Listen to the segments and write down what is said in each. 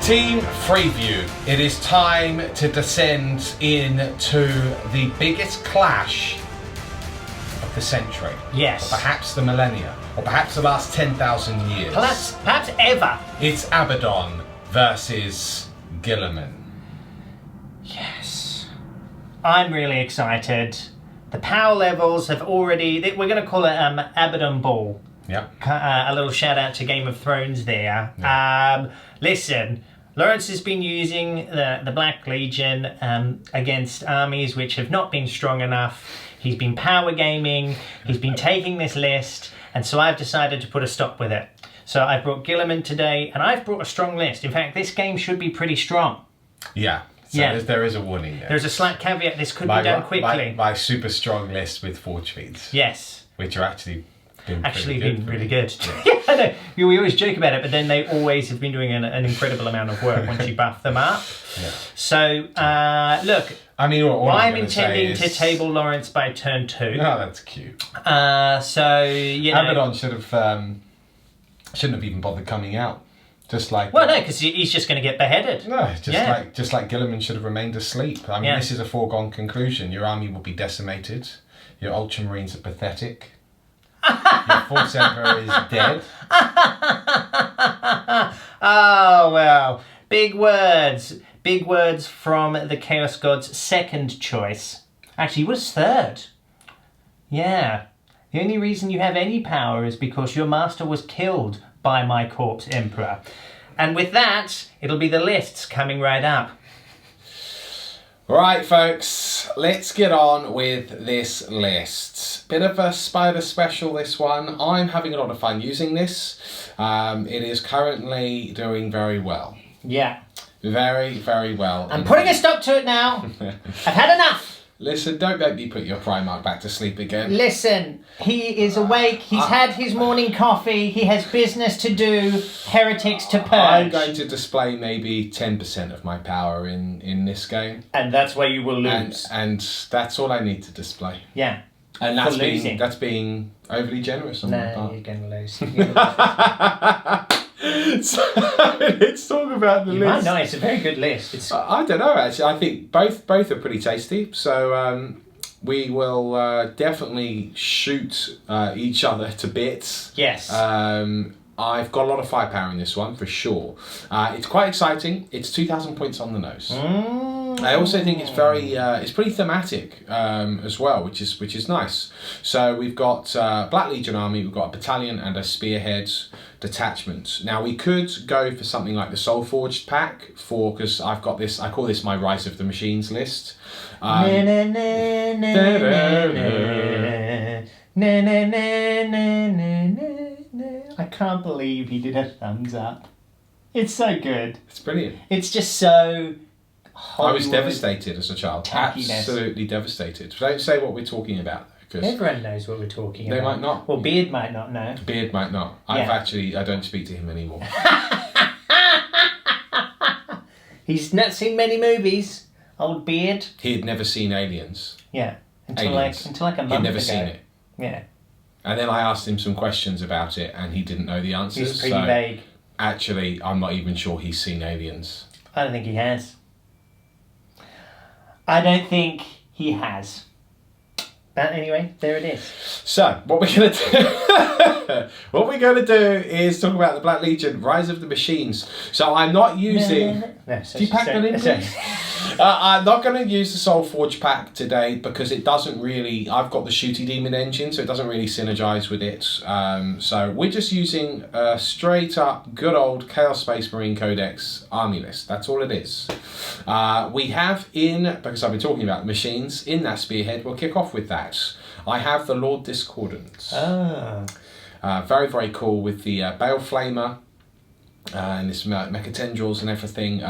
Team Freeview, it is time to descend into the biggest clash of the century. Yes. Or perhaps the millennia, or perhaps the last 10,000 years. Perhaps ever. It's Abaddon versus Guilliman. Yes. I'm really excited. The power levels have already... We're going to call it Abaddon Ball. Yeah. A little shout out to Game of Thrones there. Yeah. Listen, Lawrence has been using the Black Legion against armies which have not been strong enough. He's been power gaming. He's been taking this list. And so I've decided to put a stop with it. So I brought Guilliman today, and I've brought a strong list. In fact, this game should be pretty strong. Yeah. So yeah. There is a warning there. There's a slight caveat. This could be done quickly. My super strong list with forge feeds. Yes. Which are actually... been really good. Yeah, I know. We always joke about it, but then they always have been doing an incredible amount of work once you buff them up. Yeah. So, look, I mean, I'm intending to table Lawrence by turn 2. Oh, that's cute. So, you know... Abaddon shouldn't have even bothered coming out. Just like... Well, no, because he's just going to get beheaded. No, just like Guilliman should have remained asleep. I mean, this is a foregone conclusion. Your army will be decimated. Your Ultramarines are pathetic. Your Force Emperor is dead. Oh, well. Big words. Big words from the Chaos God's second choice. Actually, he was third. Yeah. The only reason you have any power is because your master was killed by my corpse emperor. And with that, it'll be the lists coming right up. Right, folks, let's get on with this list. Bit of a spider special, this one. I'm having a lot of fun using this. It is currently doing very well. Yeah. Very, very well. I'm putting a stop to it now. I've had enough. Listen, don't make me put your Primarch back to sleep again. Listen, he is awake. He's had his morning coffee. He has business to do. Heretics to purge. I'm going to display maybe 10% of my power in this game. And that's where you will lose. And that's all I need to display. Yeah. And that's being overly generous on my part. No, you're going to lose. So let's talk about the list. No, it's a very good list. I don't know, actually. I think both are pretty tasty. So we will definitely shoot each other to bits. Yes. I've got a lot of firepower in this one, for sure. It's quite exciting. It's 2,000 points on the nose. I also think it's it's pretty thematic as well, which is nice. So we've got Black Legion army, we've got a battalion and a spearhead detachment. Now we could go for something like the Soul Forged pack because I've got this. I call this my Rise of the Machines list. I can't believe he did a thumbs up. It's so good. It's brilliant. It's just so Hollywood. I was devastated as a child. Tackiness. Absolutely devastated. Don't say what we're talking about. Everyone knows what we're talking about. They might not. Well, Beard might not know. Beard might not. I don't speak to him anymore. He's not seen many movies, old Beard. He had never seen Aliens. Yeah. Until like a month ago. He'd never seen it. Yeah. And then I asked him some questions about it and he didn't know the answers. He's pretty vague. Actually, I'm not even sure he's seen Aliens. I don't think he has. I don't think he has. But anyway, there it is. So, what we're going to do is talk about the Black Legion, Rise of the Machines. So I'm not using... No, do you pack that in, please? I'm not going to use the Soul Forge pack today because it doesn't really... I've got the Shooty Demon engine, so it doesn't really synergize with it. So we're just using a straight up good old Chaos Space Marine Codex army list. That's all it is. We have because I've been talking about the machines, in that spearhead, we'll kick off with that. I have the Lord Discordant. Very, very cool with the Bale Flamer and this Mecha Tendrils and everything.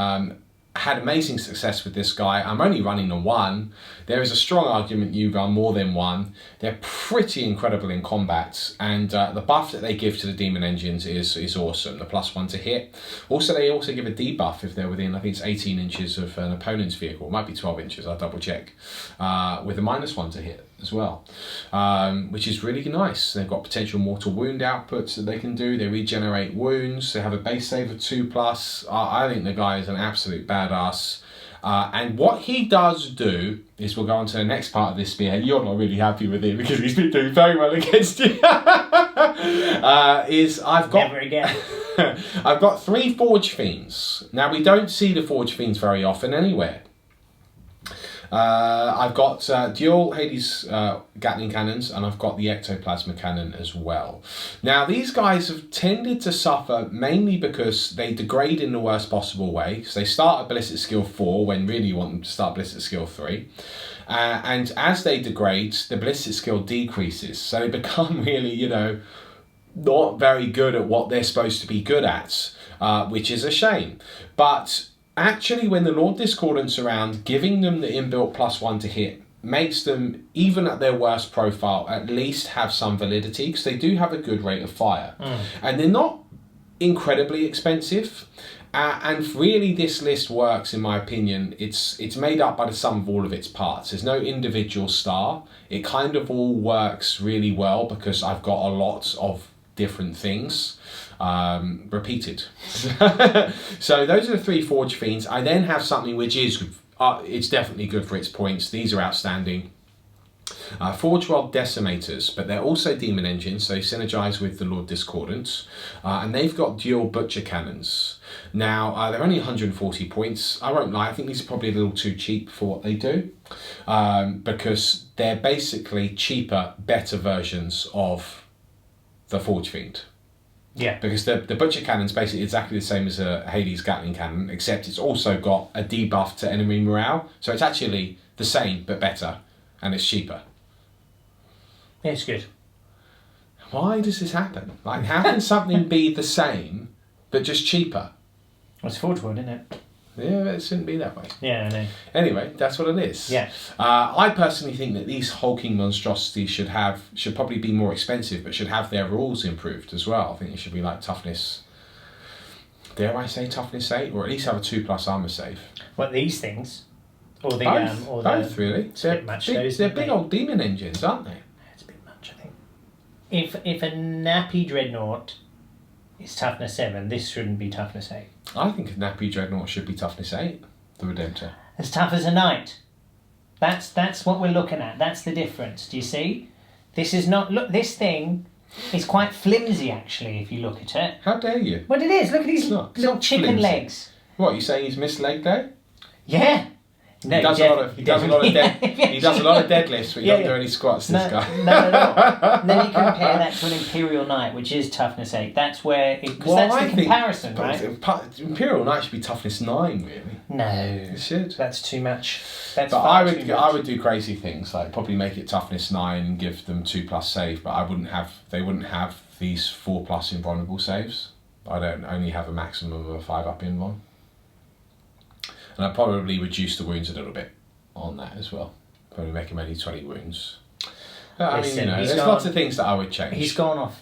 Had amazing success with this guy. I'm only running the one. There is a strong argument you run more than one. They're pretty incredible in combat, and the buff that they give to the demon engines is awesome. The +1 to hit. Also, they also give a debuff if they're within, I think it's 18 inches of an opponent's vehicle. It might be 12 inches, I'll double check. With a -1 to hit as well, which is really nice. They've got potential mortal wound outputs that they can do. They regenerate wounds. They have a base save of 2+. I think the guy is an absolute badass. And what he does do is, we'll go on to the next part of this spearhead. You're not really happy with him because he's been doing very well against you. Never again. I've got 3 Forge Fiends. Now, we don't see the Forge Fiends very often anywhere. I've got dual Hades Gatling cannons, and I've got the Ectoplasma cannon as well. Now, these guys have tended to suffer mainly because they degrade in the worst possible way. So they start at ballistic skill 4 when really you want them to start ballistic skill 3. And as they degrade, the ballistic skill decreases. So they become really, not very good at what they're supposed to be good at, which is a shame. But actually, when the Lord Discordant's around, giving them the inbuilt +1 to hit makes them, even at their worst profile, at least have some validity, because they do have a good rate of fire. And they're not incredibly expensive. And really, this list works, in my opinion. It's made up by the sum of all of its parts. There's no individual star. It kind of all works really well because I've got a lot of different things repeated. So those are the 3 Forge Fiends. I then have something which is it's definitely good for its points. These are outstanding. Forge World Decimators, but they're also Demon Engines, so they synergize with the Lord Discordant, and they've got dual Butcher Cannons. Now, they're only 140 points. I won't lie, I think these are probably a little too cheap for what they do, because they're basically cheaper, better versions of the Forge Fiend. Yeah. Because the Butcher Cannon's basically exactly the same as a Hades Gatling Cannon, except it's also got a debuff to enemy morale. So it's actually the same, but better, and it's cheaper. Yeah, it's good. Why does this happen? Like, how can something be the same, but just cheaper? Well, it's Forge World, isn't it? Yeah, it shouldn't be that way. Yeah, I know. Anyway, that's what it is. Yeah. I personally think that these hulking monstrosities should probably be more expensive, but should have their rules improved as well. I think it should be like toughness, dare I say toughness 8, or at least have a 2+ armor save. What, these things? Or the both really. They're big old demon engines, aren't they? It's a bit much, I think. If a nappy dreadnought is toughness 7, this shouldn't be toughness 8. I think a nappy dreadnought should be toughness 8, the Redemptor. As tough as a knight. That's what we're looking at. That's the difference. Do you see? This is not... Look, this thing is quite flimsy, actually, if you look at it. How dare you? Well, it is. Look at these It's little not chicken flimsy. legs. What, you saying he's missed leg day? Yeah. No, He does a lot of deadlifts, but he doesn't do any squats, this guy. No. Then you compare that to an Imperial Knight, which is toughness 8. That's where... Because that's the comparison, right? Imperial Knight should be toughness 9, really. No. It should. That's too much. That's but far too much. I would do crazy things, like probably make it toughness 9 and give them 2+ save, but they wouldn't have these 4+ invulnerable saves. I don't only have a maximum of a 5+ invuln. And I'd probably reduce the wounds a little bit on that as well. Probably make him only 20 wounds. Listen, there's lots of things that I would change. He's gone off.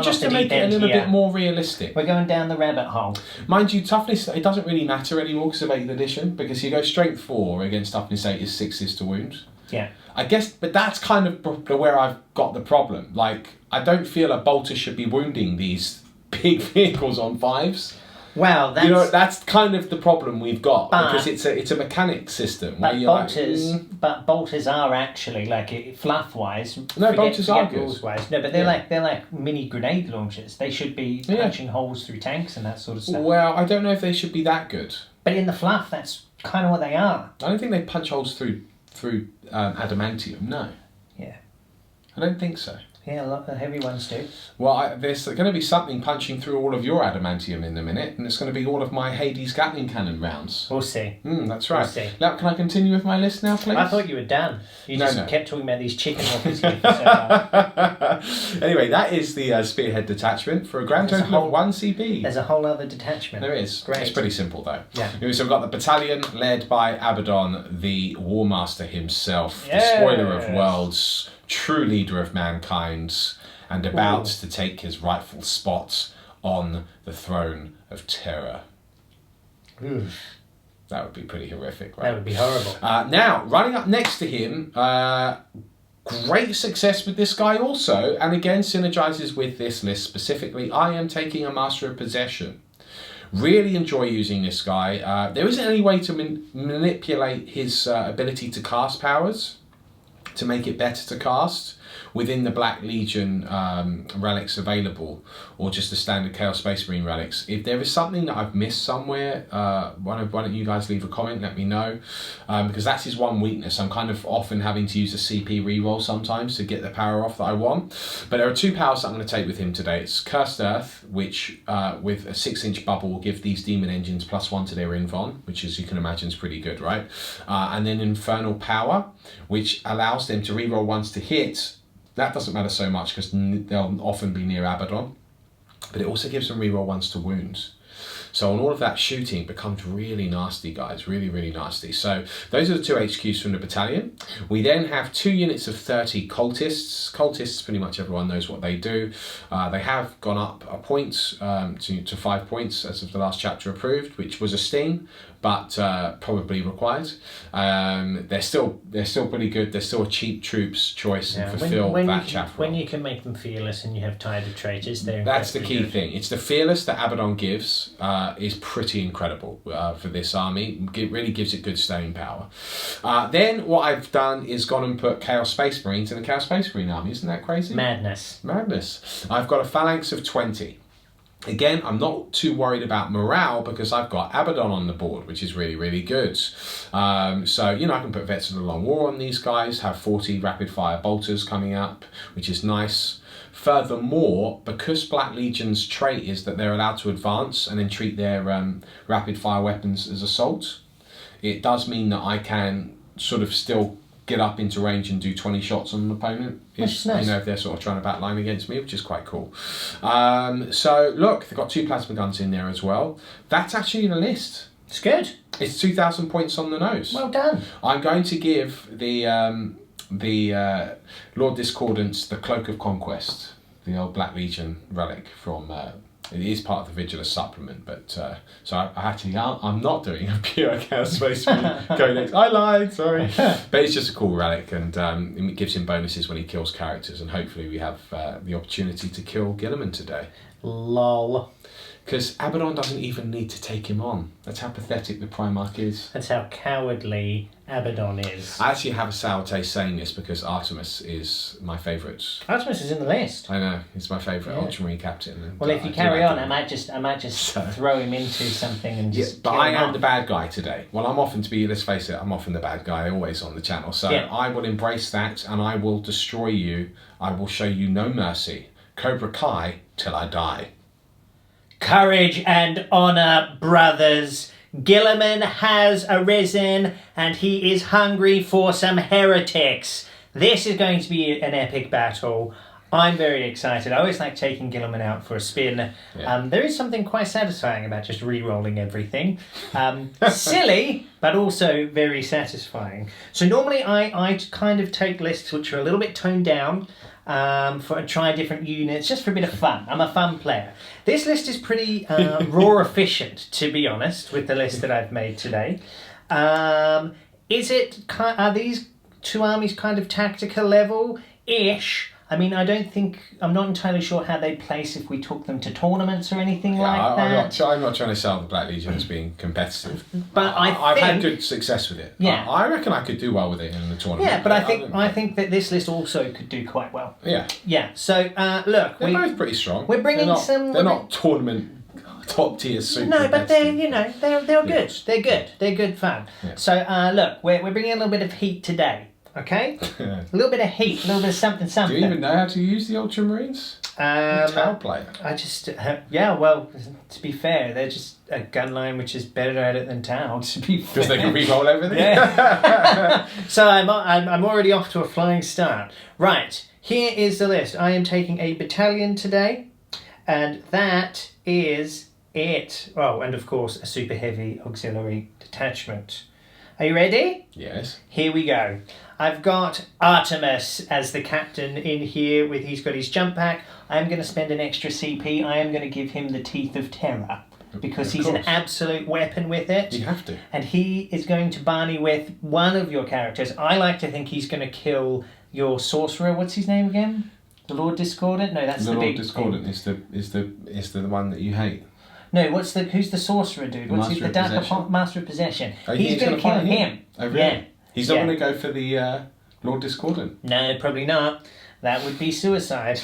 Just to make it a little bit more realistic. We're going down the rabbit hole. Mind you, toughness, it doesn't really matter anymore because of 8th edition, because you go strength 4 against toughness 8 is 6s to wound. Yeah. I guess, but that's kind of where I've got the problem. Like, I don't feel a bolter should be wounding these big vehicles on 5s. Well, that's kind of the problem we've got, because it's a mechanic system. But bolters are actually like fluff wise. No, bolters are good. Rules wise. No, but they're like mini grenade launchers. They should be punching holes through tanks and that sort of stuff. Well, I don't know if they should be that good. But in the fluff, that's kind of what they are. I don't think they punch holes through adamantium. No. Yeah. I don't think so. Yeah, a lot of heavy ones do. Well, there's going to be something punching through all of your adamantium in a minute, and it's going to be all of my Hades Gatling cannon rounds. We'll see. That's right. We'll see. Now, can I continue with my list now, please? I thought you were done. You just kept talking about these chicken walkers here for so long. Anyway, that is the Spearhead detachment for a grand total of 1 CP. There's a whole other detachment. There is. Great. It's pretty simple, though. Yeah. So we've got the battalion led by Abaddon, the War Master himself, yes. the spoiler of worlds, true leader of mankind, and about to take his rightful spot on the throne of terror. Oof. That would be pretty horrific, right? That would be horrible. Now, running up next to him, Great success with this guy also, and again synergizes with this list specifically. I am taking a Master of Possession. Really enjoy using this guy. There isn't any way to manipulate his ability to cast powers to make it better to cast within the Black Legion relics available, or just the standard Chaos Space Marine relics. If there is something that I've missed somewhere, why don't you guys leave a comment, let me know, because that's his one weakness. I'm kind of often having to use a CP reroll sometimes to get the power off that I want. But there are two powers that I'm going to take with him today. It's Cursed Earth, which with a 6-inch bubble will give these demon engines +1 to their invuln, which, as you can imagine, is pretty good, right? And then Infernal Power, which allows them to reroll once to hit. That doesn't matter so much because they'll often be near Abaddon, but it also gives them reroll once to wounds. So on all of that shooting, it becomes really nasty, guys, really, really nasty. So those are the 2 HQs from the battalion. We then have 2 units of 30 cultists. Cultists, pretty much everyone knows what they do. They have gone up a point to 5 points as of the last chapter approved, which was a sting, but probably required. They're still pretty good. They're still a cheap troops choice and fulfill that chapter. When you can make them fearless and you have tired of traitors, that's the key thing. It's the fearless that Abaddon gives is pretty incredible for this army. It really gives it good staying power. Then what I've done is gone and put Chaos Space Marines in the Chaos Space Marine army. Isn't that crazy? Madness. I've got a phalanx of 20. Again, I'm not too worried about morale because I've got Abaddon on the board, which is really, really good. So, you know, I can put Vets of the Long War on these guys, have 40 rapid fire bolters coming up, which is nice. Furthermore, because Black Legion's trait is that they're allowed to advance and then treat their rapid fire weapons as assault, it does mean that I can sort of still get up into range and do 20 shots on an opponent if, nice. you know, if they're sort of trying to backline against me, which is quite cool. So look, they've got 2 plasma guns in there as well. That's actually the list. It's good. It's 2,000 points on the nose. Well done. I'm going to give the Lord Discordance the Cloak of Conquest, the old Black Legion relic from it is part of the Vigilus supplement, but so I'm not doing a pure Chaos Space Marine Codex. I lied, sorry. But it's just a cool relic, and it gives him bonuses when he kills characters, and hopefully we have the opportunity to kill Guilliman today. Lol. Because Abaddon doesn't even need to take him on. That's how pathetic the Primarch is. That's how cowardly Abaddon is. I actually have a sour taste saying this because Artemis is my favourite. Artemis is in the list. I know, he's my favourite Ultramarine captain. And well, if you carry on, I might just throw him into something and just. Yeah, but I am the bad guy today. Well, I'm often, to be, let's face it, I'm often the bad guy always on the channel. So I will embrace that and I will destroy you. I will show you no mercy. Cobra Kai till I die. Courage and honour, brothers. Guilliman has arisen and he is hungry for some heretics. This is going to be an epic battle. I'm very excited. I always like taking Guilliman out for a spin. Yeah. There is something quite satisfying about just re-rolling everything. Silly, but also very satisfying. So normally I kind of take lists which are a little bit toned down, try different units, just for a bit of fun. I'm a fun player. This list is pretty raw efficient, to be honest, with the list that I've made today. Are these 2 armies kind of tactical level-ish? I mean, I'm not entirely sure how they'd place if we took them to tournaments or anything like that. I'm not trying to sell the Black Legion as being competitive. But I've had good success with it. Yeah. I reckon I could do well with it in the tournament. Yeah, but I think that this list also could do quite well. Yeah. Yeah, so look. They're both pretty strong. We're bringing They're not tournament top tier super. No, but they're good. Yeah. They're good fun. Yeah. So look, we're bringing a little bit of heat today. Okay, a little bit of heat, a little bit of something. Do you even know how to use the Ultramarines? Tau player. I just well, to be fair, they're just a gun line which is better at it than Tau. To be fair, because they can re-roll everything. Yeah. So I'm already off to a flying start. Right, here is the list. I am taking a battalion today, and that is it. Oh, and of course a super heavy auxiliary detachment. Are you ready? Yes. Here we go. I've got Artemis as the captain in here. He's got his jump pack. I'm going to spend an extra CP. I am going to give him the Teeth of Terror because he's an absolute weapon with it. You have to. And he is going to Barney with one of your characters. I like to think he's going to kill your sorcerer. What's his name again? The Lord Discordant? No, that's the Lord big Discordant thing. is the one that you hate. No, who's the sorcerer dude? What's Master the of Dark Possession? Master of Possession. Oh, He's going to kill fight him. Oh, really? Yeah. He's not Yeah. going to go for the Lord Discordant. No, probably not. That would be suicide.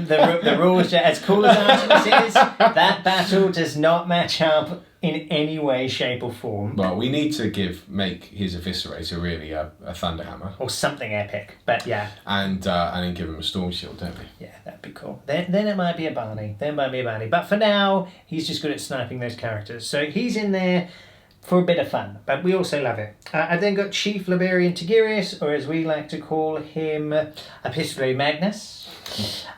The rules, as cool as Artemis is, that battle does not match up in any way, shape, or form. Well, we need to make his Eviscerator really a Thunderhammer. Or something epic, but yeah. And then give him a Storm Shield, don't we? Yeah, that'd be cool. Then it might be a Barney. But for now, he's just good at sniping those characters. So he's in there for a bit of fun, but we also love it. I've then got Chief Liberian Tigurius, or as we like to call him, Epistolary Magnus.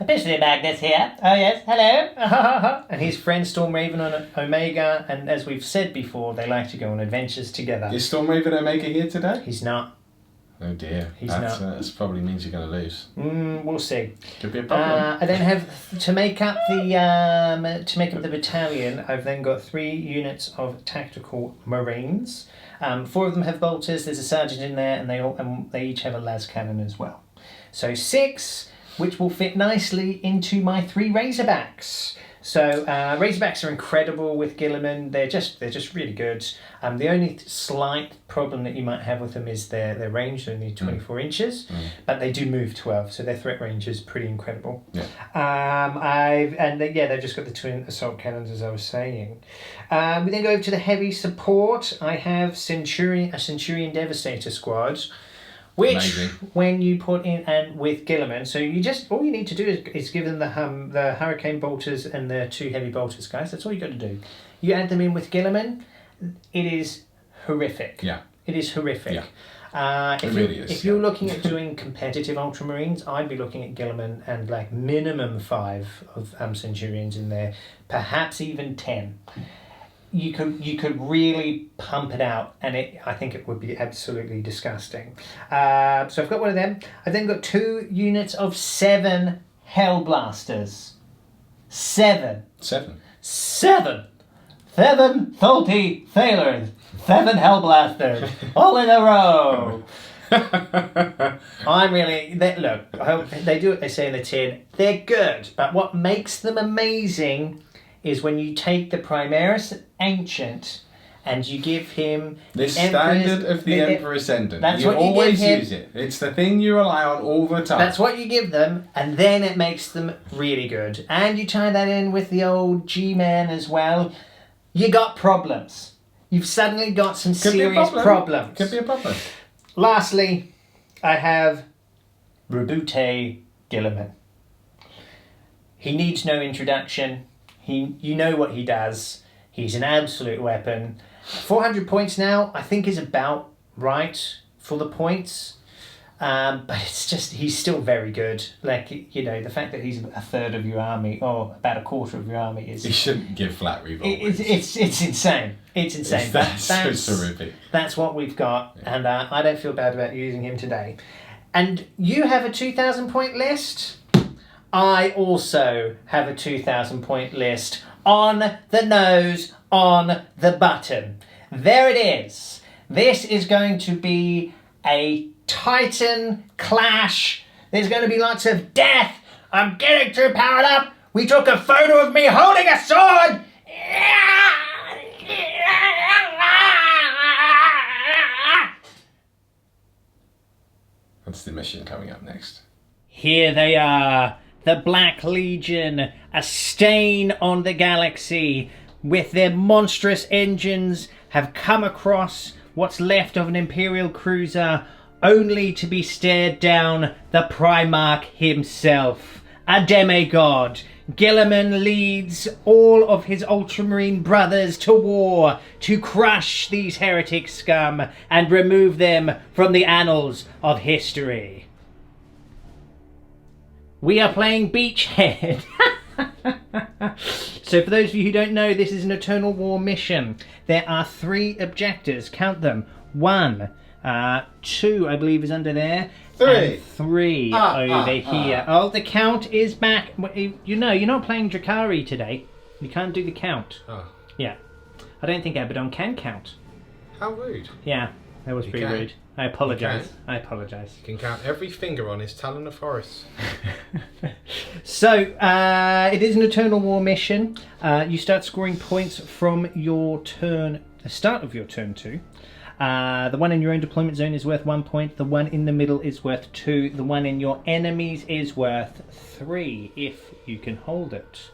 Epistolary Magnus here. Oh yes, hello. And his friend Stormraven on Omega, and as we've said before, they like to go on adventures together. Is Stormraven Omega here today? He's not. Oh dear. He's That probably means you're going to lose. We'll see. Could be a problem. I then have to make up the battalion. I've then got 3 units of tactical marines. 4 of them have bolters. There's a sergeant in there, and they each have a las cannon as well. So 6, which will fit nicely into my 3 Razorbacks. So Razorbacks are incredible with Guilliman. They're just really good. The only slight problem that you might have with them is their range. They need 24 inches, but they do move 12, so their threat range is pretty incredible. Yeah. They've just got the twin assault cannons, as I was saying. We then go over to the heavy support. I have a Centurion Devastator squad. Which, Amazing. when you put in and with Guilliman, so all you need to do is give them the Hurricane bolters and the 2 heavy bolters, guys. That's all you got to do. You add them in with Guilliman, it is horrific. Yeah. It is horrific. Yeah. If you're looking at doing competitive Ultramarines, I'd be looking at Guilliman and like minimum 5 of Centurions in there, perhaps even 10. You could really pump it out, and I think it would be absolutely disgusting. So I've got one of them. I've then got 2 units of 7 Hellblasters. 7 salty sailors. 7 Hellblasters, all in a row. They do what they say in the tin. They're good, but what makes them amazing is when you take the Primaris Ancient and you give him the standard of the Emperor Ascendant. That's you what you always give him. use it. It's the thing you rely on all the time. That's what you give them, and then it makes them really good. And you tie that in with the old G-Man as well. You got problems. You've suddenly got some serious problems. Could be a problem. Lastly, I have Rabute Guilliman. He needs no introduction. You know what he does. He's an absolute weapon. 400 points now, I think, is about right for the points. But it's just, he's still very good. Like, the fact that he's a third of your army, or about a quarter of your army is... He shouldn't give flat reroll. It's insane. It's insane. That's so horrific. That's what we've got, and I don't feel bad about using him today. And you have a 2,000 point list. I also have a 2,000 point list on the nose, on the button. There it is. This is going to be a Titan clash. There's going to be lots of death. I'm getting too powered up. We took a photo of me holding a sword. That's the mission coming up next. Here they are. The Black Legion, a stain on the galaxy, with their monstrous engines, have come across what's left of an Imperial cruiser, only to be stared down the Primarch himself, a demigod. Guilliman leads all of his Ultramarine brothers to war to crush these heretic scum and remove them from the annals of history. We are playing Beachhead. So for those of you who don't know, this is an Eternal War mission. There are 3 objectives. Count them. 1, 2, I believe, is under there. 3. And 3 over here. Oh, the count is back. You're not playing Drakari today. You can't do the count. Oh. Yeah. I don't think Abaddon can count. How rude. Yeah. That was You pretty can. rude. I apologise. can. I apologise. You can count every finger on his talon of Horus. So, it is an Eternal War mission. You start scoring points from your turn, the start of your turn 2. The one in your own deployment zone is worth 1 point. The one in the middle is worth 2. The one in your enemies is worth 3, if you can hold it.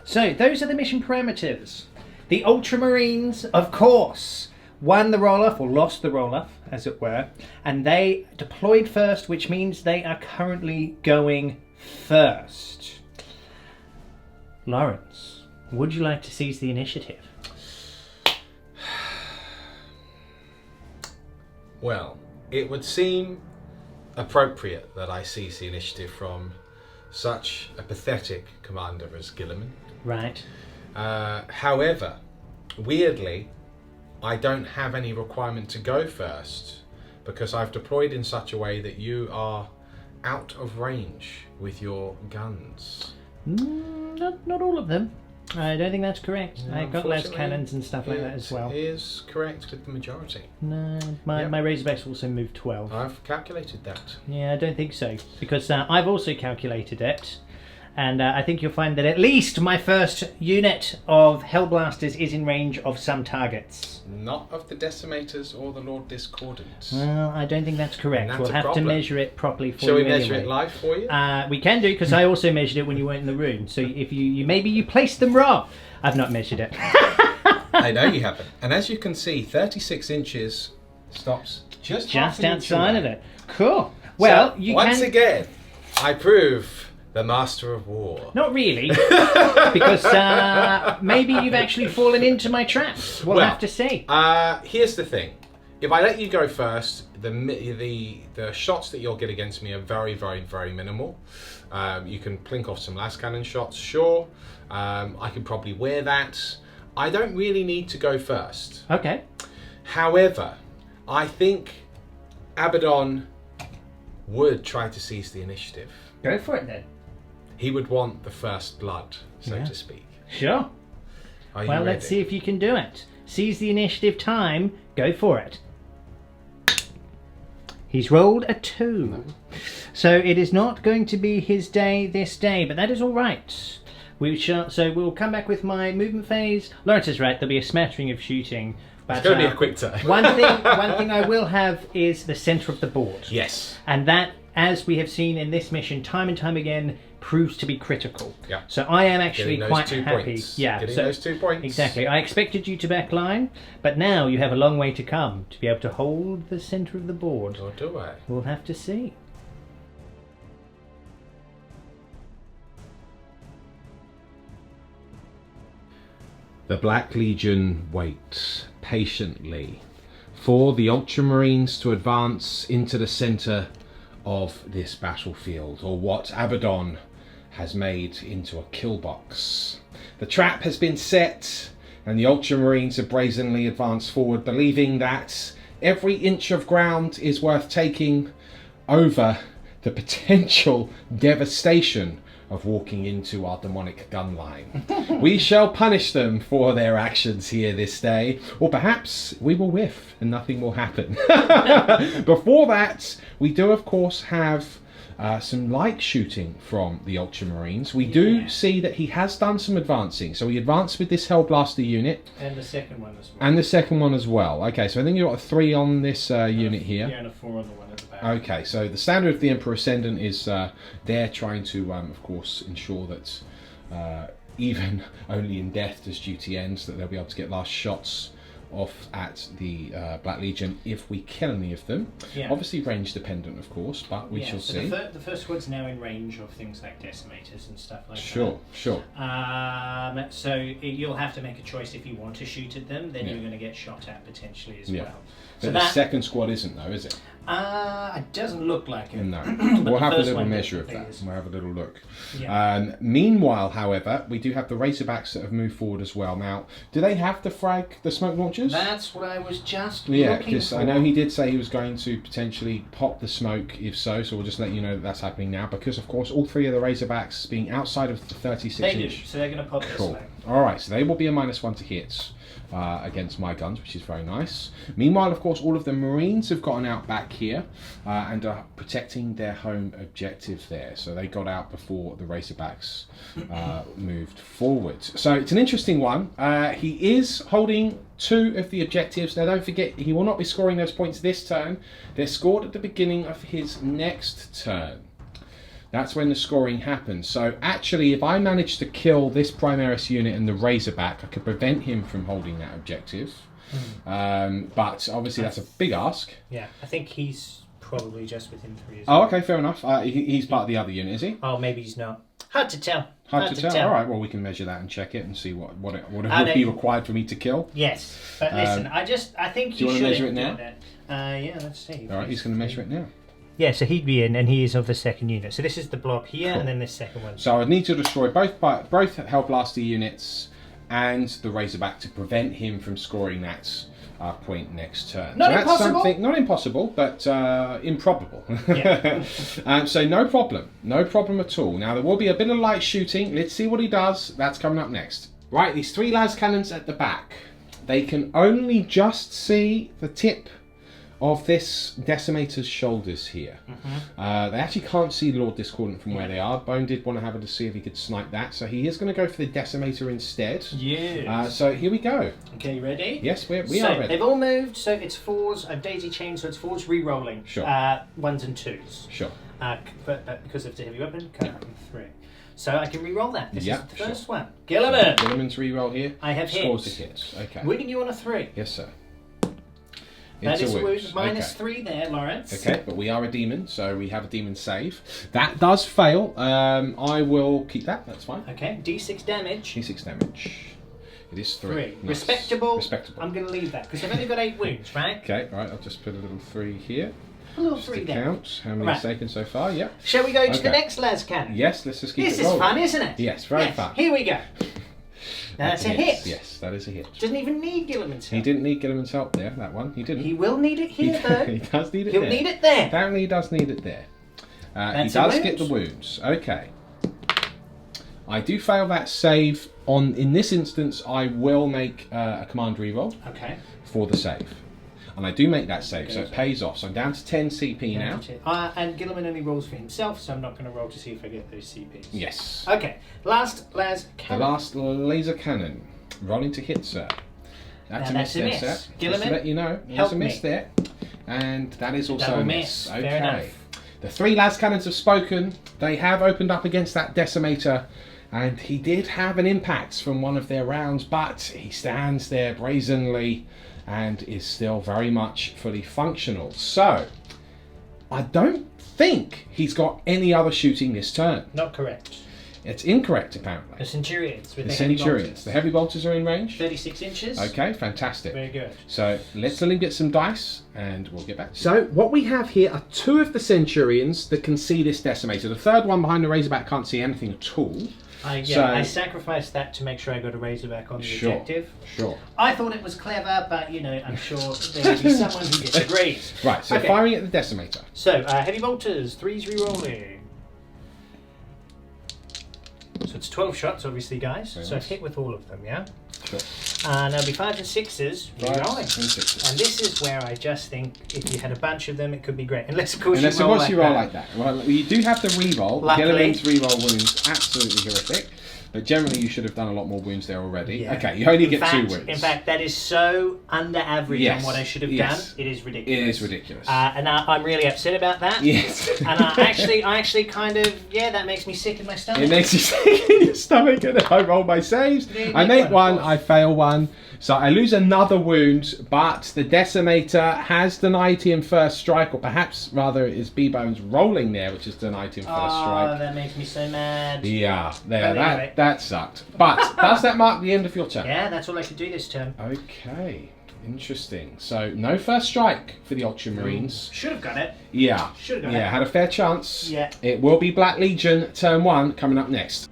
So, those are the mission parameters. The Ultramarines, of course, won the roll-off, or lost the roll-off, as it were, and they deployed first, which means they are currently going first. Lawrence, would you like to seize the initiative? Well, it would seem appropriate that I seize the initiative from such a pathetic commander as Guilliman. Right. However, weirdly, I don't have any requirement to go first because I've deployed in such a way that you are out of range with your guns. Not all of them. I don't think that's correct. No, I've got less unfortunately, cannons and stuff like that as well. It is correct with the majority. No, my Yep. Razorbacks also moved 12. I've calculated that. Yeah, I don't think so. Because I've also calculated it. And I think you'll find that at least my first unit of Hellblasters is in range of some targets. Not of the Decimators or the Lord Discordant. Well, I don't think that's correct. And that's We'll a have problem. to measure it properly for Shall you we measure anyway. it live for you? We can do, because I also measured it when you weren't in the room. So if you maybe you placed them wrong. I've not measured it. I know you haven't. And as you can see, 36 inches stops just half an inch outside away. of it. Cool. Well, So, you once can... again, I prove the master of war. Not really, because maybe you've actually fallen into my trap. We'll have to see. Here's the thing: if I let you go first, the shots that you'll get against me are very, very, very minimal. You can plink off some las cannon shots, sure. I could probably wear that. I don't really need to go first. Okay. However, I think Abaddon would try to seize the initiative. Go for it then. He would want the first blood, so Yeah. to speak. Sure. Are you Well, ready? let's see if you can do it. Seize the initiative time. Go for it. He's rolled a 2. So it is not going to be his day this day, but that is all right. So we'll come back with my movement phase. Lawrence is right. There'll be a smattering of shooting. But, It's going to be a quick turn. one thing I will have is the centre of the board. Yes. And that, as we have seen in this mission time and time again, proves to be critical. Yeah. So I am actually Getting those quite 2 happy. points. Yeah. Getting so those 2 points. exactly. I expected you to backline, but now you have a long way to come to be able to hold the centre of the board. Or do I? We'll have to see. The Black Legion waits patiently for the Ultramarines to advance into the centre of this battlefield, or what Abaddon has made into a kill box. The trap has been set, and the Ultramarines have brazenly advanced forward, believing that every inch of ground is worth taking over the potential devastation of walking into our demonic gun line. We shall punish them for their actions here this day, or perhaps we will whiff and nothing will happen. Before that, we do of course have some light shooting from the Ultramarines. We do see that he has done some advancing. So he advanced with this Hellblaster unit. And the second one as well. And the second one as well. Okay, so I think you've got a 3 on this unit here. Yeah, and a 4 on the one at the back. Okay, so the standard of the Emperor Ascendant is there trying to, of course, ensure that even only in death does duty end, that they'll be able to get last shots off at the Black Legion if we kill any of them. Yeah. Obviously range dependent, of course, but we shall so see. The first squad's now in range of things like decimators and stuff like Sure. that. So you'll have to make a choice if you want to shoot at them, then you're going to get shot at potentially as well. But So the that second squad isn't, though, is it? it doesn't look like it. No. But We'll the have a first little one measure of definitely that. is. We'll have a little look. Yeah. Meanwhile, however, we do have the Razorbacks that have moved forward as well. Now, do they have the smoke launchers? That's what I was just Yeah, looking because for. I know he did say he was going to potentially pop the smoke, if so we'll just let you know that that's happening now, because of course all 3 of the Razorbacks being outside of the 36 They do, inch. so they're going to pop this Cool. way. Alright, so they will be a -1 to hit against my guns, which is very nice. Meanwhile, of course, all of the Marines have gotten out back here and are protecting their home objective there. So they got out before the Razorbacks moved forward. So it's an interesting one. He is holding 2 of the objectives. Now don't forget, he will not be scoring those points this turn. They're scored at the beginning of his next turn. That's when the scoring happens. So actually, if I manage to kill this Primaris unit and the Razorback, I could prevent him from holding that objective. But obviously that's a big ask. Yeah, I think he's probably just within 3 as Oh, okay, fair enough. He's part of the other unit, is he? Oh, maybe he's not. Hard to tell. Hard to tell. All right, well, we can measure that and check it and see what it would be required for me to kill. Yes, but listen, I think do you want to measure it now? Yeah, let's see. All right, he's going to measure it now. Yeah, so he'd be in, and he is of the second unit. So this is the blob here, and then this second one. So I would need to destroy both Hellblaster units and the Razorback to prevent him from scoring that point next turn. Not so impossible. That's not impossible, but improbable. Yeah. So no problem at all. Now there will be a bit of light shooting. Let's see what he does. That's coming up next. Right, these 3 las cannons at the back. They can only just see the tip of this Decimator's shoulders here. They actually can't see Lord Discordant from where they are. Bone did want to have a to see if he could snipe that, so he is going to go for the Decimator instead. Yes. So here we go. Okay, you ready? Yes, we So are ready. they've all moved, so it's 4s. I've daisy chained, so it's 4s re-rolling. Sure. 1s and 2s. Sure. But because of the heavy weapon, cut out 3. So I can re-roll that. This is Yep, the sure. first one. Guilliman! Guilliman's reroll here. I have Scores hits. the hits. Okay. Wounding you on a 3. Yes, sir. That It's is a wound. Okay. -3 there, Lawrence. Okay, but we are a demon, so we have a demon save. That does fail. I will keep that. That's fine. Okay, D6 damage. D6 damage. It is 3. 3. Nice. Respectable. Respectable. I'm going to leave that because I've only got 8 wounds, right? Okay, right. I'll just put a little 3 here. A little Just 3 to there. count how many Right. he's taken so far. Yep. Shall we go to the Okay. next las cannon? Yes, let's just keep This it is rolling. fun, isn't it? Yes, very fun. Here we go. That's a hit. Yes, that is a hit. Doesn't even need Guilliman's help. He didn't need Guilliman's help there, that one. He didn't. He will need it here, though. He does need it He'll there. need it there. Apparently he does need it there. He That's a does wound. get the wounds. Okay. I do fail that save. In this instance, I will make a command reroll Okay. for the save. And I do make that save, so it pays off. So I'm down to 10 CP now. And Guilliman only rolls for himself, so I'm not going to roll to see if I get those CPs. Yes. Okay, last las The cannon. last laser cannon. Rolling to hit, sir. That's a miss Now, there, that's a sir. miss. Just Guilliman, to let you know, there's help a miss me. there. And that is also Double a miss. miss. Fair Okay. enough. The 3 las cannons have spoken. They have opened up against that Decimator. And he did have an impact from one of their rounds, but he stands there brazenly and is still very much fully functional. So, I don't think he's got any other shooting this turn. Not correct. It's incorrect, apparently. The Centurions with The the heavy Centurions. bolters. The heavy bolters are in range. 36 inches. Okay, fantastic. Very good. So let's let him get some dice and we'll get back. So what we have here are 2 of the Centurions that can see this Decimator. The third one behind the Razorback can't see anything at all. I sacrificed that to make sure I got a Razorback on the objective. Sure. I thought it was clever, but I'm sure there will be someone who disagrees. Right, so Okay. firing at the Decimator. So, heavy bolters, 3s re-rolling. So it's 12 shots, obviously, guys. Very so nice. I've hit with all of them, yeah? Sure. And there'll be 5s and 6s re-rolling. 5s and 6s. And this is where I just think if you had a bunch of them, it could be great. Unless, of course, Unless you of roll course like you roll that. like that. Well, you do have the re-roll. Luckily. Gilliman's re-roll wounds, absolutely horrific. But generally you should have done a lot more wounds there already. Yeah. Okay, you only In get fact, 2 wounds. In fact, that is so under average Yes, on what I should have yes. done. It is ridiculous. It is ridiculous. And I'm really upset about that. Yes. And I actually kind of, that makes me sick in my stomach. It makes you sick in your stomach, and I roll my saves. Yeah, I you make can, of one, course. I fail one. So I lose another wound, but the Decimator has denied him first strike, or perhaps rather it is B-Bones rolling there, which has denied him first Oh, strike. that makes me so mad. Yeah, there, But anyway. that sucked. But does that mark the end of your turn? Yeah, that's all I could do this turn. Okay, interesting. So no first strike for the Ultramarines. Should have got it. Yeah, Should have got yeah, it. had a fair chance. Yeah. It will be Black Legion turn 1 coming up next.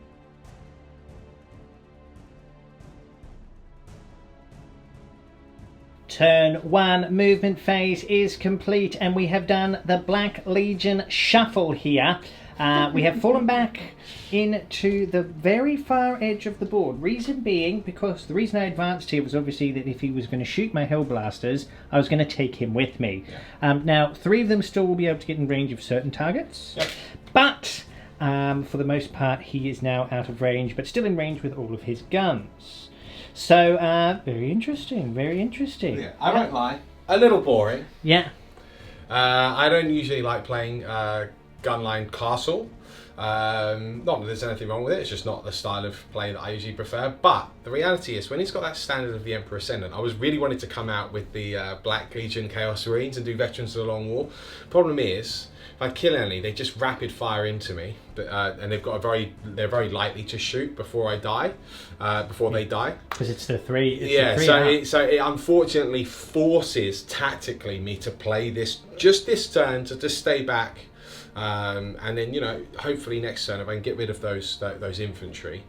Turn 1 movement phase is complete, and we have done the Black Legion shuffle here. We have fallen back into the very far edge of the board. Reason being, because the reason I advanced here was obviously that if he was going to shoot my Hellblasters, I was going to take him with me. Yeah. Now, 3 of them still will be able to get in range of certain targets, Yep. but for the most part, he is now out of range, but still in range with all of his guns. So, very interesting, very interesting. Yeah, I won't lie. A little boring. Yeah. I don't usually like playing Gunline Castle. Not that there's anything wrong with it, it's just not the style of play that I usually prefer. But the reality is, when he's got that standard of the Emperor Ascendant, I was really wanting to come out with the Black Legion Chaos Marines and do Veterans of the Long War. Problem is, if I kill any, they just rapid fire into me, but, and they're very likely to shoot before I die, before they die. Because it's the 3. It's Yeah, the 3 so it unfortunately forces tactically me to play this turn to just stay back, and then hopefully next turn if I can get rid of those infantry,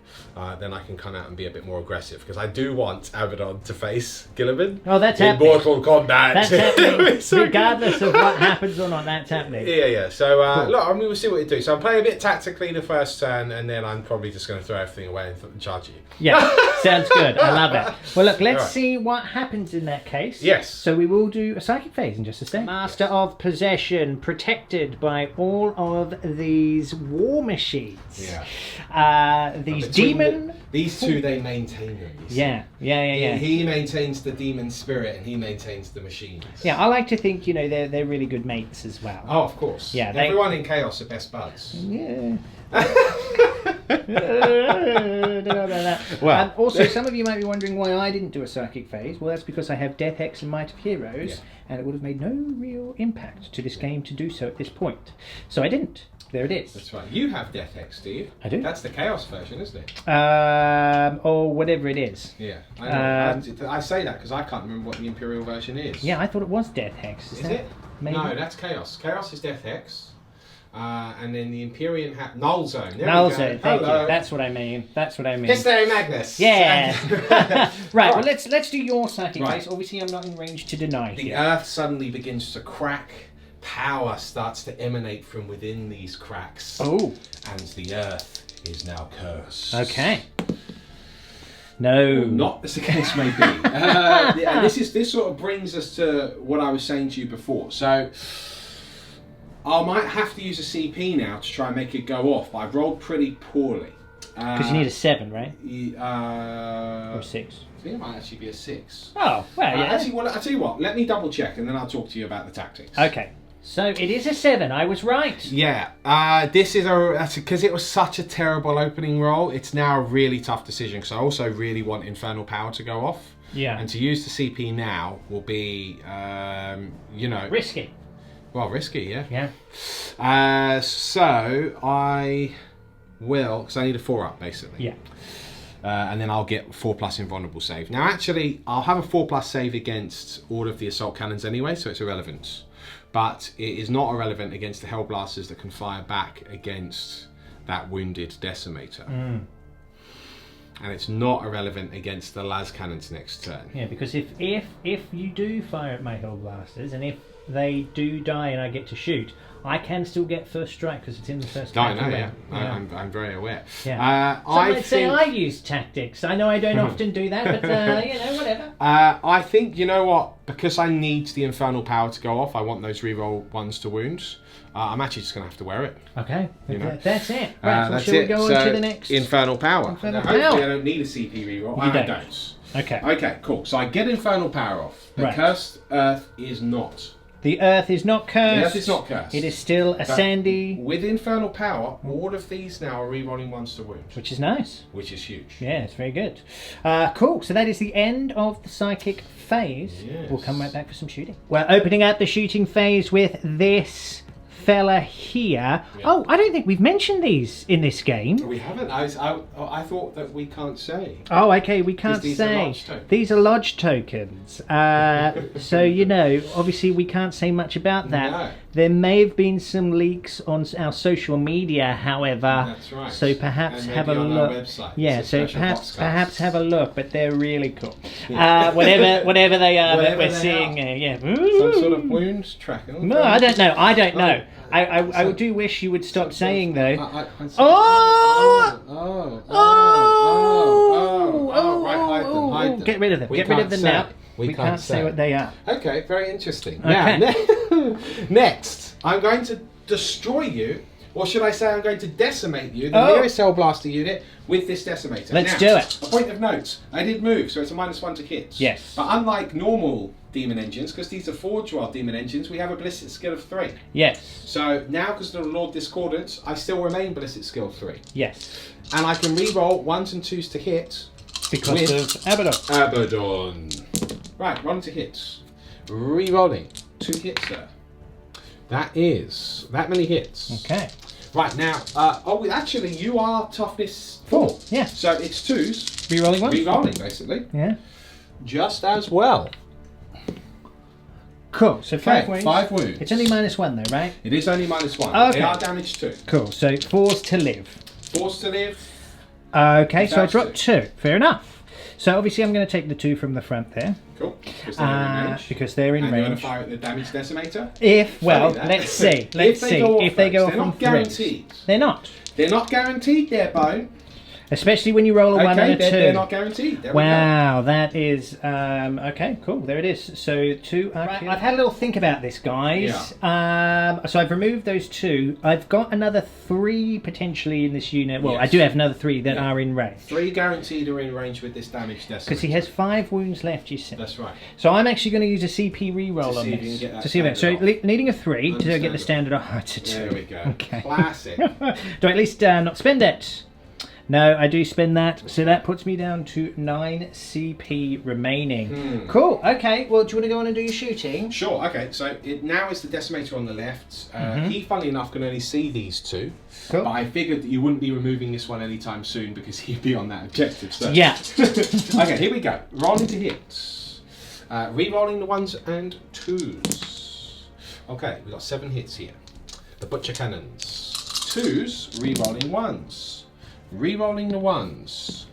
then I can come out and be a bit more aggressive, because I do want Abaddon to face Guilliman. Oh, that's in happening. Mortal Kombat. That's happening, So regardless of what happens or not. That's happening. Yeah. So Cool. look, I mean, we'll see what it do. So I'm playing a bit tactically the first turn, and then I'm probably just going to throw everything away and charge you. Yeah, sounds good. I love it. Well, look, let's Alright. see what happens in that case. Yes. So we will do a psychic phase in just a second. Master of Possession, protected by all of these war machines. Yeah. These Between demon. These two, they maintain them. You see. Yeah. He maintains the demon spirit, and he maintains the machines. Yeah, I like to think they're really good mates as well. Oh, of course. Yeah, Everyone in Chaos are best buds. Yeah. Don't know about that. Well. Also, some of you might be wondering why I didn't do a psychic phase. Well, that's because I have Death Hex and Might of Heroes, Yeah. and it would have made no real impact to this game to do so at this point. So I didn't. There it is. That's right. You have Death Hex, do you? I do. That's the Chaos version, isn't it? Or whatever it is. Yeah. I know. I say that because I can't remember what the Imperial version is. Yeah, I thought it was Death Hex. Is that it? Maybe? No, that's Chaos. Chaos is Death Hex. And then the Imperium Null Zone. There Null we go. Zone, thank Hello. you. That's what I mean. Hysteria Magnus. Yeah. Right, well, Alright. let's do your psychic Right. phase. Obviously, I'm not in range to deny The here. earth suddenly begins to crack. Power starts to emanate from within these cracks. Oh. And the earth is now cursed. Okay. No. Not as the case may be. This sort of brings us to what I was saying to you before. So I might have to use a CP now to try and make it go off, but I've rolled pretty poorly. Because you need a 7, right? Or 6. I think it might actually be a 6. Oh, well, yeah. Actually, well, I'll tell you what. Let me double check, and then I'll talk to you about the tactics. Okay. So it is a 7. I was right. Yeah. This is because it was such a terrible opening roll. It's now a really tough decision, because I also really want Infernal Power to go off. Yeah. And to use the CP now will be, Risky. Well, risky, yeah. Yeah. So I will, because I need a 4-up basically. Yeah. And then I'll get 4+ invulnerable save. Now, actually, I'll have a 4+ save against all of the assault cannons anyway, so it's irrelevant. But it is not irrelevant against the Hellblasters that can fire back against that wounded Decimator. And it's not irrelevant against the las cannons next turn. Yeah, because if you do fire at my Hellblasters, and if they do die and I get to shoot, I can still get first strike because it's in the first I know, battle yeah. round. I'm very aware. Yeah. Some might say I use tactics. I know I don't often do that, but whatever. I think, you know what, because I need the Infernal Power to go off, I want those reroll 1s to wounds. I'm actually just going to have to wear it. Okay, You know. that's it. Right, so that's shall we it. go on to the next? Infernal Power. Infernal Now, hopefully Power. I don't need a CP reroll. You I don't. don't. Okay. Okay, cool. So I get Infernal Power off. The Right. Cursed Earth is not. The Earth is not cursed. The Earth is not cursed. It is still a But sandy, With Infernal Power, all of these now are rerolling 1s to wounds, which is nice. which is huge. Yeah, it's very good. Cool. So that is the end of the psychic phase. Yes. We'll come right back for some shooting. We're opening up the shooting phase with this fella here. Yeah. Oh, I don't think we've mentioned these in this game. We haven't. I thought that we can't say. Oh, okay, we can't These are say. lodge tokens. These are lodge tokens. So, obviously we can't say much about that. No. There may have been some leaks on our social media, however. That's right. So perhaps And have a maybe on look. our website. Yeah, It's a so special perhaps podcast. have a look. But they're really cool. Yeah. Whatever they are that Whatever we're they seeing are. here. Yeah. Some sort of wound tracking. No, I don't know. I don't know. I do wish you would stop saying though. Oh! Hide them. Get rid of them. We Get rid of can't them say. now. We We can't can't say say. what they are. Okay, very interesting. Okay. Now, next, I'm going to destroy you, or should I say I'm going to decimate you, the Oh. nearest Hell Blaster unit, with this decimator. Let's Now, do it. A point of note, I did move, so it's a -1 to hits. Yes. But unlike normal demon engines, because these are Forge World demon engines, we have a ballistic skill of 3. Yes. So now, because of the Lord Discordance, I still remain ballistic skill 3. Yes. And I can re-roll 1s and 2s to hit. Because With- of Abaddon. Abaddon. Right, rolling to hits. Re-rolling. 2 hits there. That is that many hits. Okay. Right, now, actually, you are toughness 4. Yeah. So it's 2s. Rerolling one. Re-rolling, basically. Yeah. Just as well. Cool. So 5 wounds. 5 wounds. It's only -1 though, right? It is only -1. Okay. They are damage 2. Cool. So 4's to live. 4's to live. Okay, so I That's dropped 2. Fair enough. So obviously I'm going to take the 2 from the front there. Cool. Because they're in range. Because they're in And you're going range. to fire at the damage decimator? If, well, Funny that. let's see. Let's see. If they go off they're on not 3s. guaranteed. They're not. They're not guaranteed, their bone. Especially when you roll a 1 and a 2. they're not guaranteed. There we go. Wow, that is okay. Cool, there it is. So 2 are killed. I've had a little think about this, guys. So I've removed those 2. I've got another 3 potentially in this unit. Well, I Yes. do have another 3 that Yeah. are in range 3 guaranteed are in range with this damage decimator. because he has 5 wounds left. You see. That's right. So I'm actually going to use a CP reroll To on see if you this can get that to see if so standard needing a 3 to get the Understandable. standard. Oh, it's a 2. There we go. Okay. Classic. Do I at least not spend it? No, I do spend that. So that puts me down to 9 CP remaining. Cool. Okay. Well, do you want to go on and do your shooting? Sure, okay, so now is the decimator on the left. He, funnily enough, can only see these 2. Cool. But I figured that you wouldn't be removing this one anytime soon because he'd be on that objective. So. Yeah. Okay, here we go. Rolling to hits. Re-rolling the 1s and 2s. Okay, we've got 7 hits here. The Butcher Cannons. 2s, re-rolling 1s. Re-rolling the 1s.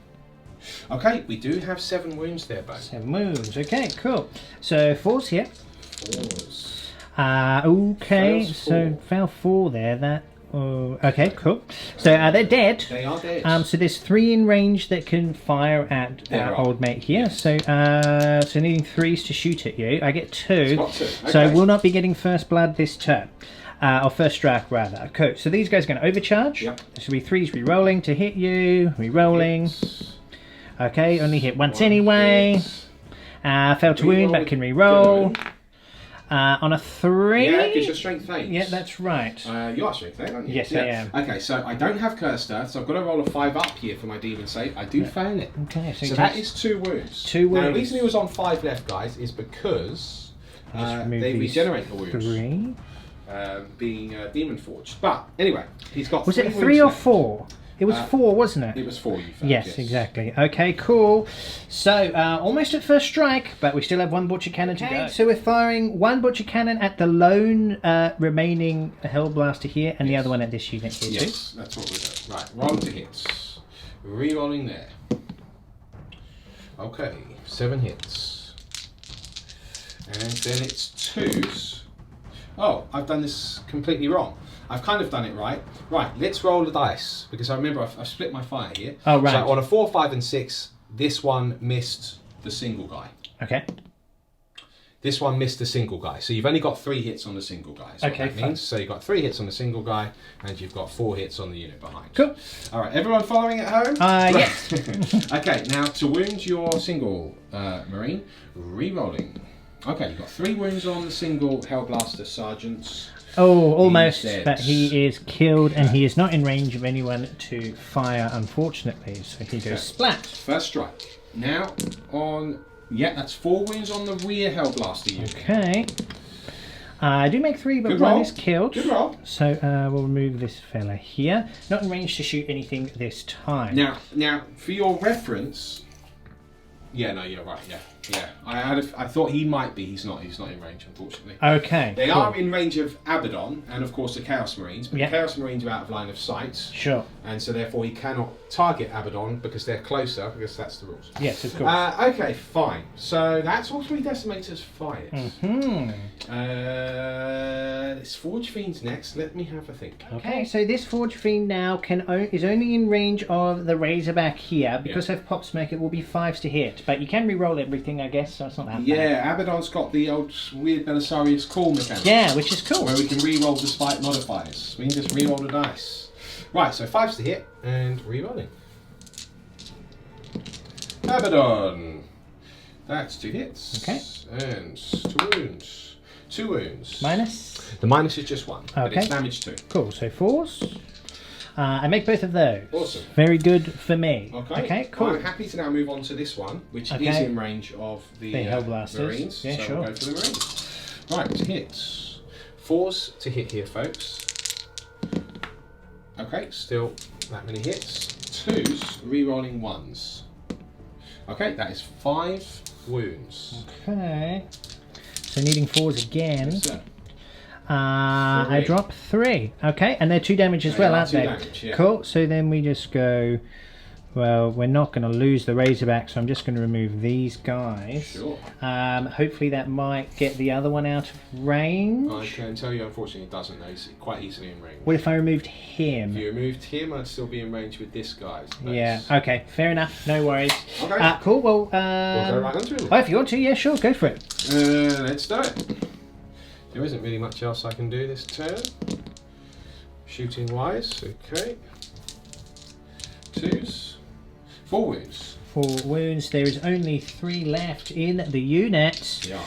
Okay, we do have 7 wounds there, Bo. 7 wounds. Okay, cool. So 4's here. 4s. Okay. Fails So 4. fail 4 there. That. Oh, okay, cool. So they're dead. They are dead. So there's 3 in range that can fire at There our are. old mate here. So so needing 3s to shoot at you. I get 2. Got 2. So I Okay. will not be getting first blood this turn. Or first strike rather. Cool. So these guys are going to overcharge. Yep. This will be 3s re-rolling to hit you. Re-rolling. Hits. Okay, only hit once 1 anyway. hit. Failed to wound, but can re-roll. On a 3. Yeah, because you're strength 8. Yeah, that's right. You are strength 8, aren't you? Yes, I am. Okay, so I don't have Cursed Earth, so I've got to roll a 5 up here for my demon save. I do fail it. Okay, So so that is 2 wounds. 2 Now, the wounds. reason he was on 5 left, guys, is because remove they these regenerate the wounds, 3. being Demon Forged. But anyway, he's got Was 3 it wounds 3 or left. 4? It was 4, wasn't it? It was 4 you found. Yes, exactly. Okay, cool. So, almost at first strike, but we still have 1 Butcher Cannon to go. So we're firing 1 Butcher Cannon at the lone remaining Hell Blaster here, and the other one at this unit here Yes, that's what we're doing. Right, roll to hits. Re-rolling there. Okay, 7 hits. And then it's 2s. Oh, I've done this completely wrong. I've kind of done it right. Right, let's roll the dice, because I remember I've split my fire here. Oh, right. So on a 4, 5 and 6, this one missed the single guy. too. Okay. This one missed the single guy. So you've only got 3 hits on the single guy. Is what Okay, that fine. means. So you've got 3 hits on the single guy, and you've got 4 hits on the unit behind. Cool. All right, everyone following at home? Yes. Okay, now to wound your single Marine, re-rolling. Okay, you've got 3 wounds on the single Hellblaster Sergeant. Oh, almost, He's dead. but he is killed, and he is not in range of anyone to fire, unfortunately. So he goes splat. First strike. Now on, yeah, that's 4 wounds on the rear Hellblaster unit. Okay. I do make 3, but Good 1 roll. is killed. Good roll. So we'll remove this fella here. Not in range to shoot anything this time. Now, for your reference, yeah, no, you're right, yeah. Yeah, I thought he might be. He's not. He's not in range, unfortunately. Okay. They cool. are in range of Abaddon and, of course, the Chaos Marines. But Yep. the Chaos Marines are out of line of sight. Sure. And so, therefore, he cannot target Abaddon because they're closer, because that's the rules. Yes, of course. Okay, fine. So that's all 3 Decimators fired. This Forge Fiend's next. Let me have a think. Okay, so this Forge Fiend now is only in range of the Razorback here. Because of Pop Smoke, it will be 5s to hit. But you can re-roll everything, I guess, so it's not that bad. Yeah, Abaddon's got the old weird Belisarius call mechanic. Yeah, which is cool. Where we can re-roll despite modifiers. We can just re-roll the dice. Right, so 5s to hit and re-rolling. Abaddon. That's 2 hits. Okay. And 2 wounds. 2 wounds. Minus? The minus is just 1, but Okay. it's damage 2. Cool, so 4s. I make both of those. Awesome. Very good for me. Okay, cool. I'm happy to now move on to this one, which is Okay. in range of the Hellblasters. Marines. Yeah, so sure. we'll go for the Marines. Right, hits. 4s to hit here, folks. Okay, still that many hits. 2s, re-rolling 1s. Okay, that is 5 wounds. Okay. So needing 4s again. Yes, sir. I drop 3. Okay, and they're 2 damage as They well, are aren't 2 they? damage, yeah. Cool, so then we just go... Well, we're not going to lose the Razorback, so I'm just going to remove these guys. Sure. Hopefully that might get the other one out of range. I can tell you, unfortunately, it doesn't. It's quite easily in range. What if I removed If him? you removed him, I'd still be in range with this guy's. Yeah, okay, fair enough, no worries. Okay. Cool, well... We'll go right onto him. Oh, if you want to, yeah, sure, go for it. Let's do it. There isn't really much else I can do this turn. Shooting wise, okay. 2s. 4 wounds. 4 wounds, there is only 3 left in the unit. Yeah.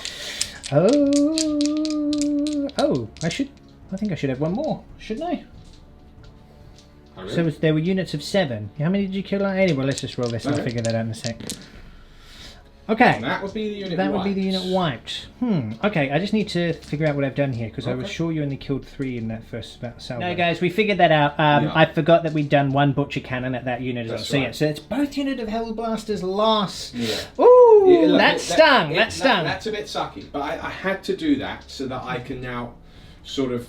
Oh, I think I should have 1 more, shouldn't I? Oh, really? So there were units of 7. How many did you kill? Anyway, let's just roll this and I'll Okay. figure that out in a sec. Okay. And that would be the unit That would wiped. be the unit wiped. Okay, I just need to figure out what I've done here because I was Okay. sure you only killed 3 in that first salvo. No, guys, we figured that out. Yeah. I forgot that we'd done 1 Butcher Cannon at that unit as well. That's So yeah, right. so it's both unit of Hellblasters lost. Yeah. Ooh, Yeah, look, that stung. That stung. That's a bit sucky, but I had to do that so that I can now sort of,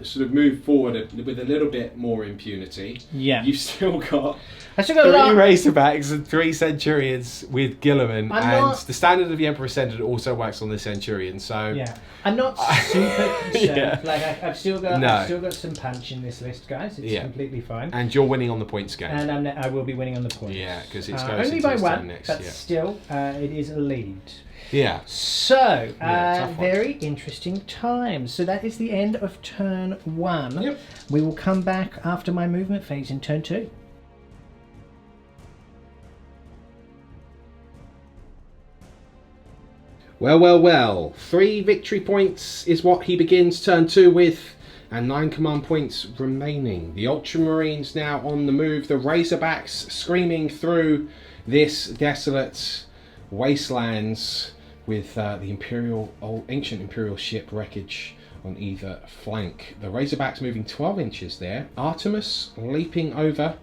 sort of move forward with a little bit more impunity. Yeah. You've still got I still got a 3 lot. Razorbacks and 3 Centurions with Guilliman, I'm and not- the standard of the Emperor Ascended also works on the Centurion. So Yeah, I'm not super concerned. Yeah. Like I've still got, No. I've still got some punch in this list, guys. It's Yeah. completely fine. and you're winning on the points game. And I will be winning on the points. Yeah, because it's only by 1, next. but Yeah. still, it is a lead. Yeah. So, Yeah, tough one. very interesting times. So that is the end of turn 1. Yep. We will come back after my movement phase in turn 2. Well. 3 victory points is what he begins turn 2 with, and 9 command points remaining. The Ultramarines now on the move. The Razorbacks screaming through this desolate wastelands with the ancient Imperial ship wreckage on either flank. The Razorbacks moving 12 inches there. Artemis leaping over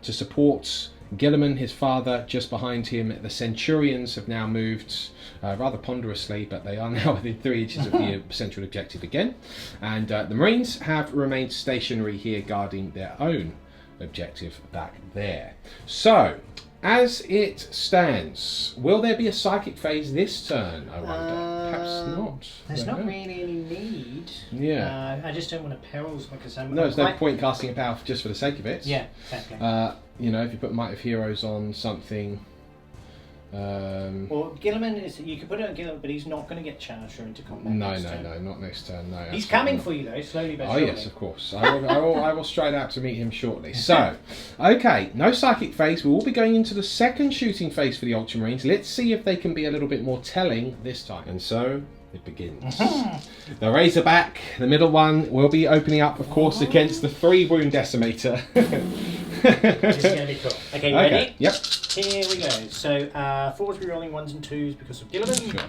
to support Guilliman, his father, just behind him. The Centurions have now moved rather ponderously, but they are now within 3 inches of the central objective again. And the Marines have remained stationary here, guarding their own objective back there. So, as it stands, will there be a psychic phase this turn, I wonder? Perhaps not. There's Don't not know. really any need. Yeah. I just don't want to perils because I'm. No, there's no quite- point casting a power just for the sake of it. Yeah, exactly. If you put Might of Heroes on something. Well, Guilliman is. You could put it on Guilliman, but he's not going to get charged or into combat. No, next turn. not next turn. No, He's absolutely coming not. for you though, slowly but Oh surely. yes, of course. I will stride out to meet him shortly. So, okay, no psychic phase. We will be going into the second shooting phase for the Ultramarines. Let's see if they can be a little bit more telling this time. And so it begins. The Razorback, the middle one, will be opening up, of course, against the 3 wound decimator. Which is going to be cool. Okay, you ready? Yep. Here we go. So, 4s rerolling 1s and 2s because of Guilliman. Sure.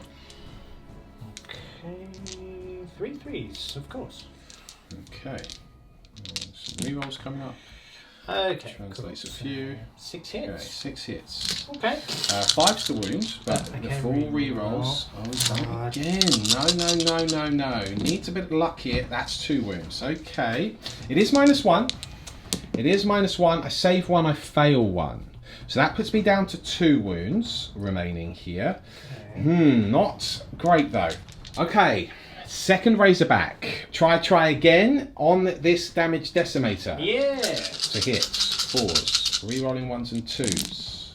Okay, 3 3s, of course. Okay. Some rerolls coming up. Okay. Translates cool. a few. 6 Okay, hits. 6 hits. Okay. 5's the wound, but the Okay, full re-rolls. Oh, he's done it again. No. Needs a bit of luck here. That's 2 wounds. Okay. It is -1. It is -1. I save 1, I fail 1. So that puts me down to 2 wounds remaining here. Not great though. Okay. Second Razorback. Try again on this damage decimator. Yeah. So hits, 4s, re-rolling 1s and 2s.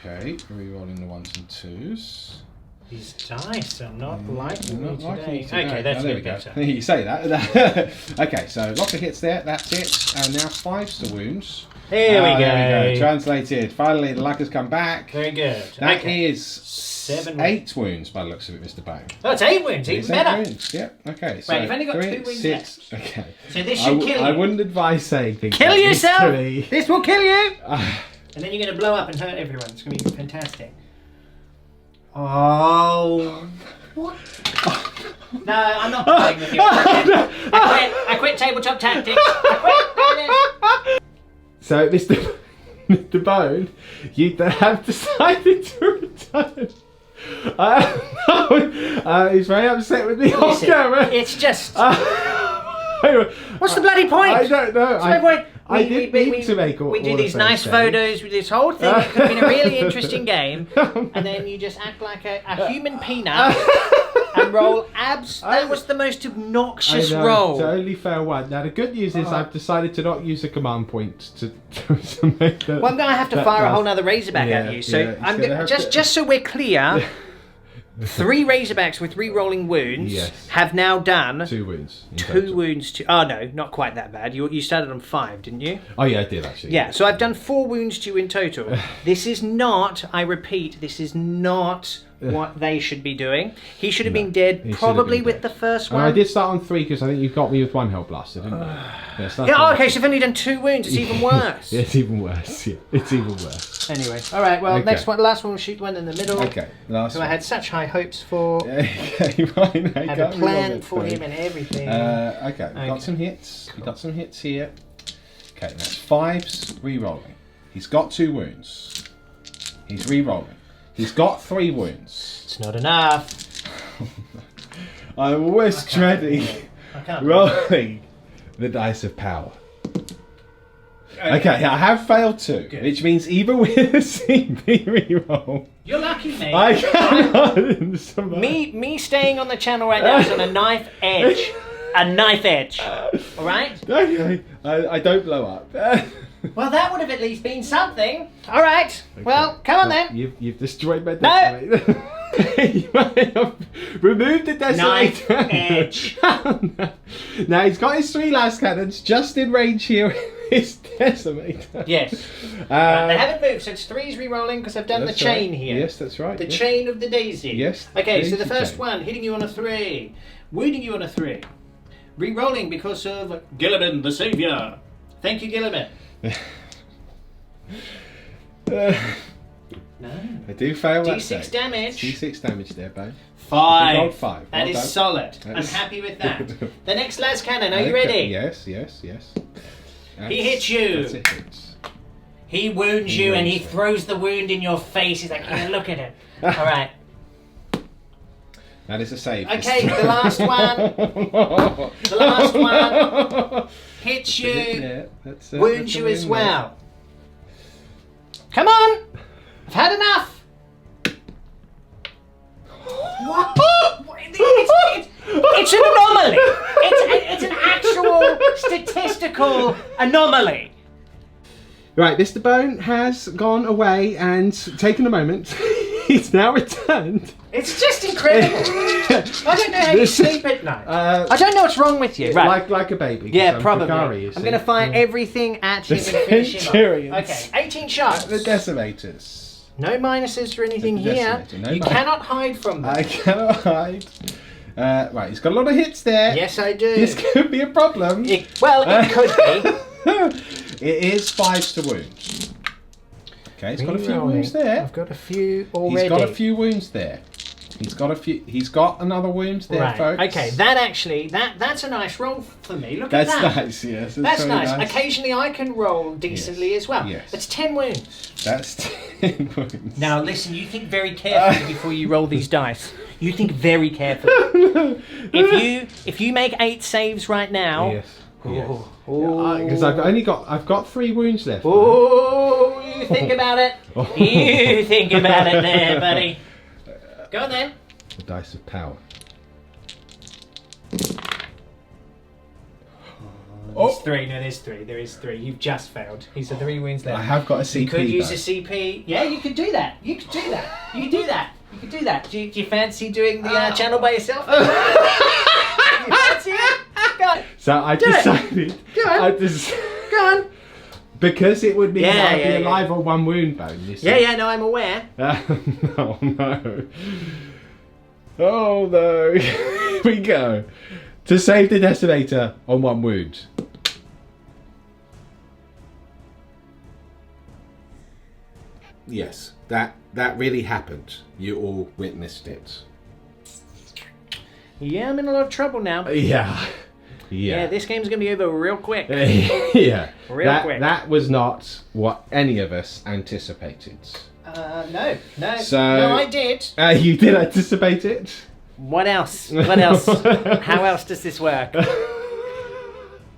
Okay, re-rolling the 1s and 2s. These dice are not liking me today. today. Okay, that's Oh, a there bit we go. better. You say that. Okay, so lots of hits there. That's it. And now 5's the wounds. Here we go. There we go. Translated. Finally, the luck has come back. Very good. That okay. is 7 8 wounds by the looks of it, Mr. Bone. Oh, it's 8 wounds. Even It's 8 better. wounds. Yep. Okay. So Right, you've only got 3, 2 wounds 6. Okay. So this should kill you. I wouldn't advise saying things Kill like yourself! this to me. This will kill you! And then you're going to blow up and hurt everyone. It's going to be fantastic. Oh. What? No, I'm not playing with you. I quit Tabletop Tactics. I quit. So, Mr. Bone, you have decided to return. He's very upset with me off Listen, camera. it's just... What's What's the bloody point? I don't know. What's the point? I didn't mean to make all We do all these of nice those photos with this whole thing. It could have been a really interesting game. And then you just act like a human peanut and roll abs. That was the most obnoxious roll. To only fail 1. Now the good news is I've decided to not use a command point to make that. Well, I'm going to have to fire a whole nother Razorback Yeah, at you. So yeah, I'm you're gonna gonna, have just so we're clear, 3 Razorbacks with re-rolling wounds Yes. have now done 2 wounds. in 2 total. wounds to... Oh, no, not quite that bad. You started on 5, didn't you? Oh yeah, I did actually. Yeah, so I've done 4 wounds to you in total. This is not, I repeat, this is not what they should be doing. He should have been dead he should have probably been with dead. the first And one. I did start on 3 because I think you got me with 1 Hell Blaster, didn't you? Yes, that's Yeah, all. okay, so you've only done 2 wounds. It's even worse. Yeah, it's even worse. Yeah, it's even worse. Anyway, all right, well, Okay. next one, last one, we'll shoot one in the middle. Okay, last Who I one. had such high hopes for. Okay, fine. I Had got a you on plan it, for Bone. him and everything. Okay, we got some hits. We got some hits here. Okay, that's 5's re-rolling. He's got 2 wounds. He's re-rolling. He's got 3 wounds. It's not enough. I'm always dreading I can't. rolling the dice of power. Okay, I have failed 2, Good. which means even with a CP re-roll, You're lucky, mate. I cannot survive. Me staying on the channel right now is on a knife edge. A knife edge. All right? Okay, I don't blow up. Well, that would have at least been something. All right. Well, come on then. You've destroyed my No. decimator. You might have removed the Knife decimator. edge. Now he's got his 3 last cannons just in range here with his decimator. Yes. They haven't moved, so it's 3's re-rolling because I've done the That's chain right. here. Yes, that's right. The yes. chain of the daisy. Yes, Okay, so daisy the first chain. one, hitting you on a 3. Wounding you on a 3. Re-rolling because of Guilliman, the saviour. Thank you, Guilliman. No. I do fail that. D6 save. damage. D6 damage there, Bone. 5. You rolled 5. That Well is done. solid. I'm That's- happy with that. The next las cannon, are you Okay, ready? Yes. He hits you. That's a hit. He wounds He you and wounds he you. throws the wound in your face. He's like, yeah, look at it. All right. That is a save. Okay, the last one. The last one hits you, Yeah, that's, wounds that's a you as win there. well. Come on! I've had enough! What? It's an anomaly! It's an actual statistical anomaly! Right, Mr. Bone has gone away and taken a moment. He's now returned. It's just incredible! I don't know how you This- sleep at night. I don't know what's wrong with you. Right. Like a baby. Yeah, 'cause I'm probably. Picari, you I'm see. going to fire everything at him The and finish him off. Centurions. Okay, 18 shots. The decimators. No minuses or anything The here. decimator, no You minus. cannot hide from them. I cannot hide. Right, he's got a lot of hits there. Yes, I do. This could be a problem. It could be. It is 5 to wounds. Okay, he's got a few Rerolling. wounds there. I've got a few already. He's got a few wounds there. He's got a few. He's got another wound there, Right. folks. Okay. That actually, that's a nice roll for me. Look That's at that. nice. Yes. That's very nice. Occasionally, I can roll decently as well. Yes. That's 10 wounds. That's 10 wounds. Now, listen. You think very carefully before you roll these dice. You think very carefully. If you make 8 saves right now. Yes. Oh. Because I've got 3 wounds left. Oh, you think about it. You think about it there, buddy. Go on then. The dice of power. There's 3. No, there's 3. There is 3. You've just failed. He's a 3 wounds left. I have got a CP. You could use though. a CP. Yeah, you could do that. You could do that. You could do that. You could do that. Do you fancy doing the channel by yourself? Do you fancy it? Go on. So I decided. Go on. Go on. Because it would mean Yeah, I'd be yeah, alive on 1 wound bone. You see. Yeah, no, I'm aware. Oh no. Oh no. Here we go. To save the decimator on 1 wound. Yes, that really happened. You all witnessed it. Yeah, I'm in a lot of trouble now. Yeah. Yeah, this game's going to be over real quick. Yeah. Real quick. That was not what any of us anticipated. No. So- No, I did. You did anticipate it? What else? What else? How else does this work?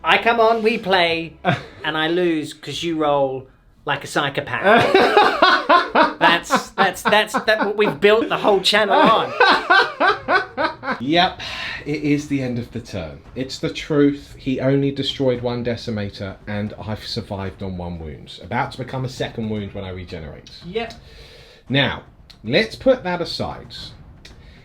I come on, we play, and I lose because you roll like a psychopath. That's what we've built the whole channel on. Yep, it is the end of the turn. It's the truth. He only destroyed 1 decimator, and I've survived on 1 wound. About to become a 2nd wound when I regenerate. Yep. Now, let's put that aside.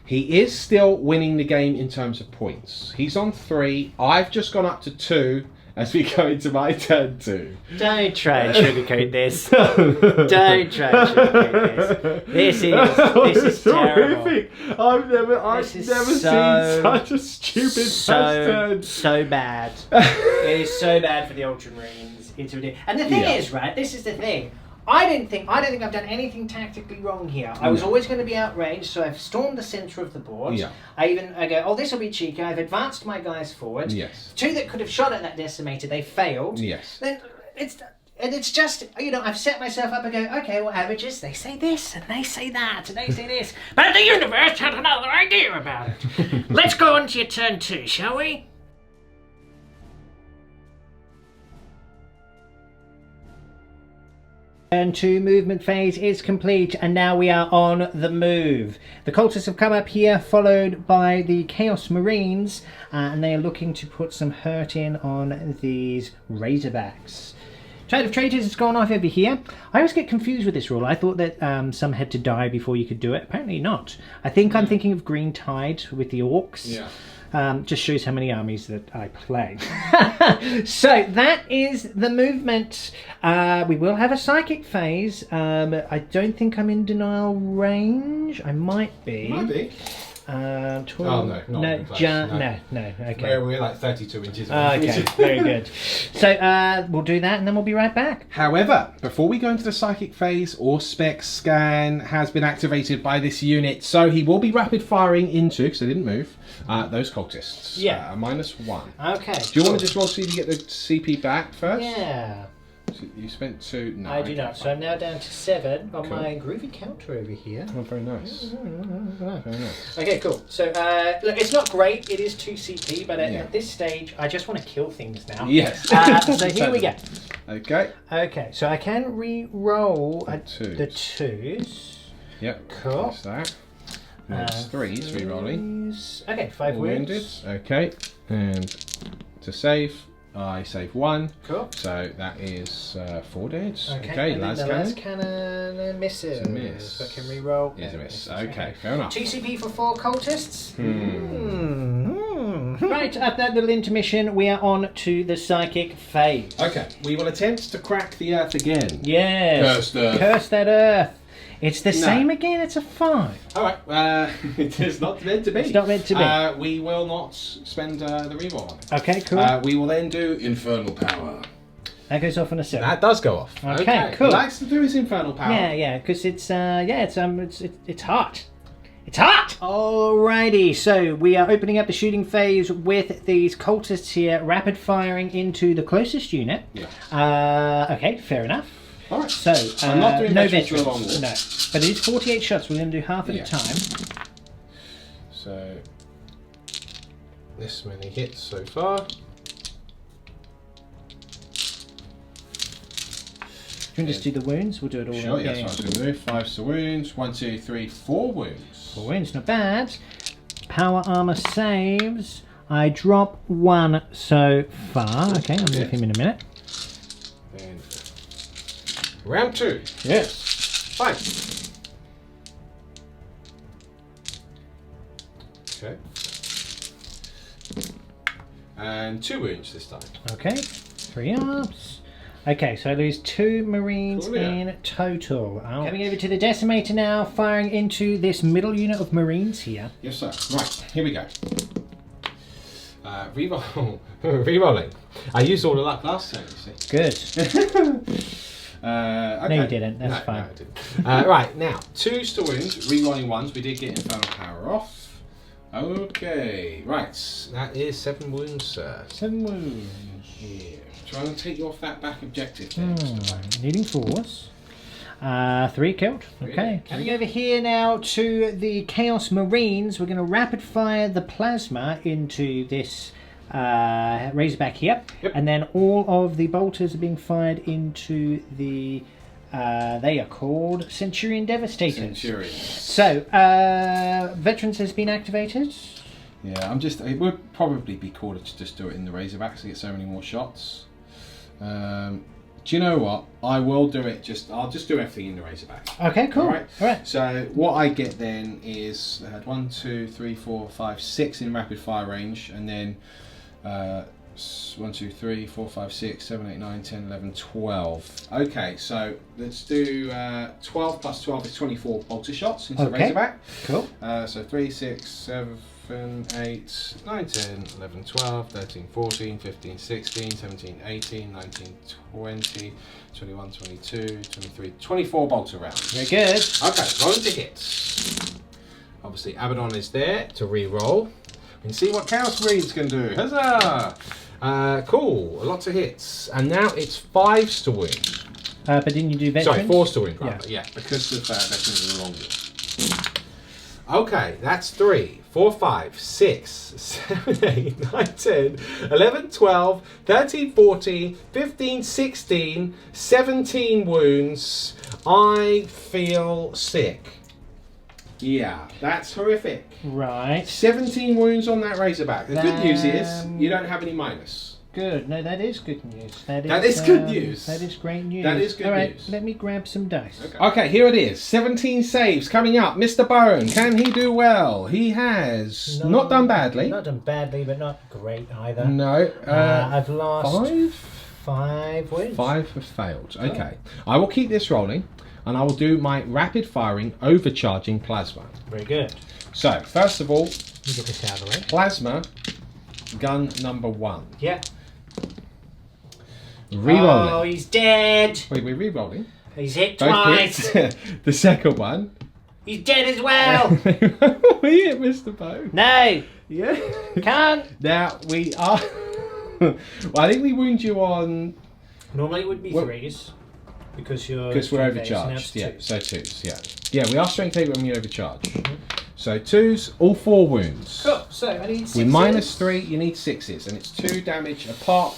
He is still winning the game in terms of points. He's on 3. I've just gone up to 2 as we go into my turn 2. Don't try and sugarcoat this. Don't try and sugarcoat this. This is terrible. Horrific. I've never This is seen so- such a stupid first turn. So bad. It is so bad for the Ultramarines. It's ridiculous. And the thing is, right, this is the thing. I don't think I've done anything tactically wrong here. I was always going to be outraged, so I've stormed the centre of the board. Yeah. I go, oh, this will be cheeky. I've advanced my guys forward. Yes. 2 that could have shot at that decimator, they failed. Yes. Then it's just, I've set myself up and go, okay, well, averages, they say this, and they say that, and they say this. But the universe had another idea about it. Let's go on to your turn 2, shall we? Turn 2 movement phase is complete, and now we are on the move. The cultists have come up here, followed by the Chaos Marines, and they are looking to put some hurt in on these Razorbacks. Trade of Traitors has gone off over here. I always get confused with this rule. I thought that some had to die before you could do it. Apparently not. I think I'm thinking of Green Tide with the Orcs. Yeah. Just shows how many armies that I play. So that is the movement. We will have a psychic phase. I don't think I'm in denial range. I might be. Might be. 12, Oh, no, not no, even close, no, okay. We're like 32 inches away. Okay, very good. So we'll do that and then we'll be right back. However, before we go into the psychic phase, Auspex scan has been activated by this unit, so he will be rapid firing into, because they didn't move, those cultists. Yeah. -1. Okay. Do you want to just roll see if you get the CP back first? Yeah. So you spent 2. No, I do okay, not. So fine. I'm now down to 7 on Cool. my groovy counter over here. Oh, very nice. Very nice. Okay, cool. So, look, it's not great. It is 2 CP, but Yeah. at this stage, I just want to kill things now. Yes. So here we go. Okay. Okay, so I can re-roll twos. the 2s. Yep. Cool. That's that. That's 3s re-rolling. Okay, 5 Wounded. wounds. Okay. And to save, I save 1. Cool. So that is 4 dead. Okay, and then last the cannon. last cannon misses. It's a miss. So I can re-roll. Is a and miss. misses. Okay, fair enough. 2 CP for 4 cultists. Hmm. Right, at that little intermission, we are on to the psychic phase. Okay, we will attempt to crack the earth again. Yes. Cursed earth. Curse that earth. It's the No. same again, it's a 5. Alright, it is not meant to be. It's not meant to be. We will not spend the reroll on it. Okay, cool. We will then do Infernal Power. That goes off on a 7. That does go off. Okay, cool. He likes to do his Infernal Power. Yeah, because it's hot. It's hot! Alrighty, so we are opening up the shooting phase with these cultists here, rapid firing into the closest unit. Yeah. Okay, fair enough. Alright. So, I'm not doing no veterans for a long veterans. war. No, but it is 48 shots. We're going to do half at a time. So, this many hits so far. Can we just do the wounds? We'll do it all. Sure, yes, I was going to do 5 to wounds. 1, 2, 3, 4 wounds. 4 wounds, not bad. Power armor saves. I drop 1 so far. Okay, I'll move him in a minute. Then round 2. Yes. Fine. Okay. And 2 wounds this time. Okay, 3 ups. Okay, so I lose 2 Marines in total. Coming over to the Decimator now, firing into this middle unit of Marines here. Yes, sir. Right, here we go. Reroll. Rerolling. I used all of that last time, you see. Good. Okay. No, you didn't. That's fine. No, I didn't. Right, now, 2s to wounds, rerolling 1s. We did get Infernal Power off. Okay, right. That is 7 wounds, sir. 7 wounds. Yeah. Trying to take your fat back objective there, Mr. Bone. Needing force. 3 killed. Okay. Coming over here now to the Chaos Marines. We're going to rapid fire the plasma into this Razorback here. Yep. And then all of the bolters are being fired into the... they are called Centurion Devastators. Centurion. So, Veterans has been activated. Yeah, it would probably be cooler to just do it in the Razorbacks to get so many more shots. Do you know what? I will do it. I'll just do everything in the Razorback. Okay, cool. All right. So what I get then is I had 1, 2, 3, 4, 5, 6 in rapid fire range, and then 1, 2, 3, 4, 5, 6, 7, 8, 9, 10, 11, 12. Okay, so let's do 12 plus 12 is 24 bolter shots into the Razorback. Cool. So 3, 6, 7, 8, 9, 10, 11, 12, 13, 14, 15, 16, 17, 18, 19, 20, 21, 22, 23, 24 bolter rounds. Very good. Okay, rolling to hits. Obviously, Abaddon is there to re-roll. We can see what Chaos Marines can do. Huzzah! Cool, lots of hits. And now it's 5s to win. But didn't you do veterans? Sorry, 4s to win, rather. Yeah, because of veterans are the long war. Okay, that's 3, 4, 5, 6, 7, 8, 9, 10, 11, 12, 13, 14, 15, 16, 17 wounds. I feel sick. Yeah, that's horrific. Right. 17 wounds on that Razorback. The good news is you don't have any minus. Good. No, that is good news. That is good news. That is great news. That is good news. Let me grab some dice. Okay, here it is. 17 saves coming up. Mr. Bone, can he do well? He has not done badly. Not done badly, but not great either. No. I've lost 5 wins. 5 have failed. Okay. I will keep this rolling, and I will do my rapid firing overcharging plasma. Very good. So, first of all, You get this out of the way. plasma gun number 1. Yeah. Rerolling. Oh, he's dead. Wait, we're rerolling. He's hit Both twice. hits. The second one. He's dead as well. We hit Mr. Bow. No, Yeah. can't. Now we are. Well, I think we wound you on Normally it would be Well- 3s. Because you're... because we're strength base, now overcharged. it's Yeah, 2s. so 2s. Yeah, yeah. We are strength 8 when we overcharge. So 2s, all 4 wounds. Cool. So I need 6. With -3, you need 6s, and it's 2 damage a pop.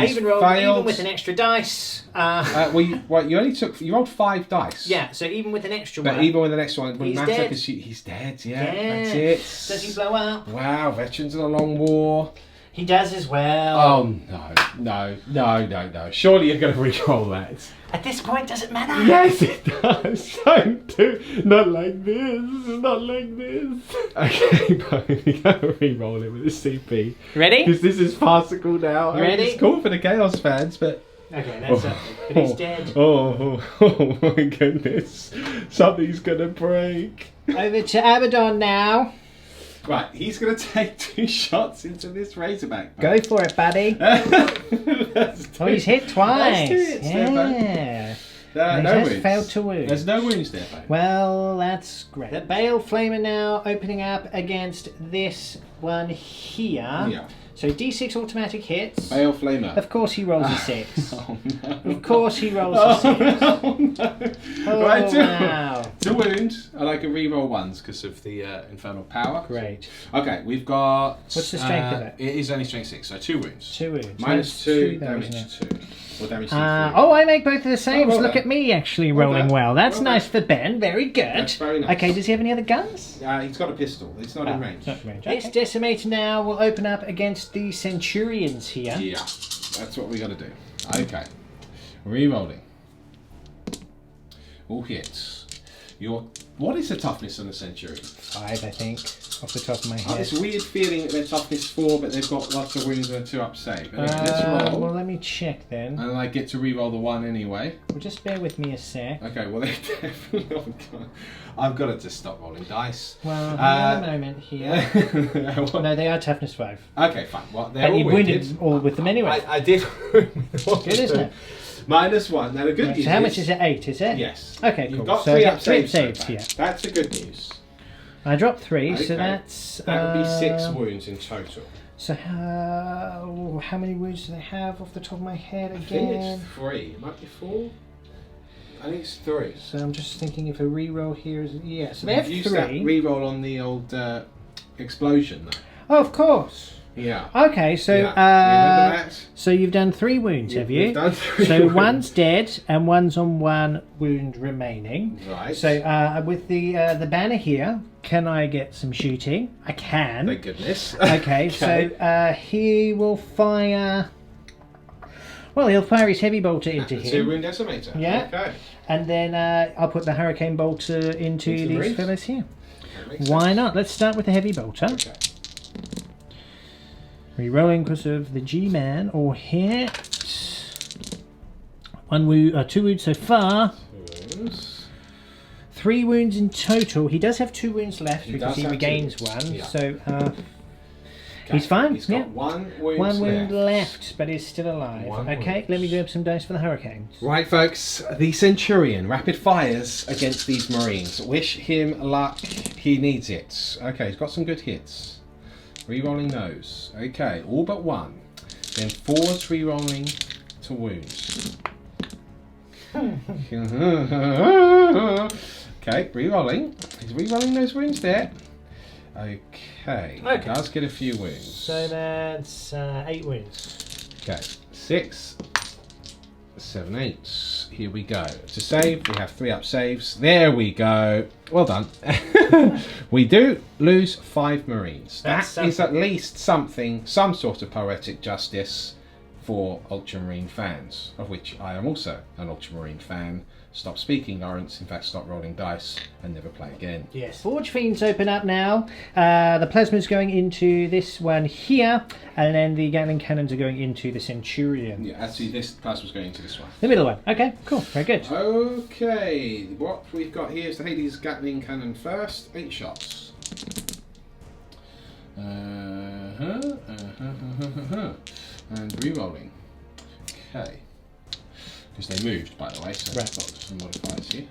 He's Even rolled, failed. even with an extra dice. Well, you rolled 5 dice. Yeah. So even with an extra But one. even with the next one, it wouldn't He's matter dead. because he's dead. Yeah, Yeah. that's it. Does he blow up? Wow, veterans of the long war. He does as well. Oh no! Surely you're going to re-roll that. At this point, does it matter? Yes, it does. Don't do. Not like this. Not like this. Okay, but we gotta re-roll it with a CP Ready? because this is farcical now. I mean, Ready? it's cool for the Chaos fans, but. Okay, that's up. But he's dead. Oh my goodness! Something's gonna break. Over to Abaddon now. Right, he's gonna take 2 shots into this Razorback. Go for it, buddy. Oh, he's hit twice. That's it, Yeah. And no he has wounds. failed to wound. There's no wounds there, Bale. Well, that's great. The Bale Flamer now opening up against this one here. Yeah. So D6 automatic hits. Bale Flamer. Of course he rolls a 6. Oh no. Of course he rolls a 6. Oh no. Oh, Right, wow. two wounds. I like a reroll ones because of the infernal power. Great. Okay, we've got. What's the strength of it? It is only strength 6, so 2 wounds. 2 wounds. Minus That's 2 though, damage isn't it? 2. Or damage 3. Oh, I make both of the saves. well Look done. at me actually Well rolling done. well. That's Well nice done. for Ben. Very good. That's very nice. Okay, does he have any other guns? He's got a pistol. It's not in range. Not in range. This Decimator now will open up against the Centurions here. Yeah, that's what we got to do. Okay, rerolling. All hits. What is the toughness on the Centurion? 5, I think, off the top of my Oh, head. it's a weird feeling that their toughness 4, but they've got lots of wounds and a 2 up save. Anyway, let's roll. Well, let me check then. And I get to reroll the 1 anyway. Well, just bear with me a sec. Okay, well they definitely. I've got to just stop rolling dice. Well, hang on a moment here. No, they are toughness 5. Okay, fine. Well, they're And all you wounded. wounded all with them anyway. I did. Good, isn't it? -1. Now the good news So how much is it? 8, is it? Yes. Okay, cool. You've got So 3 I up get 3 saves. saves so here. far. That's the good news. I dropped 3, so Okay. that's... That would be 6 wounds in total. So how many wounds do they have off the top of my head I again? think it's 3. It might be 4. I think it's 3. So I'm just thinking if a reroll here is... Yeah, so they They've have used that 3. reroll on the old explosion though. Oh, of course. Yeah. Okay, so Yeah. You remember that? so you've done 3 wounds, have you? We've done 3 So wounds. one's dead and one's on 1 wound remaining. Right. So with the banner here, can I get some shooting? I can. Thank goodness. Okay, so he will fire. Well, he'll fire his heavy bolter into 2 him, wound decimator. Yeah. Okay. and then I'll put the hurricane bolter into Into the these Marines? fellas here. That makes Why sense. not? Let's start with the heavy bolter. Okay. Rerolling because of the G-man or hit. 1 wound, 2 wounds so far. 2 wounds. 3 wounds in total. He does have 2 wounds left He because does he have 2. regains 1. Yeah. So Okay. he's fine. He's got Yeah. 1 wound 1 wound left. left, but he's still alive. One Okay, wound. let me grab some dice for the hurricanes. Right, folks, the Centurion, rapid fires against these Marines. Wish him luck, he needs it. Okay, he's got some good hits. Rerolling those. Okay, all but 1. Then 4's rerolling to wounds. Okay, rerolling. He's rerolling those wounds there. Okay, Okay. does get a few wounds. So that's 8 wounds. Okay, 6, 7, 8. Here we go. To save, we have 3 up saves. There we go. Well done. We do lose 5 Marines. That's That is at least something, some sort of poetic justice for Ultramarine fans, of which I am also an Ultramarine fan. Stop speaking, Lawrence. In fact, stop rolling dice and never play again. Yes. Forge Fiends open up now. The plasma's going into this one here, and then the Gatling cannons are going into the Centurion. Yeah, actually, this plasma's going into this one. The middle one. Okay, cool. Very good. Okay, what we've got here is the Hades Gatling cannon first. 8 shots. And re-rolling. Okay. Because they moved, by the way, so Right. I've got some modifiers here.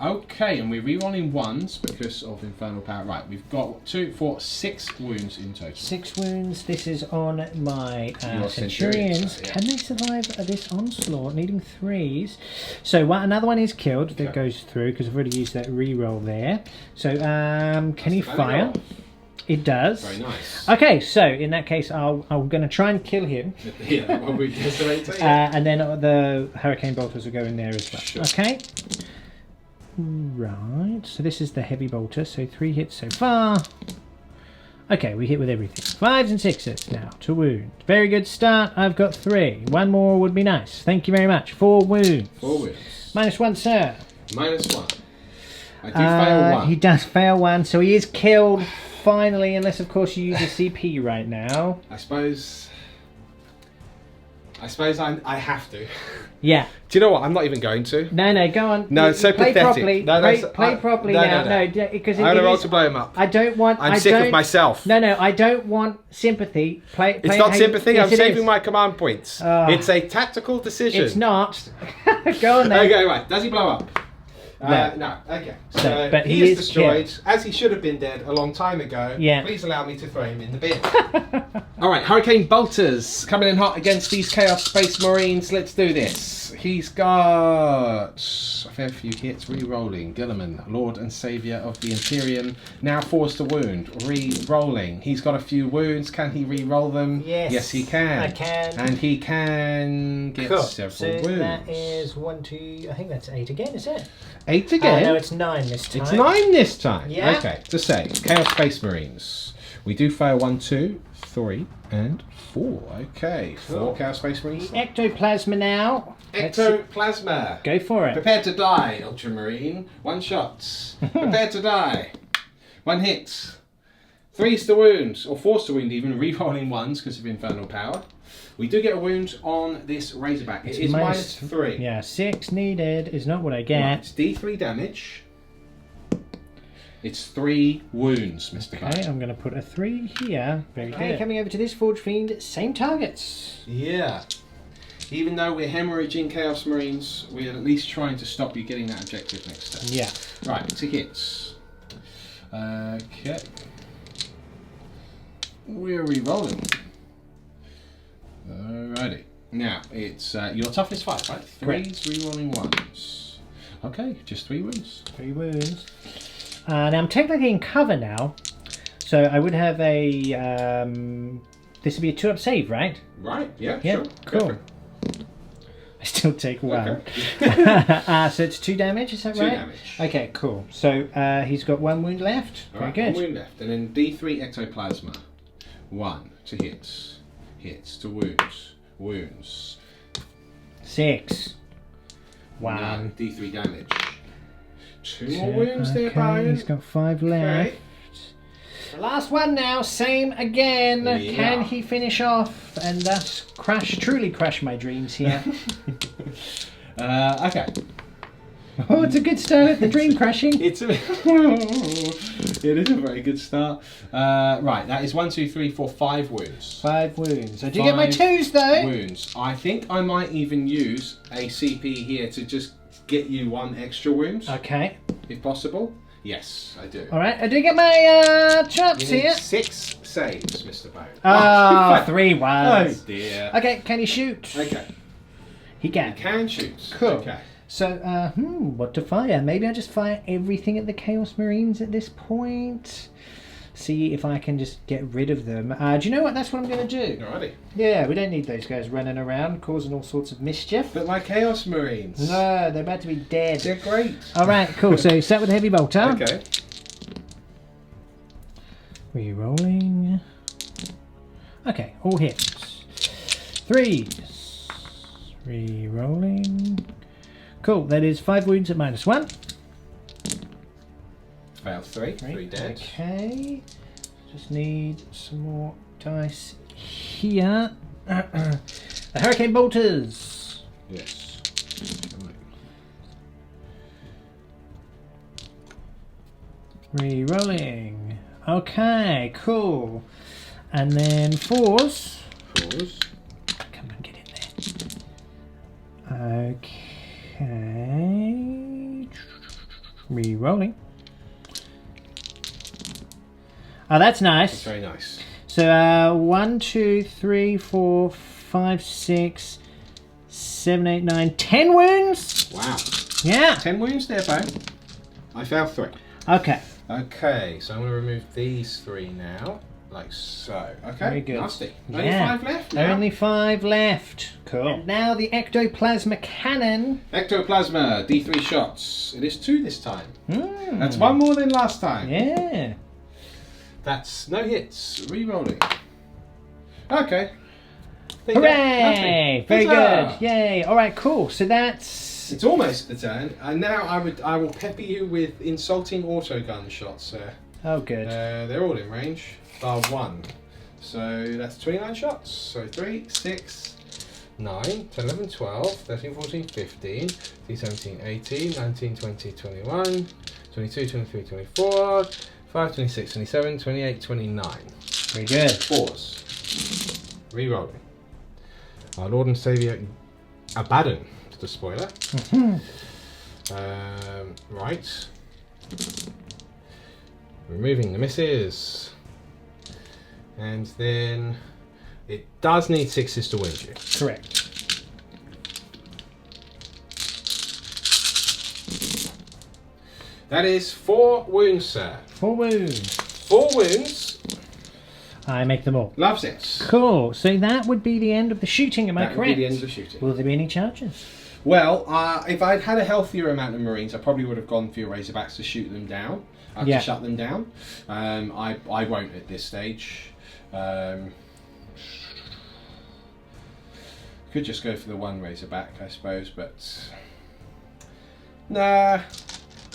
Okay, and we're re-rolling 1s because of Infernal Power. Right, we've got 2, 4, 6 wounds in total. 6 wounds. This is on my Your Centurions. Centurions, yeah. Can they survive this onslaught? Needing 3s. So another one is killed. That Okay. goes through because I've already used that re-roll there. So can he the value fire? roll. It does. Very nice. Okay, so in that case, I'm going to try and kill him. Yeah, well, we just And then the hurricane bolters will go in there as well. Sure. Okay. Right. So this is the heavy bolter. So 3 hits so far. Okay, we hit with everything. 5s and 6s now to wound. Very good start. I've got 3. 1 more would be nice. Thank you very much. 4 wounds. 4 wounds. -1, sir. -1. I do fail 1. He does fail 1, so he is killed finally, unless of course you use a CP right now. I suppose I suppose I have to. Yeah. Do you know what? I'm not even going to. No, go on. No, it's so play pathetic. Properly. No, play properly no, now. no. No, because I want to roll to blow him up. I don't want. I'm sick of myself. No, I don't want sympathy. Play It's not sympathy. Yes, I'm saving my command points. It's a tactical decision. It's not. Go on then. Okay, right. Does he blow up? No. Okay. So but he is destroyed, killed. as he should have been dead a long time ago. Yeah. Please allow me to throw him in the bin. All right, Hurricane Bolters coming in hot against these Chaos Space Marines. Let's do this. He's got a fair few hits. Re-rolling. Guilliman, Lord and Saviour of the Imperium, now forced to wound. Re-rolling. He's got a few wounds. Can he re-roll them? Yes. Yes, he can. I can. And he can get several wounds. That is 1, 2. I think that's 8 again. Is it? 8 again. No, it's 9 this time. It's 9 this time. Yeah. Okay, to say Chaos Space Marines. We do fire 1, 2, 3, and 4. Okay, 4 Chaos Space Marines. Ectoplasma now. Ectoplasma. Go for it. Prepare to die, Ultramarine. 1 shot. Prepare to die. 1 hit. 3's to wound, or 4's to wound even, re-rolling 1s because of infernal power. We do get a wound on this Razorback. It is -3. Yeah, 6 needed is not what I get. Right, it's D3 damage. It's 3 wounds, Mr. Okay, Bone. I'm going to put a 3 here. Very Okay, good. coming over to this Forge Fiend, same targets. Yeah. Even though we're hemorrhaging Chaos Marines, we're at least trying to stop you getting that objective next turn. Yeah. Right, 2 hits. Okay. We're re-rolling. Alrighty. Now, it's your toughest 5, right? 3's re-rolling 1s. Okay, just 3 wounds. 3 wounds. Now I'm technically in cover now, so I would have a. This would be a 2-up save, right? Right, yeah, Yeah, sure. cool. I still take 1. Okay. So it's 2 damage, is that 2 right? damage. Okay, cool. So he's got 1 wound left. Very Alright, good. 1 wound left. And then D3 Ectoplasma. 1 to hits. Hits to wounds. Wounds. 6. 1. No, D3 damage. 2 more wounds there, Okay, Brian. he's got 5 left. Okay. The last one now, same again. Yeah. Can he finish off and thus truly crush my dreams here? Okay. Oh, it's a good start at the dream crushing. It is a very good start. Right, that is 1, 2, 3, 4, 5 wounds. 5 wounds. I do get my 2s though. Wounds. I think I might even use a CP here to just get you 1 extra wound, Okay. if possible. Yes, I do. Alright, I do get my chops You need here. 6 saves, Mr. Bone. Oh, 3 Oh ones. dear. Okay, can he shoot? Okay. He can. You can shoot. Cool. Okay. So, what to fire? Maybe I just fire everything at the Chaos Marines at this point. See if I can just get rid of them. Do you know what? That's what I'm going to do. Alrighty. Yeah, we don't need those guys running around causing all sorts of mischief. But my Chaos Marines. No, they're about to be dead. They're great. Alright, cool. So start with the heavy bolter. Okay. Re-rolling. Okay, all hits. 3s. Re-rolling. Cool, that is 5 wounds at -1. Failed 3. 3 dead. Okay. Just need some more dice here. The Hurricane Bolters. Yes. Re-rolling. Okay, cool. And then 4s. 4s. Come on, get in there. Okay. Re-rolling. Oh, that's nice. That's very nice. So 1, 2, 3, 4, 5, 6, 7, 8, 9, 10 wounds. Wow. Yeah. 10 wounds there, Bone. I failed 3. Okay. Okay, so I'm going to remove these 3 now, like so. Okay, Very good. nasty. Only Yeah. 5 left now. Only 5 left. Cool. And now the Ectoplasma Cannon. Ectoplasma, D3 shots. It is 2 this time. Mm. That's 1 more than last time. Yeah. That's no hits. Re-rolling. Okay. There you go. Hooray! Nothing. Very Huzzah! good. Yay. All right, cool. So that's... It's almost the turn, and now I will pepper you with insulting autogun shots, sir. Oh, good. They're all in range, bar 1. So that's 29 shots. So 3, 6, 9, 10, 11, 12, 13, 14, 15, 16, 17, 18, 19, 20, 21, 22, 23, 24, 5, 26, 27, 28, 29. Very good. Pause. Re-rolling. Our Lord and Saviour Abaddon, the spoiler. Right. Removing the misses. And then it does need 6s to wound you. Correct. That is 4 wounds, sir. 4 wounds. 4 wounds. I make them all. Loves it. Cool. So that would be the end of the shooting, am I That correct? would be the end of the shooting. Will there be any charges? Well, if I'd had a healthier amount of Marines, I probably would have gone for your Razorbacks to shoot them down, to shut them down. I won't at this stage. Could just go for the 1 Razorback, I suppose, but nah,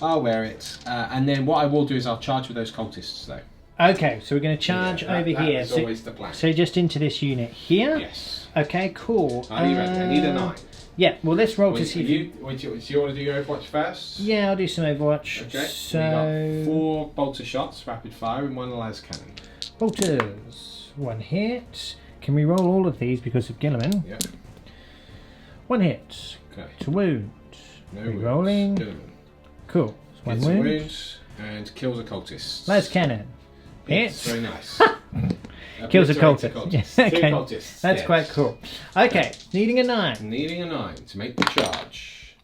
I'll wear it. And then what I will do is I'll charge with those cultists, though. Okay, so we're going to charge over here. That's always the plan. So just into this unit here. Yes. Okay, cool. Are you ready? I need a 9. Yeah, well, let's roll to see. Do you want to do your Overwatch first? Yeah, I'll do some Overwatch. Okay. So We got 4 bolter shots, rapid fire, and 1 las cannon. bolters. 1 hit. Can we roll all of these because of Guilliman? Yep. 1 hit. Okay. To wound. No Re-rolling. wounds. Cool. It's 1 Hits a wound. wound and kills a cultist. Las cannon. Hits. Hits. Very nice. Kills a Obliterates cultist. cultist. Yeah, 2 okay. cultists. That's dead. quite cool. Okay, needing a 9. Needing a 9 to make the charge.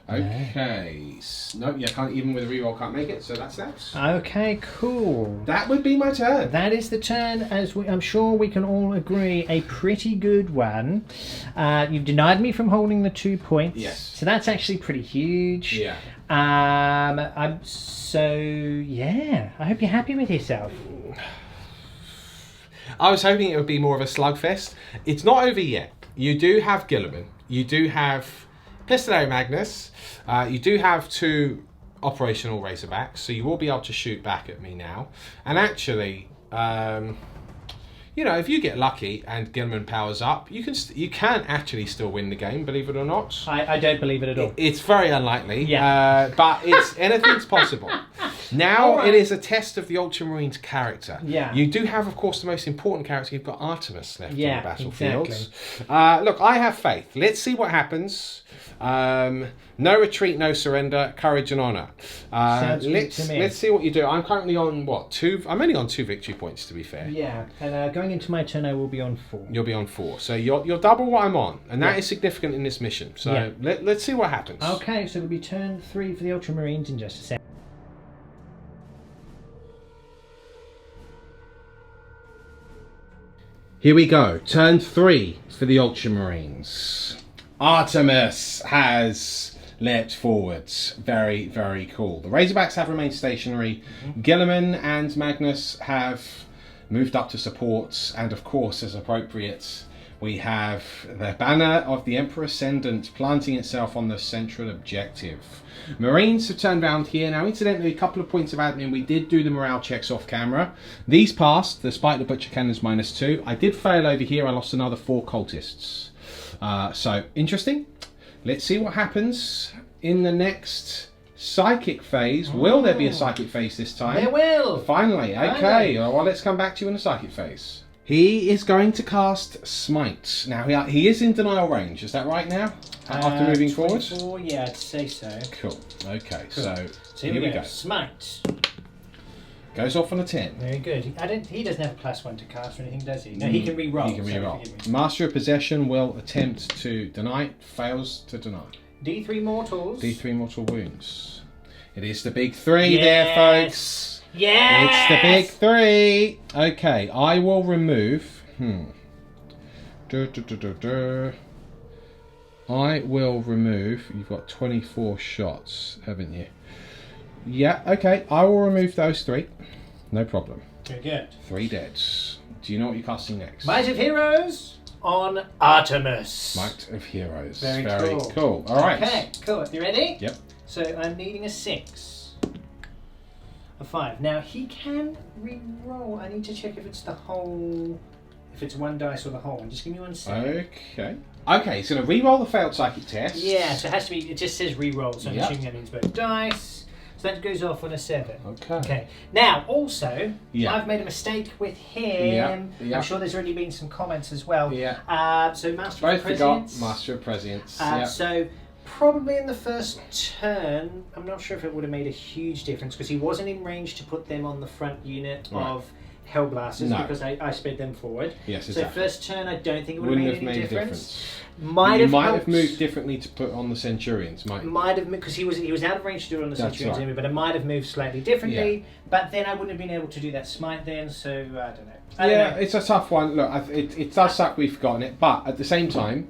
Okay. Nope, yeah, can't even with a reroll can't make it, so that's that. Okay, cool. That would be my turn. That is the turn, as I'm sure we can all agree, a pretty good one. You've denied me from holding the 2 points. Yes. So that's actually pretty huge. Yeah. Yeah, I hope you're happy with yourself. I was hoping it would be more of a slugfest. It's not over yet. You do have Guilliman. You do have Pistolary Magnus. You do have 2 operational Razorbacks, so you will be able to shoot back at me now. And actually, you know, if you get lucky and Guilliman powers up, you can actually still win the game, believe it or not. I don't believe it at all. It's very unlikely, Yeah. but anything's possible. Now it is a test of the Ultramarines' character. Yeah. You do have, of course, the most important character. You've got Artemis left on the battlefield. Exactly. Look, I have faith. Let's see what happens. No retreat, no surrender, courage and honour. Sounds good to me. Let's see what you do. I'm currently on, what, 2? I'm only on 2 victory points, to be fair. Yeah, and going into my turn, I will be on 4. You'll be on 4. So you're double what I'm on. And that is significant in this mission. So let's see what happens. Okay, so it'll be turn 3 for the Ultramarines in just a second. Here we go. Turn 3 for the Ultramarines. Artemis has leapt forwards. Very, very cool. The Razorbacks have remained stationary. Guilliman and Magnus have moved up to support. And of course, as appropriate, we have the banner of the Emperor Ascendant planting itself on the central objective. Marines have turned round here. Now, incidentally, a couple of points of admin. We did do the morale checks off camera. These passed, despite the Butcher Cannons -2. I did fail over here. I lost another 4 cultists. So, interesting. Let's see what happens in the next psychic phase. Will there be a psychic phase this time? There will! Finally, okay. Well, let's come back to you in the psychic phase. He is going to cast Smite. Now, he is in denial range. Is that right now? After moving forward? 24, yeah, I'd say so. Cool. Okay, Cool. so So here we go. Smite. Goes off on a 10. Very good. He doesn't have a +1 to cast or anything, does he? No, he can re-roll. He can so re-roll. forgive me. Master of Possession will attempt to deny. Fails to deny. D3 mortals. D3 mortal wounds. It is the big 3 there, Yes. folks. Yes! It's the big 3. Okay, I will remove. I will remove. You've got 24 shots, haven't you? Yeah. Okay, I will remove those 3. No problem. Very good. 3 deads. Do you know what you're casting next? Might of Heroes on Artemis. Might of Heroes. Very cool. All right. Okay, cool. You ready? Yep. So I'm needing a 6. A 5. Now he can re-roll. I need to check if it's the whole, if it's 1 dice or the whole. Just give me 1 second. Okay. Okay, it's going to re-roll the failed psychic test. Yeah, so it has to be. It just says re-roll, so I'm Yep. assuming that means both dice. So that goes off on a 7. Okay. Okay. Now, also, Yeah. I've made a mistake with him. Yeah. I'm sure there's already been some comments as well. Yeah. So Master Both of forgot Prescience. Master of Prescience. So probably in the first turn, I'm not sure if it would have made a huge difference because he wasn't in range to put them on the front unit Right. of Hellblasters No. because I sped them forward. Yes, So exactly. first turn, I don't think it would Wouldn't have have made any made a difference. difference. Might You have might helped. have moved differently to put on the Centurions, might. Might have because he was out of range to do it on the That's Centurions right. anyway, but it might have moved slightly differently. But then I wouldn't have been able to do that smite then, so I don't know. I don't know. It's a tough one. Look, it does suck we've forgotten it, but at the same time,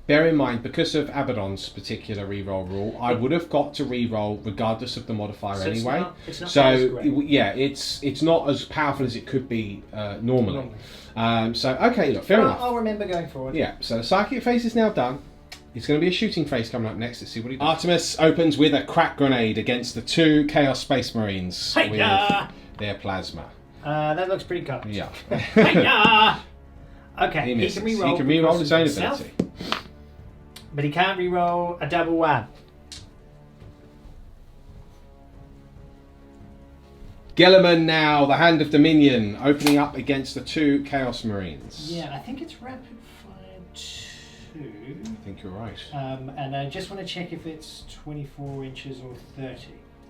bear in mind because of Abaddon's particular reroll rule, I would have got to reroll regardless of the modifier So anyway. it's not as So great. yeah, it's not as powerful as it could be normally. So okay, look, fair enough. I'll remember going forward. Yeah, so the psychic phase is now done. It's going to be a shooting phase coming up next. Let's see what he does. Artemis opens with a crack grenade against the 2 Chaos Space Marines Hi-ya! with their plasma. That looks pretty cool. Yeah. Hi-ya! Okay, He he misses. can reroll. He can reroll because his of own himself, ability. but he can't reroll a double one. Guilliman now, the Hand of Dominion, opening up against the 2 Chaos Marines. Yeah, I think it's rapid fire 2. I think you're right. And I just want to check if it's 24 inches or 30.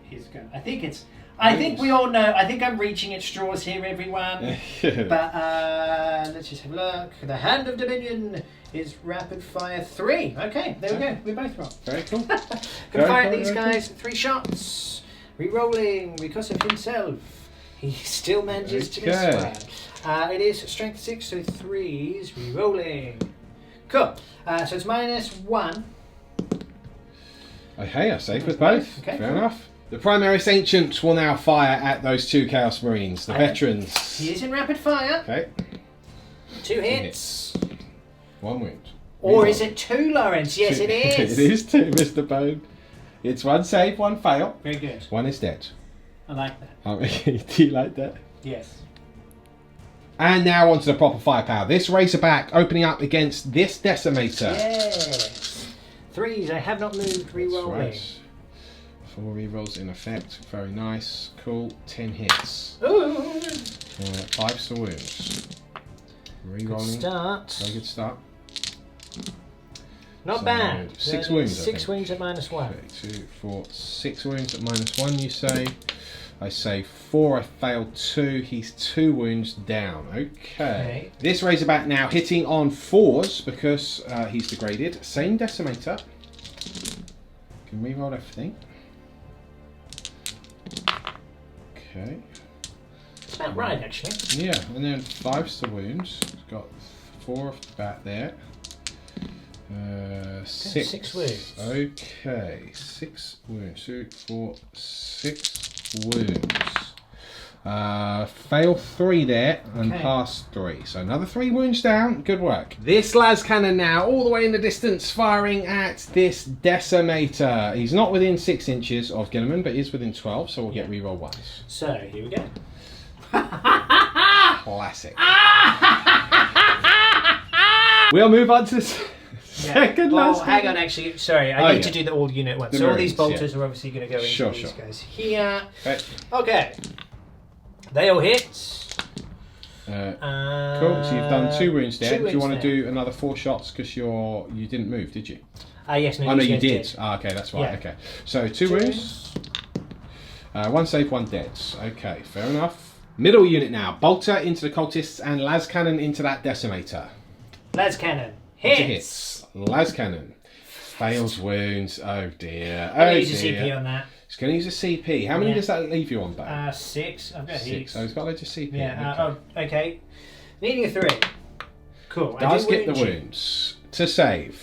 His gun. I think it's. I think we all know. I think I'm reaching at straws here, everyone. But let's just have a look. The Hand of Dominion is rapid fire 3. Okay, there we go. We're both wrong. Very cool. Can fire these guys 3 shots. Rerolling because of himself. He still manages to miss Okay. one. It is strength 6, so 3s. Rerolling. Cool. So it's -1. Okay, I saved with both. Okay, Fair cool. enough. The Primaris Ancient will now fire at those 2 Chaos Marines, the veterans. He is in rapid fire. Okay, 2 hits. 1 wound. Or Reroll. is it 2, Lawrence? Yes, it is. It is 2, Mr. Bone. It's 1 save, 1 fail. Very good. 1 is dead. I like that. Oh, do you like that? Yes. And now onto the proper firepower. This Razorback opening up against this Decimator. Yes. 3s. I have not moved. That's Rerolling. right. 4 rerolls in effect. Very nice. Cool. 10 hits. Ooh. 5 still wounds. Rerolling. Start. Very good start. Not So, bad. 6 wounds, I 6 think. wounds at -1. 2, 4, 6 wounds at -1, you say. I say 4, I failed 2. He's 2 wounds down. Okay. This Razorback now hitting on 4s because he's degraded. Same Decimator. Can reroll everything. Okay. It's about right, actually. Yeah, and then 5 still wounds. Got 4 off the bat there. 6. 6 wounds. Okay, 6 wounds. 2, 4, 6 wounds. Fail 3 there and Okay. pass 3. So another 3 wounds down. Good work. This las cannon now, all the way in the distance, firing at this Decimator. He's not within 6 inches of Guilliman, but he's within 12, so we'll get reroll ones. So, here we go. Classic. We'll move on to the second last hang cannon. on, actually. Sorry, I Oh, need yeah. to do the all unit one. The So all these Marines, bolters are obviously going to go into Sure, these sure. guys here. Okay. Okay. They all hit. Cool. So you've done 2 wounds there. 2 Do you wounds want to there. do another 4 shots because you didn't move, did you? Yes, no, Oh no, he's you going did. dead. Ah, okay, that's right. Yeah. Okay. So 2 wounds. 1 save, 1 dead. Okay, fair enough. Middle unit now. Bolter into the cultists and las cannon into that Decimator. Las cannon. What's your Hits. Las cannon. Fails wounds. Oh dear. I'm going Oh to use a CP dear. on that. He's going to use a CP. How many Yeah. does that leave you on, babe? 6. I've got 6. heaps. So he's got loads of CP. Yeah. Okay. Needing a 3. Cool. Does I get the wound you. wounds to save.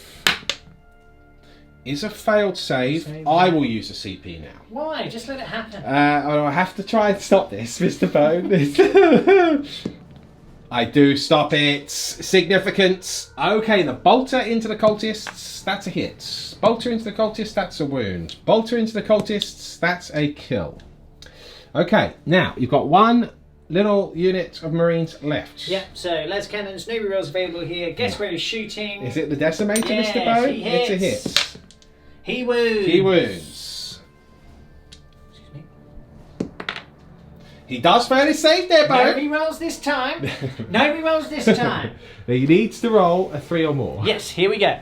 Is a failed save. Save. I will use a CP now. Why? Just let it happen. I have to try and stop this, Mr. Bone. I do stop it. Significance. Okay, the bolter into the cultists. That's a hit. Bolter into the cultists. That's a wound. Bolter into the cultists. That's a kill. Okay, now you've got 1 little unit of Marines left. Yep, so Les Cannons, no rerolls available here. Guess where he's shooting? Is it the Decimator, Yes, Mr. Bone? he hits. It's a hit. He wounds. He wounds. Excuse me. He does fairly save there, No Bone. rerolls this time. No rerolls this time. He needs to roll a 3 or more. Yes, here we go.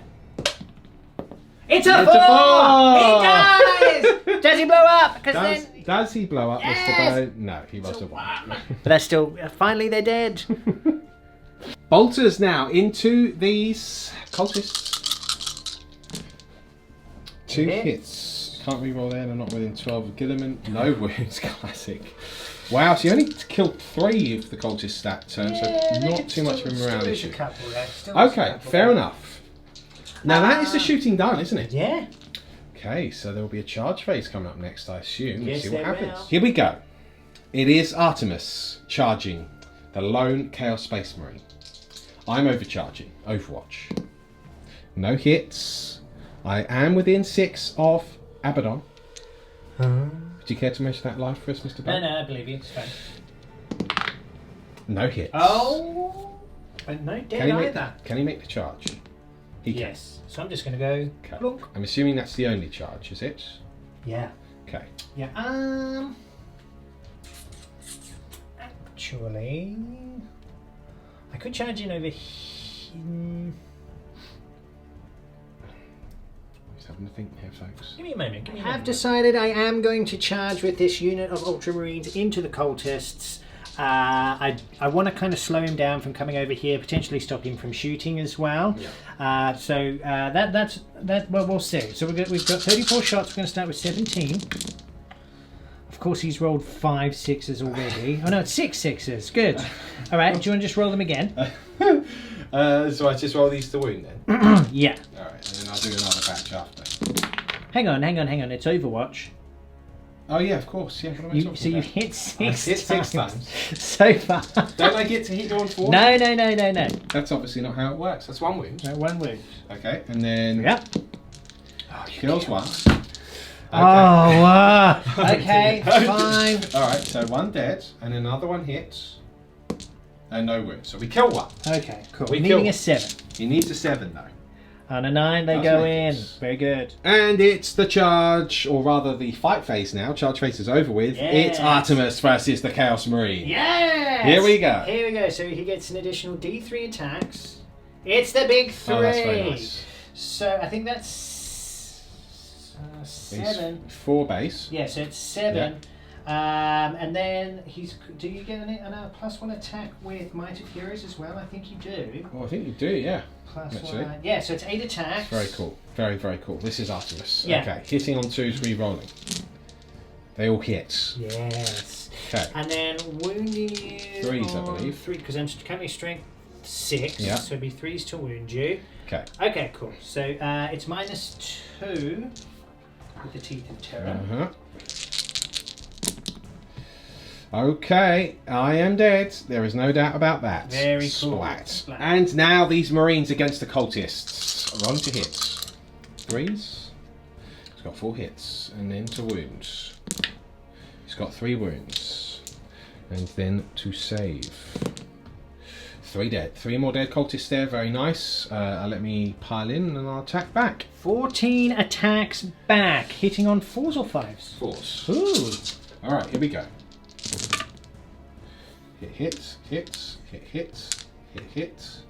It's a It's 4! a 4! He dies! Does he blow up? Does he blow up, Yes! Mr. Bone? No, he was a 1. But that's still... finally, they're dead. Bolters now into these cultists. 2 Hits. hits. Can't re-roll there, they're not within 12 of Guilliman. No wounds, classic. Wow, so you only killed 3 of the cultists that turn, so not too much of a morale issue. Okay, fair enough. Now that is the shooting done, isn't it? Yeah. Okay, so there will be a charge phase coming up next, I assume. Let's Yes, see what there happens. will. Here we go. It is Artemis charging the lone Chaos Space Marine. I'm overcharging. Overwatch. No hits. I am within 6 of Abaddon. Would you care to mention that live for us, Mr. Bell? No, I believe you. It's fine. No hits. Oh! And no dead either. Can he make the charge? He can. Yes. So I'm just going to go... Okay. plonk. I'm assuming that's the only charge, is it? Yeah. Okay. Yeah. Actually... I could charge in over here. Just having to think here, folks. Give me a moment. I have decided I am going to charge with this unit of Ultramarines into the cultists. I want to kind of slow him down from coming over here, potentially stop him from shooting as well. Yeah. That's well, we'll see. So we've got 34 shots. We're going to start with 17. Of course, he's rolled 5 6s already. Oh no, it's 6 6s. Good. All right. Do you want to just roll them again? So I just roll these to wound then? Yeah. Alright, and then I'll do another batch after. Hang on. It's Overwatch. Oh yeah, of course. Yeah, what am I talking So you about? hit 6 I've hit 6 times. so far. Don't I get to hit you on 4? No. That's obviously not how it works. That's 1 wound. No, 1 wound. Okay, and then... Yep. Oh, kills 1. Okay. Oh, wow. Okay, fine. Alright, so 1 dead, and another 1 hits. And no wound. So we kill 1. Okay, cool. We Needing kill- a 7. He needs a 7 though. On a 9, they That's go nice. in. Very good. And it's the charge, or rather the fight phase now. Charge phase is over with. Yes. It's Artemis versus the Chaos Marine. Yes! Here we go. Here we go. So he gets an additional D3 attacks. It's the big 3. Oh, that's very nice. So I think that's 7. It's 4 base. Yeah, so it's 7. And then do you get a +1 attack with Might of Heroes as well? I think you do. Oh, I think you do, yeah. +1. Yeah, so it's 8 attacks. Very cool. Very, very cool. This is Artemis. Yeah. Okay, hitting on 2s, re-rolling. They all hit. Yes. Okay. And then wounding you 3s, I on believe. 3, because I'm currently strength 6, Yeah. so it'd be 3s to wound you. Okay. Okay, cool. So it's -2 with the Teeth of Terror. Uh-huh. Okay, I am dead. There is no doubt about that. Very cool. Splat. Splat. And now these Marines against the cultists. Run to hits. 3s. He's got 4 hits. And then to wounds. He's got 3 wounds. And then to save. 3 dead. 3 more dead cultists there. Very nice. Let me pile in and I'll attack back. 14 attacks back, hitting on 4s or 5s. 4s. Ooh. Alright, here we go. Hit, hits, hits, hit, hits, hit, hits,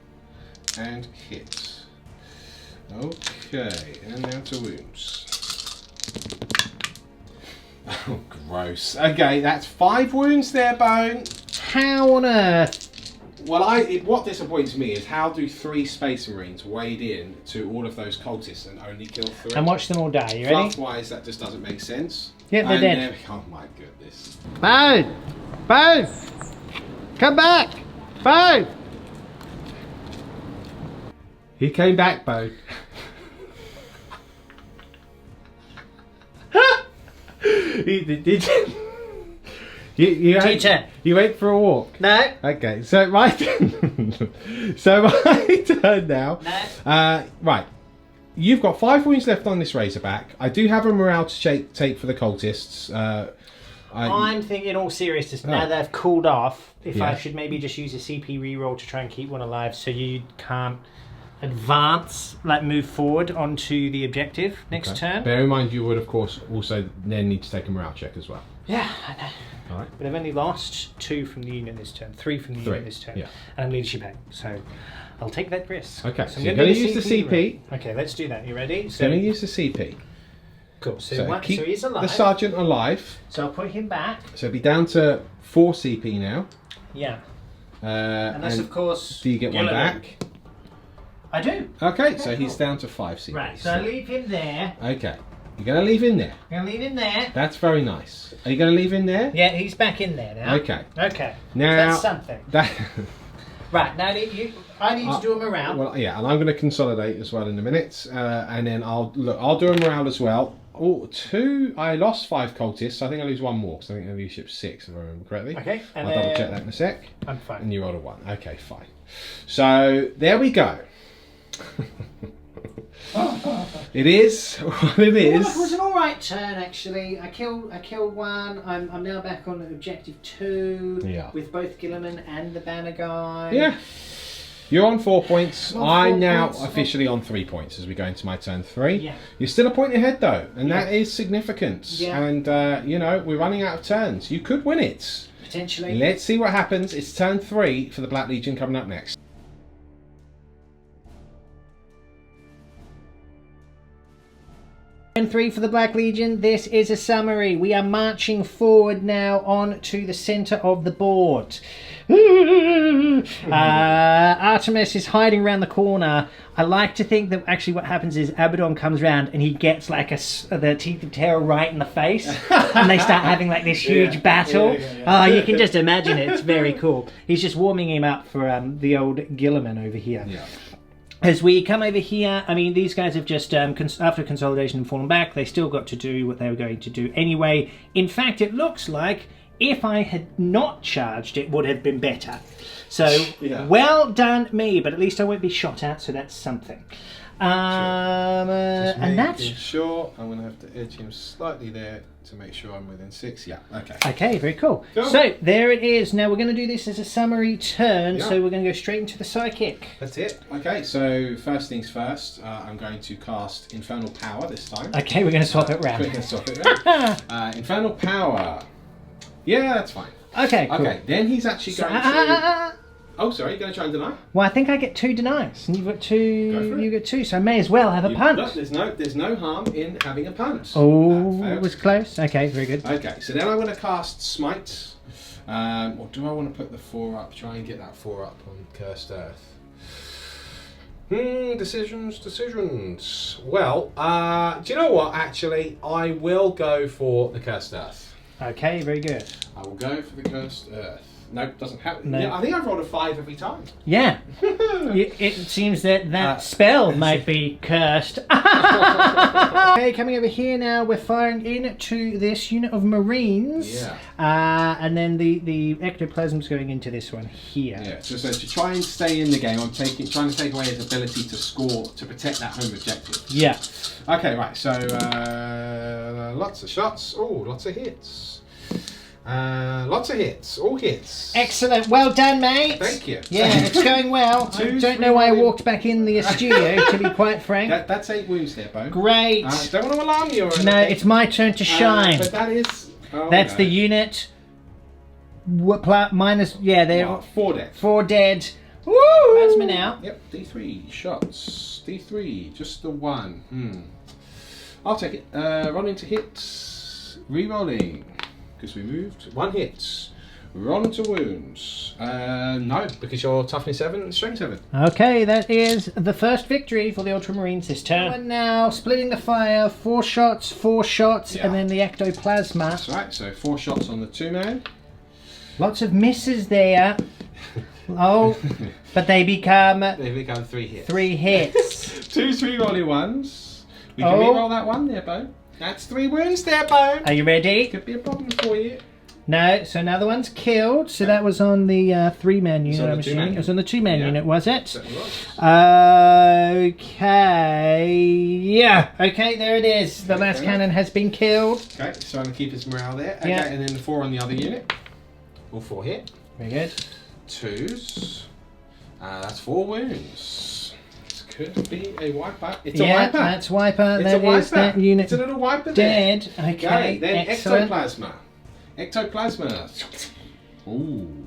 and hit. Okay, and now to wounds. Oh, gross. Okay, that's 5 wounds there, Bone. How on earth? Well, what disappoints me is how do 3 Space Marines wade in to all of those cultists and only kill 3? And watch them all die. You ready? Fluff-wise, that just doesn't make sense. Yep, they're And dead. then- oh my goodness. Bone! Bone! Come back! Bone! He came back, Bone. Did Teacher. you went for a walk? No. Okay, so my so my turn now. No. Right, you've got 5 wounds left on this Razorback. I do have a morale to take for the cultists. I'm thinking, in all seriousness, now they've cooled off, if I Yeah. should maybe just use a CP reroll to try and keep one alive, so you can't advance, like move forward onto the objective next turn. Bear in mind, you would of course also then need to take a morale check as well. Yeah, I know. All right. But I've only lost 2 from the unit this turn, 3 from the unit this turn, yeah. and I'm leadership 8, so I'll take that risk. Okay, so so I'm you're gonna going do to use the CP. roll. Okay, let's do that. You ready? So going to use the CP. Cool. So, So keep so he's alive. the sergeant alive. So I'll put him back. So it'll be down to 4 CP now. Yeah. And Unless, of course. do you get one Guilliman. back? I do. Okay, so he's down to 5 CP. Right. So I leave him there. Okay, you're going to leave him there. I'm gonna leave him there. That's very nice. Are you going to leave him there? Yeah, he's back in there now. Okay. Okay. Now That's something. that. Right. Now I need to do a morale. Well, yeah, and I'm going to consolidate as well in a minute, and then I'll do a morale as well. Oh, 2. I lost 5 cultists. So I think I lose 1 more because I think I leadership 6 if I remember correctly. Okay. And I'll double check that in a sec. I'm fine. And you rolled a 1. Okay, fine. So there we go. It is what it is. It was an alright turn actually. I killed 1. I'm now back on objective 2. Yeah. With both Guilliman and the banner guy. Yeah. You're on 4 points. I'm on I'm 4 now points. officially on 3 points as we go into my turn 3. Yeah. You're still a point ahead though, and Yeah. that is significant. Yeah. And you know, we're running out of turns. You could win it. Potentially. Let's see what happens. It's turn 3 for the Black Legion coming up next. Turn 3 for the Black Legion. This is a summary. We are marching forward now on to the centre of the board. Artemis is hiding around the corner. I like to think that actually what happens is Abaddon comes round and he gets like the Teeth of Terror right in the face, and they start having like this huge battle. Oh, you can just imagine it. It's very cool. He's just warming him up for the old Guilliman over here. Yeah. As we come over here, I mean, these guys have just, after consolidation and fallen back, they still got to do what they were going to do anyway. In fact, it looks like if I had not charged, it would have been better. So, Yeah. well done me, but at least I won't be shot at, so that's something. And that's... sure. I'm going to have to edge him slightly there to make sure I'm within 6. Yeah, okay. Okay, very cool. Cool. So, there it is. Now, we're going to do this as a summary turn, Yeah. so we're going to go straight into the Psychic. That's it. Okay, so first things first, I'm going to cast Infernal Power this time. Okay, we're going to swap it round. Quick and swap it round. Infernal Power. Yeah, that's fine. Okay, cool. Okay, then he's actually going to... Oh, sorry, you're going to try and deny? Well, I think I get 2 denies, and you've got 2. Go for it. You get 2, so I may as well have a punt. Look, there's no harm in having a punt. Oh, Failed. it was close. Okay, very good. Okay, so then I'm going to cast Smite. Or do I want to put the 4 up? Try and get that 4 up on Cursed Earth. Decisions. Well, do you know what? Actually, I will go for the Cursed Earth. Okay, very good. I will go for the Cursed Earth. Nope, doesn't happen. No. Yeah, I think I've rolled a 5 every time. Yeah, it seems that spell might be cursed. Okay, coming over here now, we're firing into this unit of Marines. Yeah. And then the ectoplasm's going into this one here. Yeah, so to try and stay in the game, I'm trying to take away his ability to score, to protect that home objective. Yeah. Okay, right, so lots of shots. Oh, lots of hits. Lots of hits, all hits. Excellent. Well done, mate. Thank you. Yeah, it's going well. I 2, don't 3, know why I 1. walked back in the studio, to be quite frank. That's 8 wounds there, Bo. Great. Don't want to alarm you or anything. No, it's my turn to shine. But that is... Oh, That's no. the unit. Minus, yeah, they're Oh, 4 dead. 4 dead. Woo! Plasma now. Yep, D3 shots. D3, just the 1. I'll take it. Running to hits. Rerolling. Because we moved. 1 hit. Roll into wounds. No, because you're toughness 7 and strength 7. Okay, that is the first victory for the Ultramarines this turn. And now splitting the fire, 4 shots, Yeah. and then the ectoplasma. That's right, so 4 shots on the 2-man. Lots of misses there. Oh, but they become They become 3 hits. 3 hits. 2 3-rolly ones. We can Oh. reroll that 1 there, Bo. That's 3 wounds there, Bo. Are you ready? Could be a problem for you. No, so another one's killed. So that was on the 3-man unit, I'm assuming. It was on the 2-man unit, was it? Certainly was. Okay. Yeah. Okay, there it is. The last cannon has been killed. Okay, so I'm going to keep his morale there. Okay, Yeah. and then the 4 on the other unit. All 4 hit. Very good. 2s. That's 4 wounds. This could be a wiper. It's a Yeah, wiper. that's wiper. It's That a wiper. is that unit It's a little wiper there. dead. Okay, then excellent. ectoplasma. Ectoplasma. Ooh.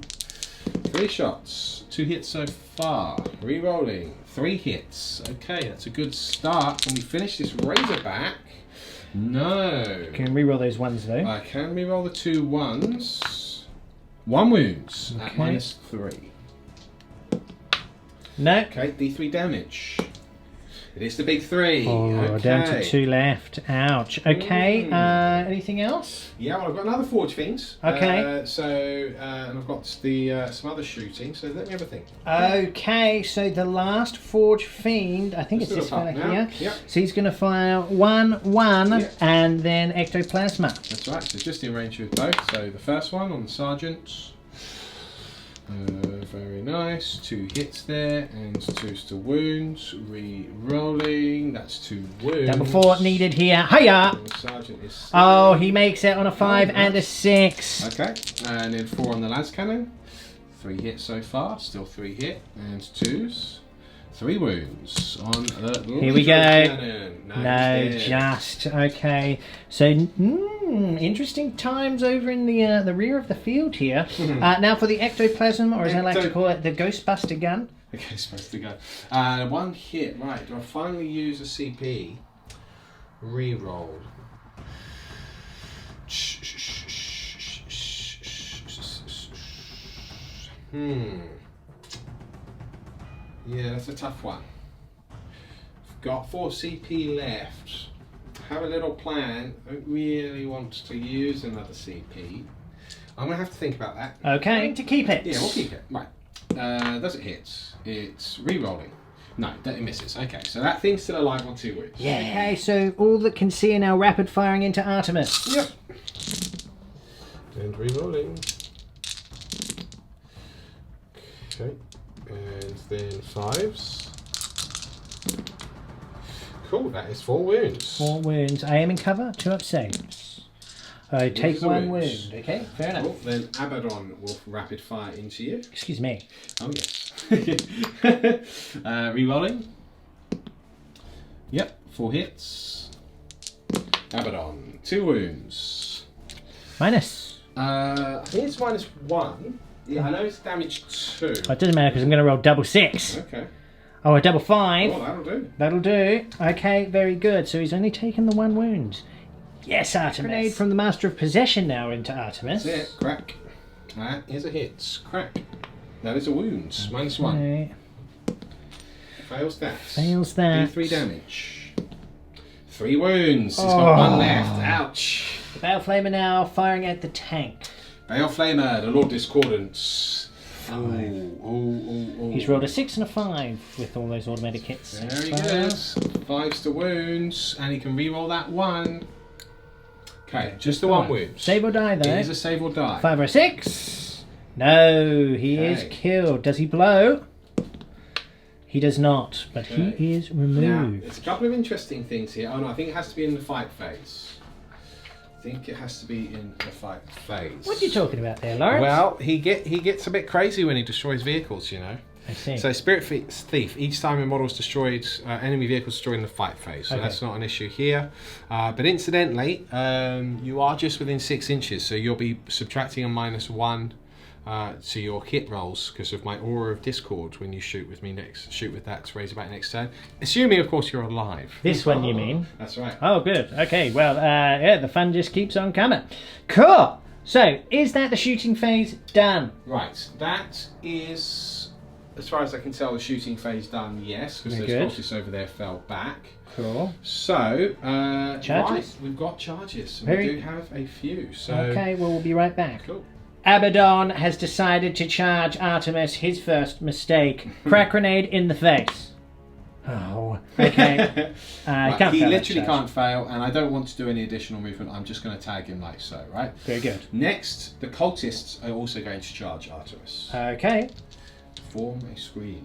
3 shots. 2 hits so far. Re-rolling. 3 hits. Okay, that's a good start. Can we finish this Razorback? No. Can reroll those ones though. I can re-roll the 2 1s. 1 wounds at Okay. -3. No. Okay, D3 damage. It is the big 3. Oh, okay. down to 2 left. Ouch. Okay. Anything else? Yeah, well, I've got another Forge Fiends. Okay. And I've got the some other shooting. So let me have a think. Okay, so the last Forge Fiend, I think Let's it's do this a pop fella now. here. Yep. So he's going to fire 1/1 Yep. and then Ectoplasma. That's right. So just in range with both. So the first one on the Sergeant. Very nice. 2 hits there and 2s to wounds. Re-rolling. That's 2 wounds. Double 4 needed here. Hiya! And the Sergeant is. Oh, he makes it on a 5 nice. and a 6. Okay, and then 4 on the las cannon. 3 hits so far, still 3 hit, and 2s. 3 wounds on the Here we go. cannon. No, Dead. just okay. So, interesting times over in the rear of the field here. Now for the ectoplasm, or as I like to call it, the Ghostbuster gun. Okay, it's supposed to go. 1 hit, right. Do I finally use a CP? Reroll. Yeah, that's a tough one. I've got 4 CP left. Have a little plan. I don't really want to use another CP. I'm going to have to think about that. Okay, to keep it. Yeah, we'll keep it. Right. Does it hit? It's re-rolling. No, it misses. Okay, so that thing's still alive on 2 wounds. Yeah. Okay, so all that can see are now rapid firing into Artemis. Yep. And re-rolling. Okay. And then 5s. Cool, that is 4 wounds. 4 wounds. I am in cover. 2 up saves. I take the 1 wounds. wound. Okay, fair enough. Cool, then Abaddon will rapid fire into you. Excuse me. Oh, yes. Re-rolling. Yep, 4 hits. Abaddon, 2 wounds. Minus. I think it's -1. Yeah, I know it's damage 2. Oh, it doesn't matter because I'm going to roll double 6. Okay. Oh, a double 5. Oh, that'll do. That'll do. Okay, very good. So he's only taken the 1 wound. Yes, Artemis. Grenade from the Master of Possession now into Artemis. That's it. Crack. That is a hit. Crack. That is a wound. -1. Okay. Fails that. Fails that. D3 damage. 3 wounds. He's got 1 left. Ouch. The Bale Flamer now firing at the tank. Bale Flamer, the Lord Discordance. Ooh. He's rolled a 6 and a 5 with all those automatic hits. Very good. 5s to wounds, and he can re-roll that 1. Okay, just the 1 wound. Save or die though. It is a save or die. 5 or 6. No, he is Okay. killed. Does he blow? He does not, but Okay. he is Now, removed. there's a couple of interesting things here. Oh no, I think it has to be in the fight phase. I think it has to be in the fight phase. What are you talking about there, Lawrence? Well, he gets a bit crazy when he destroys vehicles, you know. I see. So Spirit Thief, each time a model is destroyed, enemy vehicles destroyed in the fight phase. So Okay. that's not an issue here. But incidentally, you are just within 6 inches, so you'll be subtracting a -1 to your hit rolls because of my Aura of Discord when you shoot with me next. Shoot with that Razorback next turn. Assuming, of course, you're alive. This one, you mean? That's right. Oh, good. Okay, well, yeah, the fun just keeps on coming. Cool. So, is that the shooting phase done? Right, that is, as far as I can tell, the shooting phase done, yes, because Very those good. bosses over there fell back. Cool. So, Charges? right, we've got charges. And Very- we do have a few. So, Okay, well, we'll be right back. cool. Abaddon has decided to charge Artemis, his first mistake. Crack grenade in the face. Oh, okay. Right, Can't he fail that literally charge. can't fail, and I don't want to do any additional movement. I'm just going to tag him like so, right? Very good. Next, the cultists are also going to charge Artemis. Okay. Form a screen.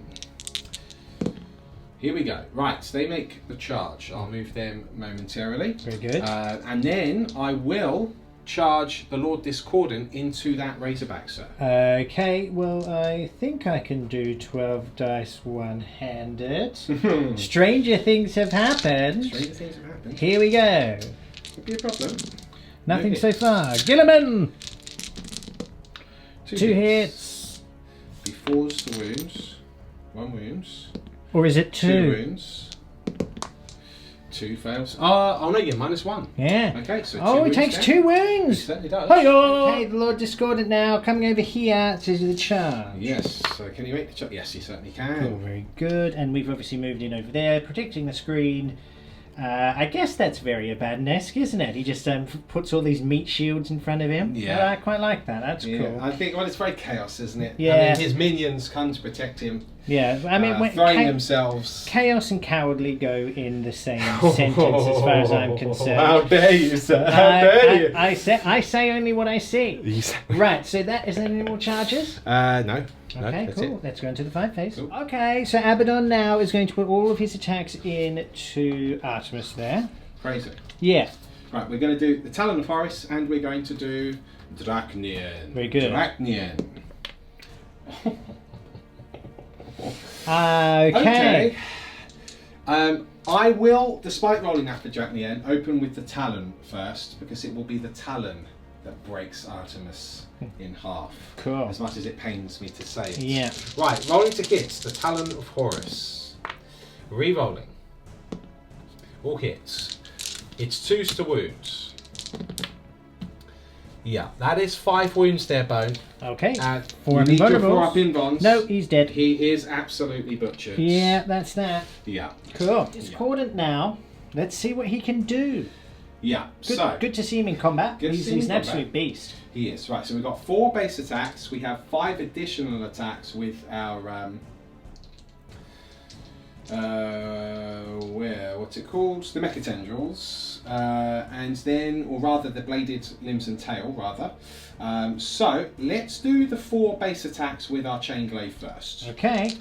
Here we go. Right, so they make the charge. I'll move them momentarily. Very good. And then I will charge the Lord Discordant into that Razorback, sir. Okay, well, I think I can do 12 dice one-handed. Stranger things have happened. Stranger things have happened. Here we go. Could be a problem. Nothing No so hits. far. Guilliman! Two hits. Be 4s to wounds. 1 wounds. Or is it 2 two? wounds. 2 fails. Oh no, you're -1. Yeah. Okay, so Oh, 2 it wounds takes down. 2 It wounds. certainly does. Okay, the Lord Discordant now coming over here to do the charge. Yes, so can you make the charge? Yes, you certainly can. Cool, very good. And we've obviously moved in over there, protecting the screen. I guess that's very Abaddon-esque, isn't it? He just puts all these meat shields in front of him. Yeah. I quite like that. That's cool. I think, well, it's very chaos, isn't it? Yeah. I mean, his minions come to protect him, Yeah, I mean, when, throwing themselves. chaos and cowardly go in the same sentence, as far as I'm concerned. How dare you, sir? How dare you? I say only what I see. Right, so that is there any more charges? No. Okay, that's cool. it. Let's go into the 5 phase. Cool. Okay, so Abaddon now is going to put all of his attacks into Artemis there. Crazy. Yeah, Right, we're going to do the Talon of Horus, and we're going to do Dracnian. Very good. Dracnian. okay. I will, despite rolling that for Dracnian, open with the Talon first, because it will be the Talon that breaks Artemis in half. Cool. As much as it pains me to say it. Yeah. Right, rolling to hits, the Talon of Horus. Re-rolling. All hits. It's 2s to wounds. Yeah, that is 5 wounds there, Bone. Okay. 4 4 you need your 4 invulnerables. up invulns. No, he's dead. He is absolutely butchered. Yeah, that's that. Yeah. Cool. Discordant now. Let's see what he can do. Yeah. Good, So good to see him in combat. Good to He's, see him he's in an combat. absolute beast. he is. Right, so we've got 4 base attacks. We have 5 additional attacks with our what's it called? The mecha tendrils, and then, or rather, the bladed limbs and tail, rather. So let's do the 4 base attacks with our chain glaive first. Okay.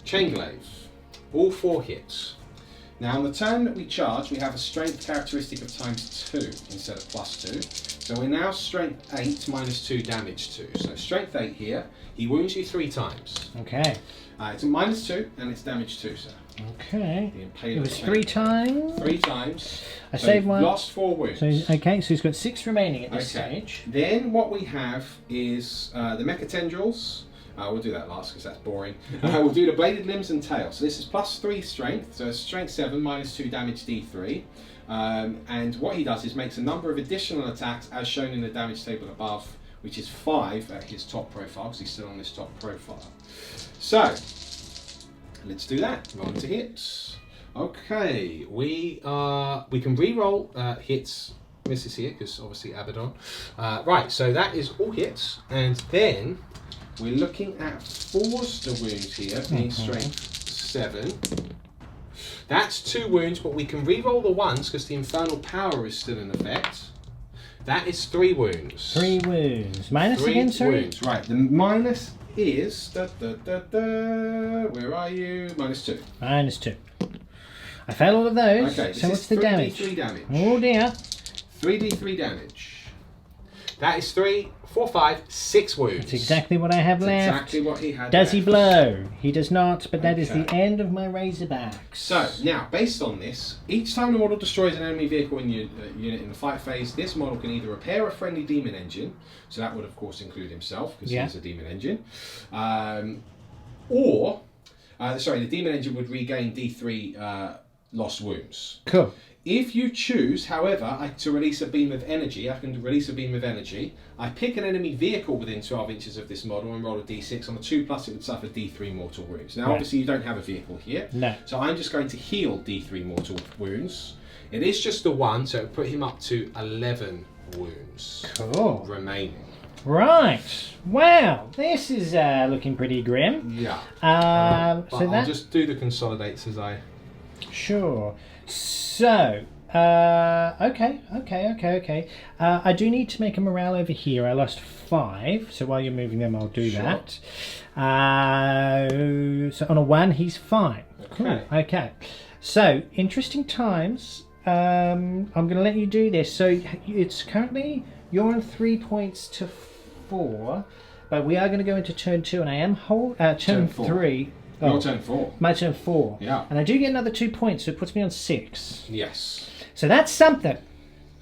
Chain glaive, all 4 hits. Now, on the turn that we charge, we have a strength characteristic of -2 instead of +2. So we're now strength 8 -2 damage 2. So strength 8 here. He wounds you 3 times. Okay. It's a -2 and it's damage 2, sir. Okay. The Impaler It was chain 3 glaive. times. 3 times. I So saved you've one. lost 4 wounds. So okay, so he's got 6 remaining at this stage. Then what we have is the mecha tendrils. We'll do that last because that's boring. We'll do the bladed limbs and tail. So this is +3 strength. So it's strength 7 -2 damage D3. And what he does is makes a number of additional attacks as shown in the damage table above, which is 5 at his top profile because he's still on this top profile. So let's do that. Roll to hits. Okay, we can re-roll hits. Misses here because obviously Abaddon. Right, so that is all hits, and then we're looking at 4s to wounds here, being strength 7. That's 2 wounds, but we can re-roll the 1s because the infernal power is still in effect. That is 3 wounds. 3 wounds. Minus 3 again, sorry? wounds. Right, the minus is where are you? -2. -2. I failed all of those. Okay, so this what's is the 3d3 damage? damage. Oh dear. 3d3 damage. That is 3, 4, 5, 6 wounds. That's exactly what I have That's left. exactly what he had. Does he left. blow? He does not, but that is the Okay. end of my Razorbacks. So, now, based on this, each time the model destroys an enemy vehicle in your unit in the fight phase, this model can either repair a friendly demon engine, so that would of course include himself, because he's a demon engine, or, the demon engine would regain D3 lost wounds. Cool. If you choose, however, to release a beam of energy, I can release a beam of energy. I pick an enemy vehicle within 12 inches of this model and roll a d6. On a 2+, it would suffer D3 mortal wounds. Now, Right. obviously, you don't have a vehicle here. No. So I'm just going to heal D3 mortal wounds. It is just the 1, so it would put him up to 11 wounds Cool. remaining. Right. Wow, this is looking pretty grim. Yeah. So I'll that just do the consolidates as I... sure. So okay. I do need to make a morale over here. I lost 5, so while you're moving them, I'll do that. So on a 1, he's fine. Cool. Okay. So interesting times. I'm going to let you do this. So it's currently you're on 3 points to 4, but we are going to go into turn 2, and I am turn 3. Your turn 4. My turn 4. Yeah. And I do get another 2 points, so it puts me on 6. Yes. So that's something.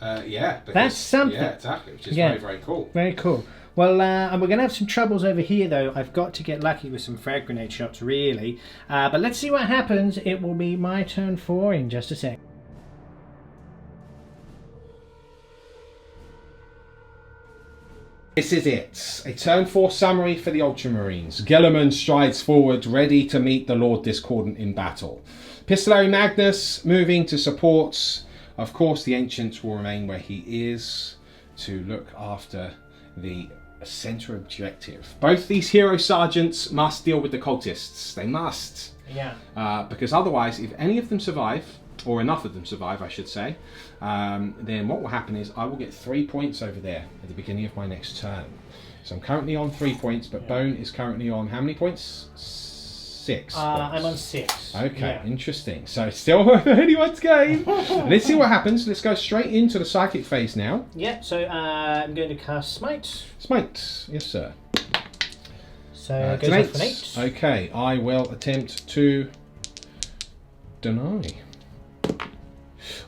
Yeah. Because, That's something. Yeah, exactly. Which is very, very cool. Very cool. Well, and we're going to have some troubles over here, though. I've got to get lucky with some frag grenade shots, really. But let's see what happens. It will be my turn 4 in just a sec. This is it. A turn 4 summary for the Ultramarines. Guilliman strides forward, ready to meet the Lord Discordant in battle. Epistolary Magnus moving to support. Of course, the Ancients will remain where he is to look after the centre objective. Both these hero sergeants must deal with the cultists. They must. Yeah. Because otherwise, if any of them survive, or enough of them survive, I should say, then what will happen is I will get 3 points over there at the beginning of my next turn. So I'm currently on 3 points, but Bone is currently on how many points? 6 points. I'm on 6. Okay, interesting. So it's still anyone's game. Let's see what happens. Let's go straight into the psychic phase now. Yeah, so I'm going to cast Smite. Smite, yes sir. So it goes off an 8. Okay, I will attempt to deny.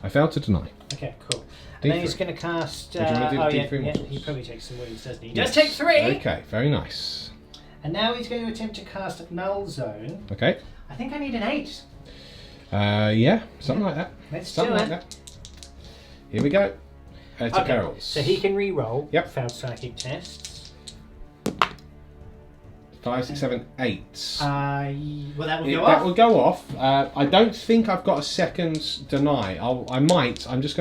I failed to deny. Okay, cool. And then he's going to cast... Do you want to do the D3 yeah, modules? he probably takes some wounds, doesn't he? He Yes. does take 3! Okay, very nice. And now he's going to attempt to cast Null Zone. Okay. I think I need an 8. Yeah, something like that. Let's something do like it. that. Here we go. To perils. So he can re-roll Yep. failed psychic tests. 5, 6, 7, 8. Well, that will go That off. will go off. I don't think I've got a second deny. I might. I'll just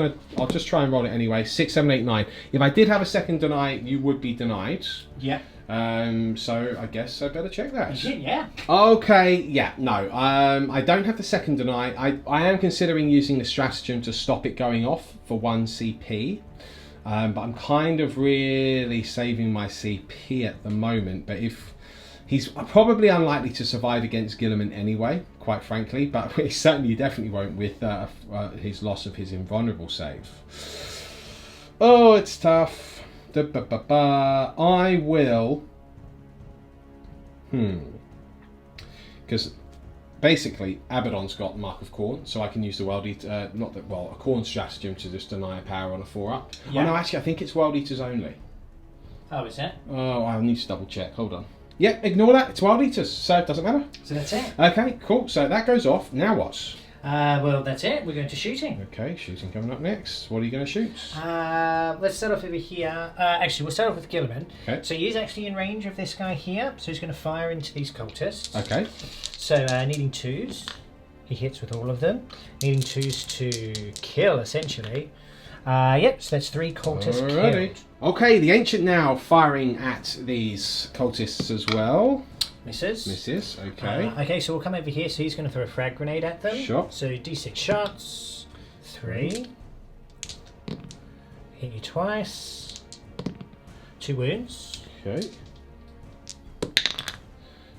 try and roll it anyway. 6, 7, 8, 9. If I did have a second deny, you would be denied. Yeah. So I guess I better check that. Yeah. Okay, yeah, no. I don't have the second deny. I am considering using the stratagem to stop it going off for 1 CP. But I'm kind of really saving my CP at the moment. But if he's probably unlikely to survive against Guilliman anyway, quite frankly. But he definitely won't with his loss of his invulnerable save. Oh, it's tough. I will... Because basically, Abaddon's got Mark of Khorne, so I can use the World Eater... a Khorne stratagem to just deny a power on a 4-up. Yeah. Oh no, actually, I think it's World Eaters only. Oh, is that? Oh, I need to double check. Hold on. Yeah, ignore that. It's World Eaters, so it doesn't matter. So that's it. Okay, cool. So that goes off. Now what? Well, that's it. We're going to shooting. Okay, shooting coming up next. What are you going to shoot? Let's start off over here. Actually, we'll start off with Guilliman. Okay. So he is actually in range of this guy here, so he's going to fire into these cultists. Okay. So needing 2s, he hits with all of them. Needing 2s to kill, essentially. Yep, so that's 3 cultists Alrighty. killed. Okay, the Ancient now firing at these cultists as well. Misses. Misses, okay. Okay, so we'll come over here. So he's going to throw a frag grenade at them. Sure. So d6 shots. 3. Hit you twice. 2 wounds. Okay.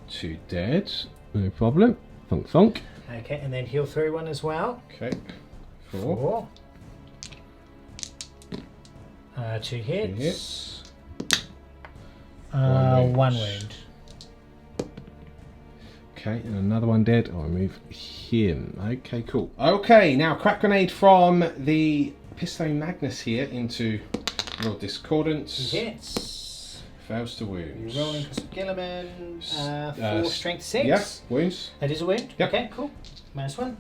2 dead. No problem. Thunk thunk. Okay, and then he'll throw 1 as well. Okay. 4. 4. 2 hits. 2 hits. 1 wound. Okay, and another one dead. I'll remove him. Okay, cool. Okay, now crack grenade from the Epistolary Magnus here into Lord Discordance. He hits. Fails to wound. You're rolling because of Guilliman. 4 strength 6. Yeah, wounds. That is a wound. Yep. Okay, cool. -1.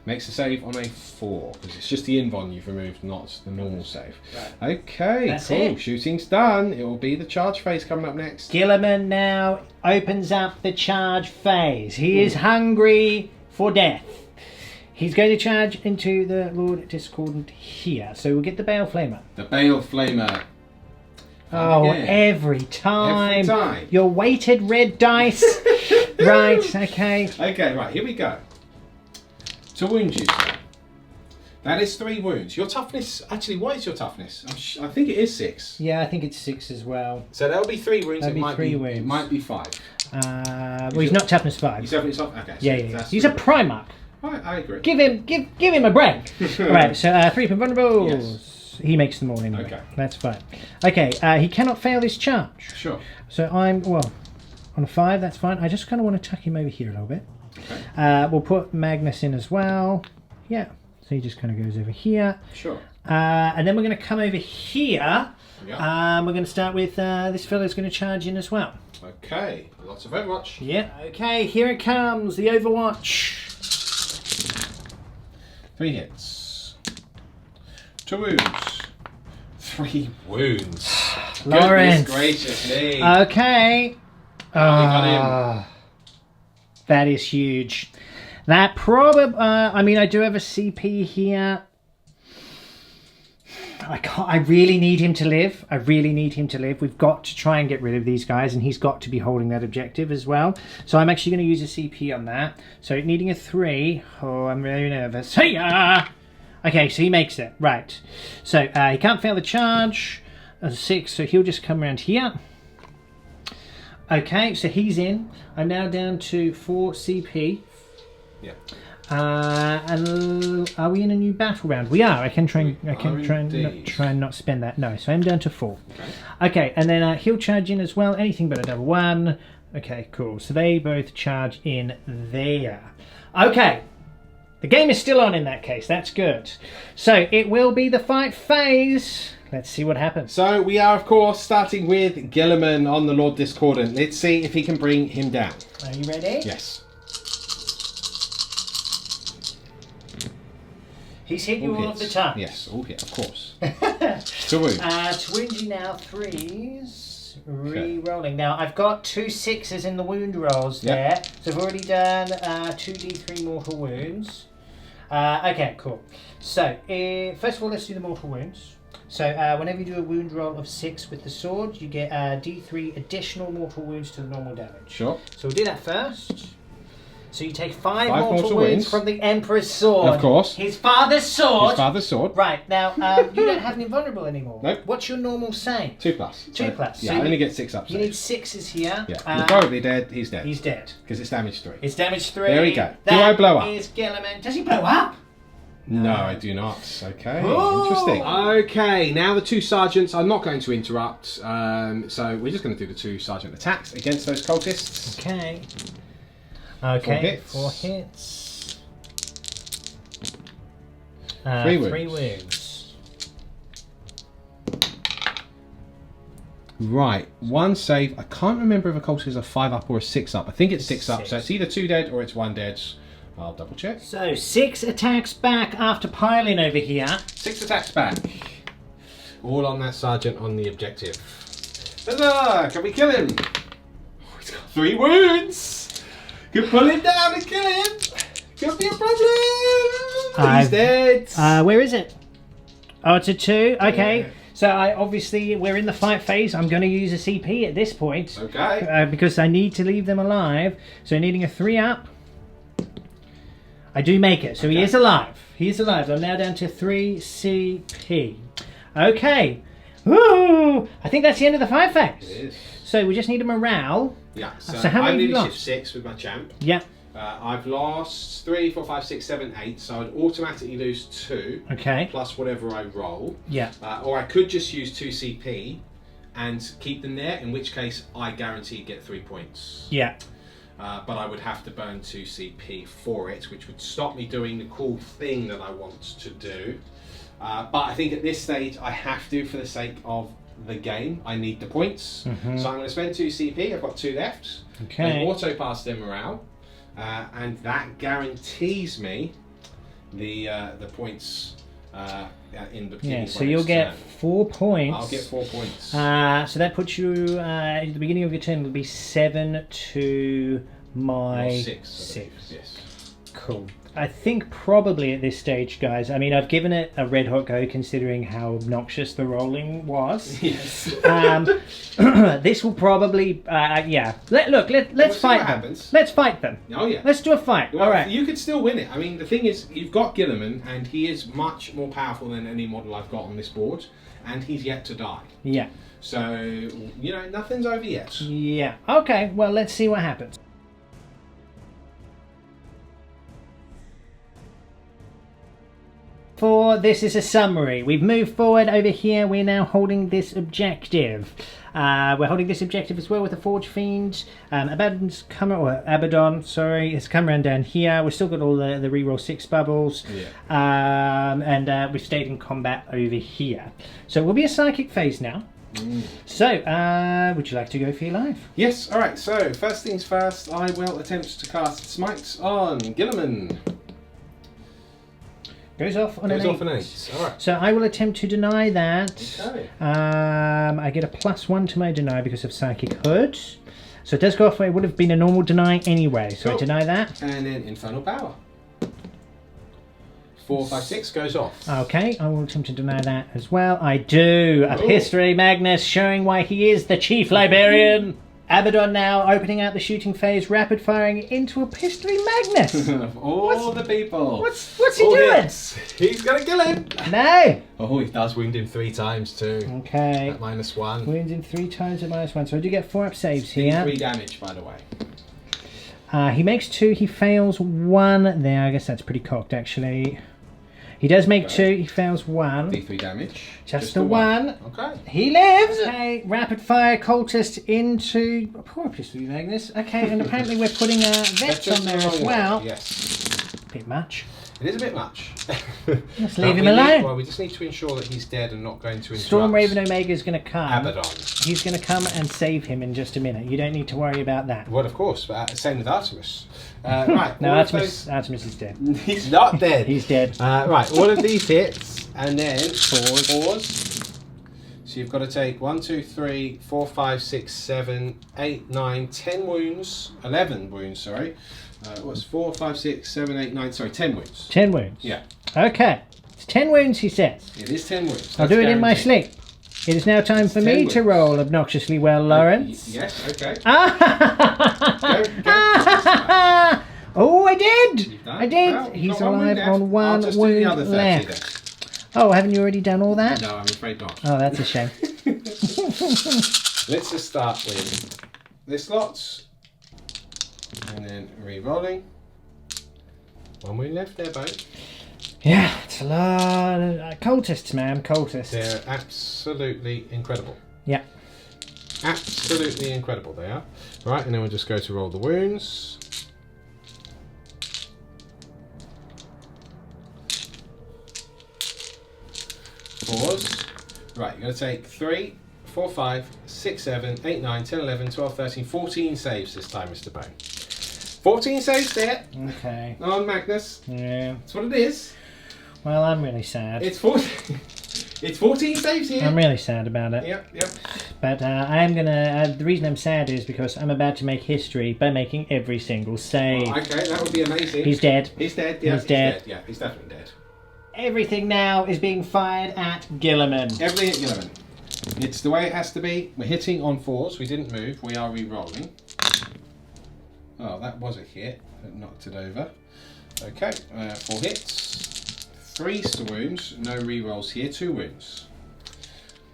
Makes a save on a 4, because it's just the invuln you've removed, not the normal save. Right. Okay, That's cool. it. Shooting's done. It will be the charge phase coming up next. Guilliman now opens up the charge phase. He is hungry for death. He's going to charge into the Lord Discordant here. So we'll get the Bale Flamer. The Bale Flamer Oh, again. every time. Every time. Your weighted red dice. Right, okay. Okay, right, here we go. To wound you, sir. That is 3 wounds. Your toughness, actually, what is your toughness? I think it is 6. Yeah, I think it's 6 as well. So that'll be 3 wounds. That'd be 3 wounds. It might be 5. Well, he's not toughness 5. He's definitely tough. Okay. So Yeah. He's a Primarch. I agree. Give him a break. Right, so 3 invulnerables. Yes. He makes them all anyway. Okay. That's fine. Okay, he cannot fail this charge. Sure. So I'm, well, on a 5, that's fine. I just kind of want to tuck him over here a little bit. Okay. We'll put Magnus in as well. Yeah. So he just kind of goes over here. Sure. And then we're going to come over here. Yeah. We're going to start with this fellow's going to charge in as well. Okay. Lots of Overwatch. Yeah. Okay, here it comes. The Overwatch. 3 hits. 2 wounds. 3 wounds. Lawrence. Goodness gracious me. Okay. got him. That is huge. That probably. I mean, I do have a CP here. I really need him to live. I really need him to live. We've got to try and get rid of these guys, and he's got to be holding that objective as well. So I'm actually going to use a CP on that. So needing a 3. Oh, I'm very nervous. Hey-ya! Okay, so he makes it. Right. So he can't fail the charge. A 6, so he'll just come around here. Okay, so he's in. I'm now down to 4 CP. Yeah. And are we in a new battle round? We are. I can try and not spend that. No, so I'm down to 4. Okay, and then he'll charge in as well. Anything but a double 1. Okay, cool. So they both charge in there. Okay. The game is still on in that case. That's good. So it will be the fight phase. Let's see what happens. So we are, of course, starting with Guilliman on the Lord Discordant. Let's see if he can bring him down. Are you ready? Yes. He's hit you all of the time. Yes, all hit, of course. To wound. To wound you now, 3s. Re-rolling. Now, I've got 2 6s in the wound rolls there. So I've already done 2d3 mortal wounds. Okay, cool. So, first of all, let's do the mortal wounds. So, whenever you do a wound roll of 6 with the sword, you get d3 additional mortal wounds to the normal damage. Sure. So we'll do that first. So you take 5 mortal mortal wounds wounds from the Emperor's sword. Of course. His father's sword. His father's sword. Right, now, you don't have an invulnerable anymore. Nope. What's your normal save? 2 plus. 2 plus. Yeah, So I only get 6 up. You need 6s here. Yeah. He's probably dead. He's dead. He's dead. Because it's damage 3. It's damage 3. There we go. Do I blow up? That is Guilliman. Does he blow up? No, I do not. Okay, Oh. interesting. Okay, now the 2 sergeants are not going to interrupt. So we're just going to do the 2 sergeant attacks against those cultists. Okay. Okay. 4 hits. 4 hits. 3 wounds. 3 wounds. Right, 1 save. I can't remember if a cultist is a 5 up or a 6 up. I think it's 6 up. So it's either 2 dead or it's 1 dead. I'll double check. So 6 attacks back after piling over here. 6 attacks back. All on that sergeant on the objective. Huzzah! Can we kill him? Oh, he's got 3 wounds. Can pull him down and kill him. Could be a problem. He's dead. Where is it? Oh, it's a 2. Okay. Yeah. So obviously we're in the fight phase. I'm going to use a CP at this point. Okay. Because I need to leave them alive. So needing a 3 up. I do make it. So he is alive. He is alive. I'm now down to 3 CP. Okay. Woo! I think that's the end of the fight phase. It is. So we just need a morale. Yeah. So how many I'm have you leadership lost? 6 with my champ. Yeah. I've lost 3, 4, 5, 6, 7, 8. So I'd automatically lose 2. Okay. Plus whatever I roll. Yeah. Or I could just use 2 CP and keep them there, in which case I guarantee get 3 points. Yeah. But I would have to burn 2 CP for it, which would stop me doing the cool thing that I want to do. But I think at this stage I have to, for the sake of the game. I need the points. So I'm going to spend 2 CP. I've got 2 left. Okay. They auto pass their morale, and that guarantees me the points in the beginning. Yeah, so you'll get 4 points. I'll get 4 points. So that puts you at the beginning of your turn. It'll be 7 to my 6. 6. Yes. Cool. I think probably at this stage, guys, I mean, I've given it a red hot go considering how obnoxious the rolling was. Yes. This will probably, yeah. Let's fight them. Happens. Let's fight them. Oh, yeah. Let's do a fight. Well, All right. you could still win it. I mean, the thing is, you've got Guilliman, and he is much more powerful than any model I've got on this board, and he's yet to die. Yeah. So, you know, nothing's over yet. Yeah. Okay, well, let's see what happens. This is a summary. We've moved forward over here. We're now holding this objective. We're holding this objective as well with the Forge Fiend. Abaddon's come, or Abaddon, sorry, has come around down here. We've still got all the reroll 6 bubbles. Yeah. And we've stayed in combat over here. So we'll be a psychic phase now. So, would you like to go for your life? Yes, alright, so first things first, I will attempt to cast Smite on Guilliman. Goes off on an 8. Goes off an 8, alright. So I will attempt to deny that. Okay. I get a +1 to my deny because of Psychic Hood. So it does go off where it would have been a normal deny anyway. So Cool. I deny that. And then Infernal Power. 4, 5, 6 goes off. Okay, I will attempt to deny that as well. I do. A Ooh. History Magnus showing why he is the Chief Librarian. Abaddon now opening out the shooting phase, rapid firing into a History Magnus. Of all the people. What's he All doing? hits. He's gonna kill him. No. Oh, he does wound him 3 times too. Okay. At -1. Wounds in 3 times at -1. So I do get 4 up saves here. 3 damage, by the way. He makes 2, he fails 1 there. I guess that's pretty cocked actually. He does make 2, he fails 1. D3 damage. Just the 1. Okay. He lives! Okay, rapid fire cultist into... Poor History Magnus. Okay, and apparently we're putting vets on there as well. Yes. Bit much. It is a bit much. Let's leave him alone. Well, we just need to ensure that he's dead and not going to interrupt. Storm Raven Omega is going to come. Abaddon. He's going to come and save him in just a minute. You don't need to worry about that. Well, of course, but same with Artemis. Right. No, all of Artemis is dead. those- He's not dead. He's dead. Right, all of these hits, and then pause. So you've got to take 1, 2, 3, 4, 5, 6, 7, 8, 9, 10 wounds. 11 wounds, sorry. What's 4, 5, 6, 7, 8, 9, sorry, 10 wounds. 10 wounds. Yeah. Okay. It's 10 wounds, he saes. It is 10 wounds. I'll That's do it in my guaranteed. sleep. It is now time for 10 me wounds. to roll obnoxiously well, Lawrence. Yes, okay. Ah! Oh, I did! You've done I did! well. He's Got one wound alive left. on 1 I'll just do wound the other 30 left. Oh, haven't you already done all that? then. No, I'm afraid not. Oh, that's a shame. Let's just start with this lot. And then re-rolling. 1 wound left there, both. Yeah, it's a lot of cultists, man, cultists. They're absolutely incredible. Yeah. Absolutely incredible they are. Right, and then we'll just go to roll the wounds. Pause. Right, you're going to take 3, 4, 5, 6, 7, 8, 9, 10, 11, 12, 13, 14 saves this time, Mr. Bone. 14 saves there Okay. on Magnus. Yeah. That's what it is. Well, I'm really sad. It's 14. It's 14 saves here. I'm really sad about it. Yep. But I am gonna. The reason I'm sad is because I'm about to make history by making every single save. Okay, that would be amazing. He's dead. He's dead. Yeah, He's dead. Yeah, he's definitely dead. Everything now is being fired at Guilliman. Everything at Guilliman. It's the way it has to be. We're hitting on 4s. We didn't move. We are re-rolling. Oh, that was a hit. That knocked it over. Okay, 4 hits. 3 wounds. No re-rolls here. 2 wounds.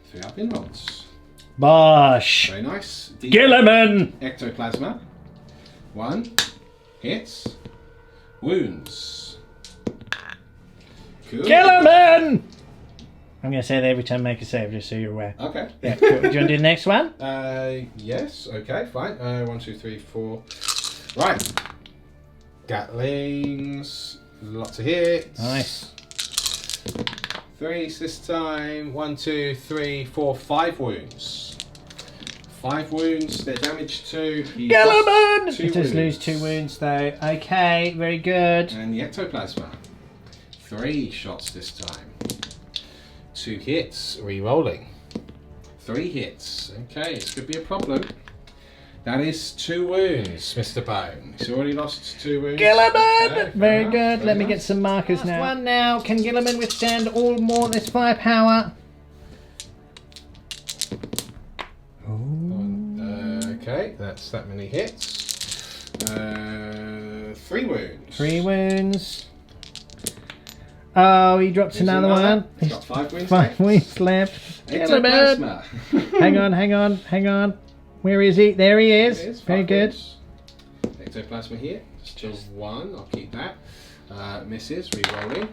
3 up in rolls. Bosh! Very nice. Guilliman! Ectoplasma. 1. Hits. Wounds. Cool. Guilliman! I'm going to say that every time I make a save, just so you're aware. Okay. Yeah, cool. Do you want to do the next one? Yes. Okay. Fine. 1, 2, 3, 4. Right. Gatlings. Lots of hits. Nice. 3 this time. 1, 2, 3, 4, 5 wounds. 5 wounds. They're damaged 2. Guilliman! He He does lose 2 wounds though. Okay, very good. And the ectoplasma. 3 shots this time. 2 hits. Re-rolling. 3 hits. Okay, this could be a problem. That is 2 wounds, Mr. Bone. He's already lost 2 wounds. Guilliman! Okay, Very enough, good. very Let me nice. get some markers now. One now. Can Guilliman withstand all more this firepower? Okay, that's that many hits. 3 wounds. 3 wounds. Oh, he drops Here's another one. He's got 5 wounds 5 left. wounds left. Guilliman! Ectoplasma. Hang on. Where is he? There he is. There it is, Very 5 good. wounds. Ectoplasma here. Still 1. I'll keep that. Misses. Rerolling.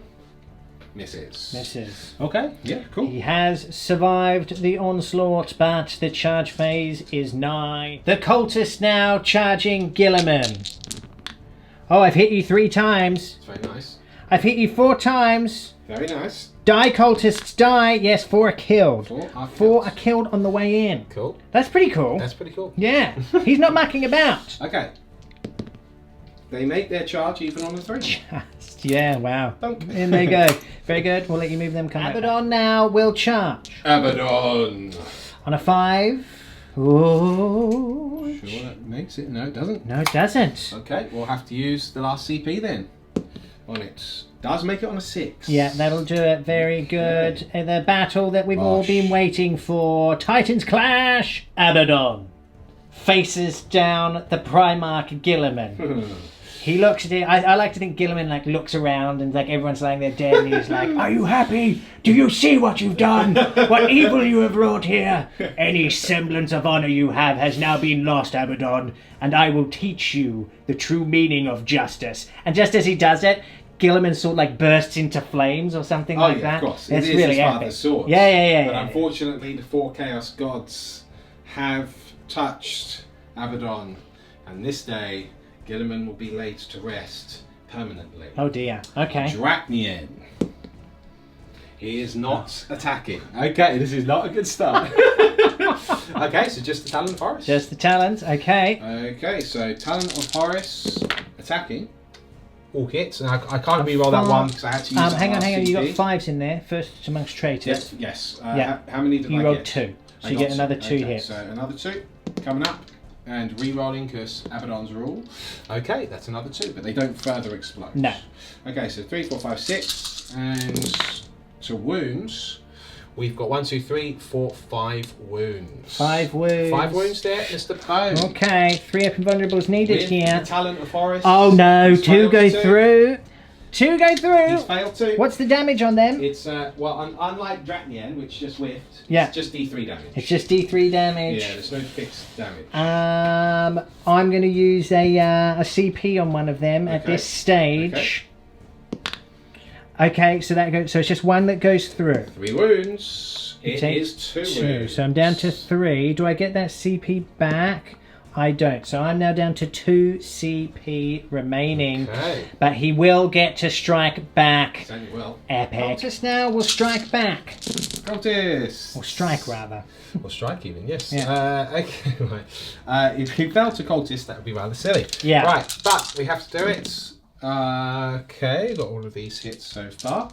Misses. Misses. Okay. Yeah. Cool. He has survived the onslaught, but the charge phase is nigh. The cultist now charging Guilliman. Oh, I've hit you 3 times. It's very nice. I've hit you 4 times. Very nice. Die, cultists, die. Yes, 4 are killed. 4 are 4 are killed on the way in. Cool. That's pretty cool. That's pretty cool. Yeah, he's not mucking about. Okay. They make their charge even on a 3. Yeah, wow. Dunk. In they go. Very good. We'll let you move them. Abaddon now will charge. Abaddon. On a 5. Ooh. Sure that makes it? No, it doesn't. No, it doesn't. Okay, we'll have to use the last CP then on it. Does make it on a 6. Yeah, that'll do it. Very good. The battle that we've all been waiting for. Titans Clash. Abaddon faces down the Primarch Guilliman. He looks at it. I like to think Guilliman like looks around and like everyone's lying there dead and he's like, "Are you happy? Do you see what you've done? What evil you have wrought here? Any semblance of honor you have has now been lost, Abaddon, and I will teach you the true meaning of justice." And just as he does it, Guilliman sort of like bursts into flames or something like that. Of course. It's It is really his epic. father's sword. Yeah. But unfortunately, the 4 Chaos Gods have touched Abaddon, and this day, Guilliman will be laid to rest permanently. Oh dear. Okay. Dracnian. He is not attacking. Okay, this is not a good start. Okay, so just the Talon of Horus. Just the talons. Okay. Okay, so Talon of Horus attacking. All hits, and I can't re-roll that one because I had to use that Hang on. last You got CP. 5s in there. First amongst traitors. Yes. Yeah. How many did I You rolled get? 2, so I you got get another 2 okay, hits. So another 2 coming up, and re-rolling because Abaddon's rule. Okay, that's another 2, but they don't further explode. No. Okay, so 3, 4, 5, 6, and to wounds, we've got 1, 2, 3, 4, 5 wounds. 5 wounds. 5 wounds there, Mr. Bone. Okay, 3 open vulnerables needed With here. the Talon of Horus. Oh no, He's 2 failed go to. through. 2 go through. He's failed to. What's the damage on them? It's, unlike Dracnian, which just whiffed, Yeah. it's just D3 damage. It's just D3 damage. Yeah, there's no fixed damage. I'm going to use a CP on one of them at Okay. this stage. Okay, so that goes. So it's just 1 that goes through. 3 wounds. It take is 2 2. wounds. So I'm down to 3. Do I get that CP back? I don't. So I'm now down to 2 CP remaining. Okay. But he will get to strike back. Certainly will. Epic. Cultist now will strike back. Cultist. Or strike, rather. Or strike even, yes. Yeah. Okay, right. If he fell to cultist, that would be rather silly. Yeah. Right, but we have to do it. Okay, got all of these hits so far.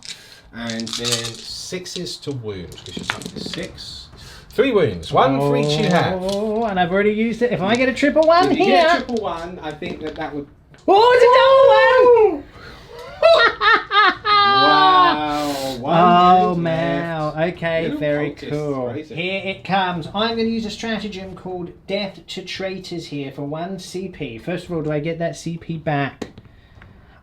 And then 6s to wound, because you've got 6. 3 wounds, 1 for each you have. Oh, and I've already used it. If I get a triple 1 If you here. get a triple 1, I think that would... Oh, it's a double 1! Wow. 1 Oh, wound man. left. Okay, Little very cultist, cool. crazy. Here it comes. I'm going to use a stratagem called Death to Traitors here for 1 CP. First of all, do I get that CP back?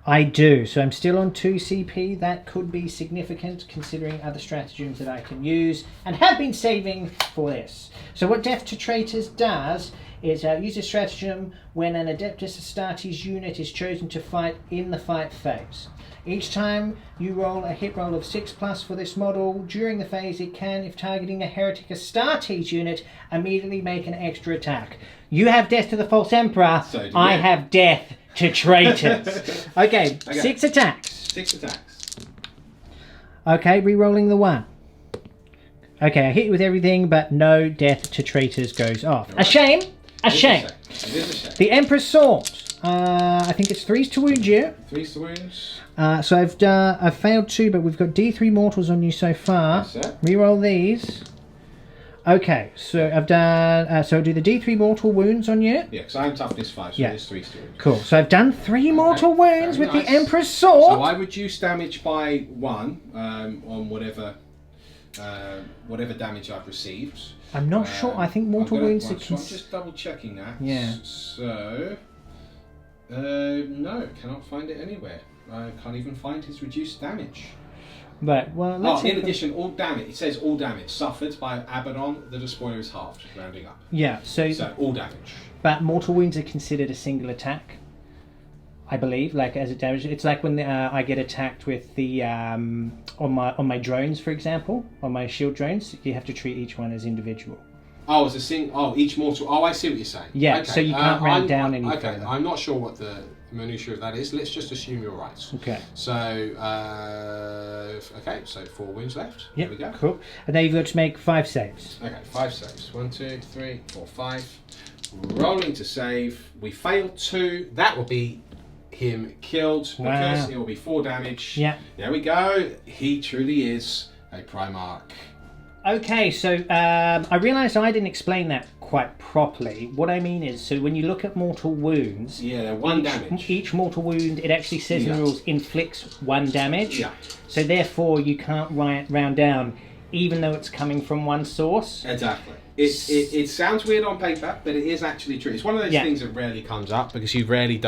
I do. So I'm still on 2 CP. That could be significant considering other stratagems that I can use and have been saving for this. So what Death to Traitors does is use a stratagem when an Adeptus Astartes unit is chosen to fight in the fight phase. Each time you roll a hit roll of 6+ for this model, during the phase it can, if targeting a Heretic Astartes unit, immediately make an extra attack. You have Death to the False Emperor, So do I you. have Death to Traitors. Okay, 6 attacks. 6 attacks. Okay, re-rolling the 1. Okay, I hit you with everything, but no Death to Traitors goes off. A shame. A shame. It is a shame. The Emperor's Sword. I think it's 3s to wound you. 3 to wounds. So I've failed 2, but we've got D3 mortals on you so far. Yes, sir. Reroll these. Okay, so I've done. So I'll do the D3 mortal wounds on you. Yeah, because I'm toughness 5, so there's 3 still. Cool. So I've done 3 mortal wounds with nice. the Emperor's sword. So I reduce damage by 1 on whatever damage I've received. I'm not sure. I think mortal wounds are. So I'm just double checking that. Yeah. So no, cannot find it anywhere. I can't even find his reduced damage. Right. Well, let's. In addition, all damage. It says all damage suffered by Abaddon. The despoiler is halved, rounding up. Yeah. So all damage. But mortal wounds are considered a single attack, I believe. Like as a damage, it's like when I get attacked with the on my drones, for example, on my shield drones. You have to treat each one as individual. Oh, as a each mortal. Oh, I see what you're saying. Yeah. Okay. So you can't round down any Okay. further. I'm not sure what the minutiae of that is. Let's just assume you're right. Okay. So so 4 wounds left. Yep. There we go. Cool. And then you've got to make 5 saves. Okay, 5 saves. 1, 2, 3, 4, 5. Rolling to save. We failed 2. That will be him killed because it will be 4 damage. Yeah. There we go. He truly is a Primarch. Okay, so I realised I didn't explain that quite properly. What I mean is, so when you look at mortal wounds, Yeah, they're 1 damage. each mortal wound, it actually says in the rules, inflicts 1 damage. Yeah. So therefore, you can't round down, even though it's coming from one source. Exactly. It sounds weird on paper, but it is actually true. It's one of those things that rarely comes up because you very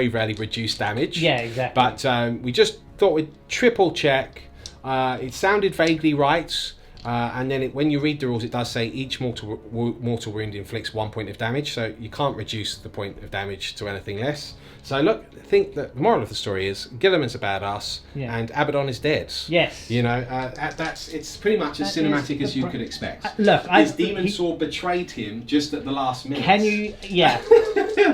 rarely reduce damage. Yeah, exactly. But we just thought we'd triple check. It sounded vaguely right. And then when you read the rules, it does say each mortal wound inflicts 1 point of damage, so you can't reduce the point of damage to anything less. So look, I think that the moral of the story is Guilliman's a badass, and Abaddon is dead. Yes. You know, it's pretty much as cinematic as you could expect. Look, his demon sword betrayed him just at the last minute. Can you? Yeah.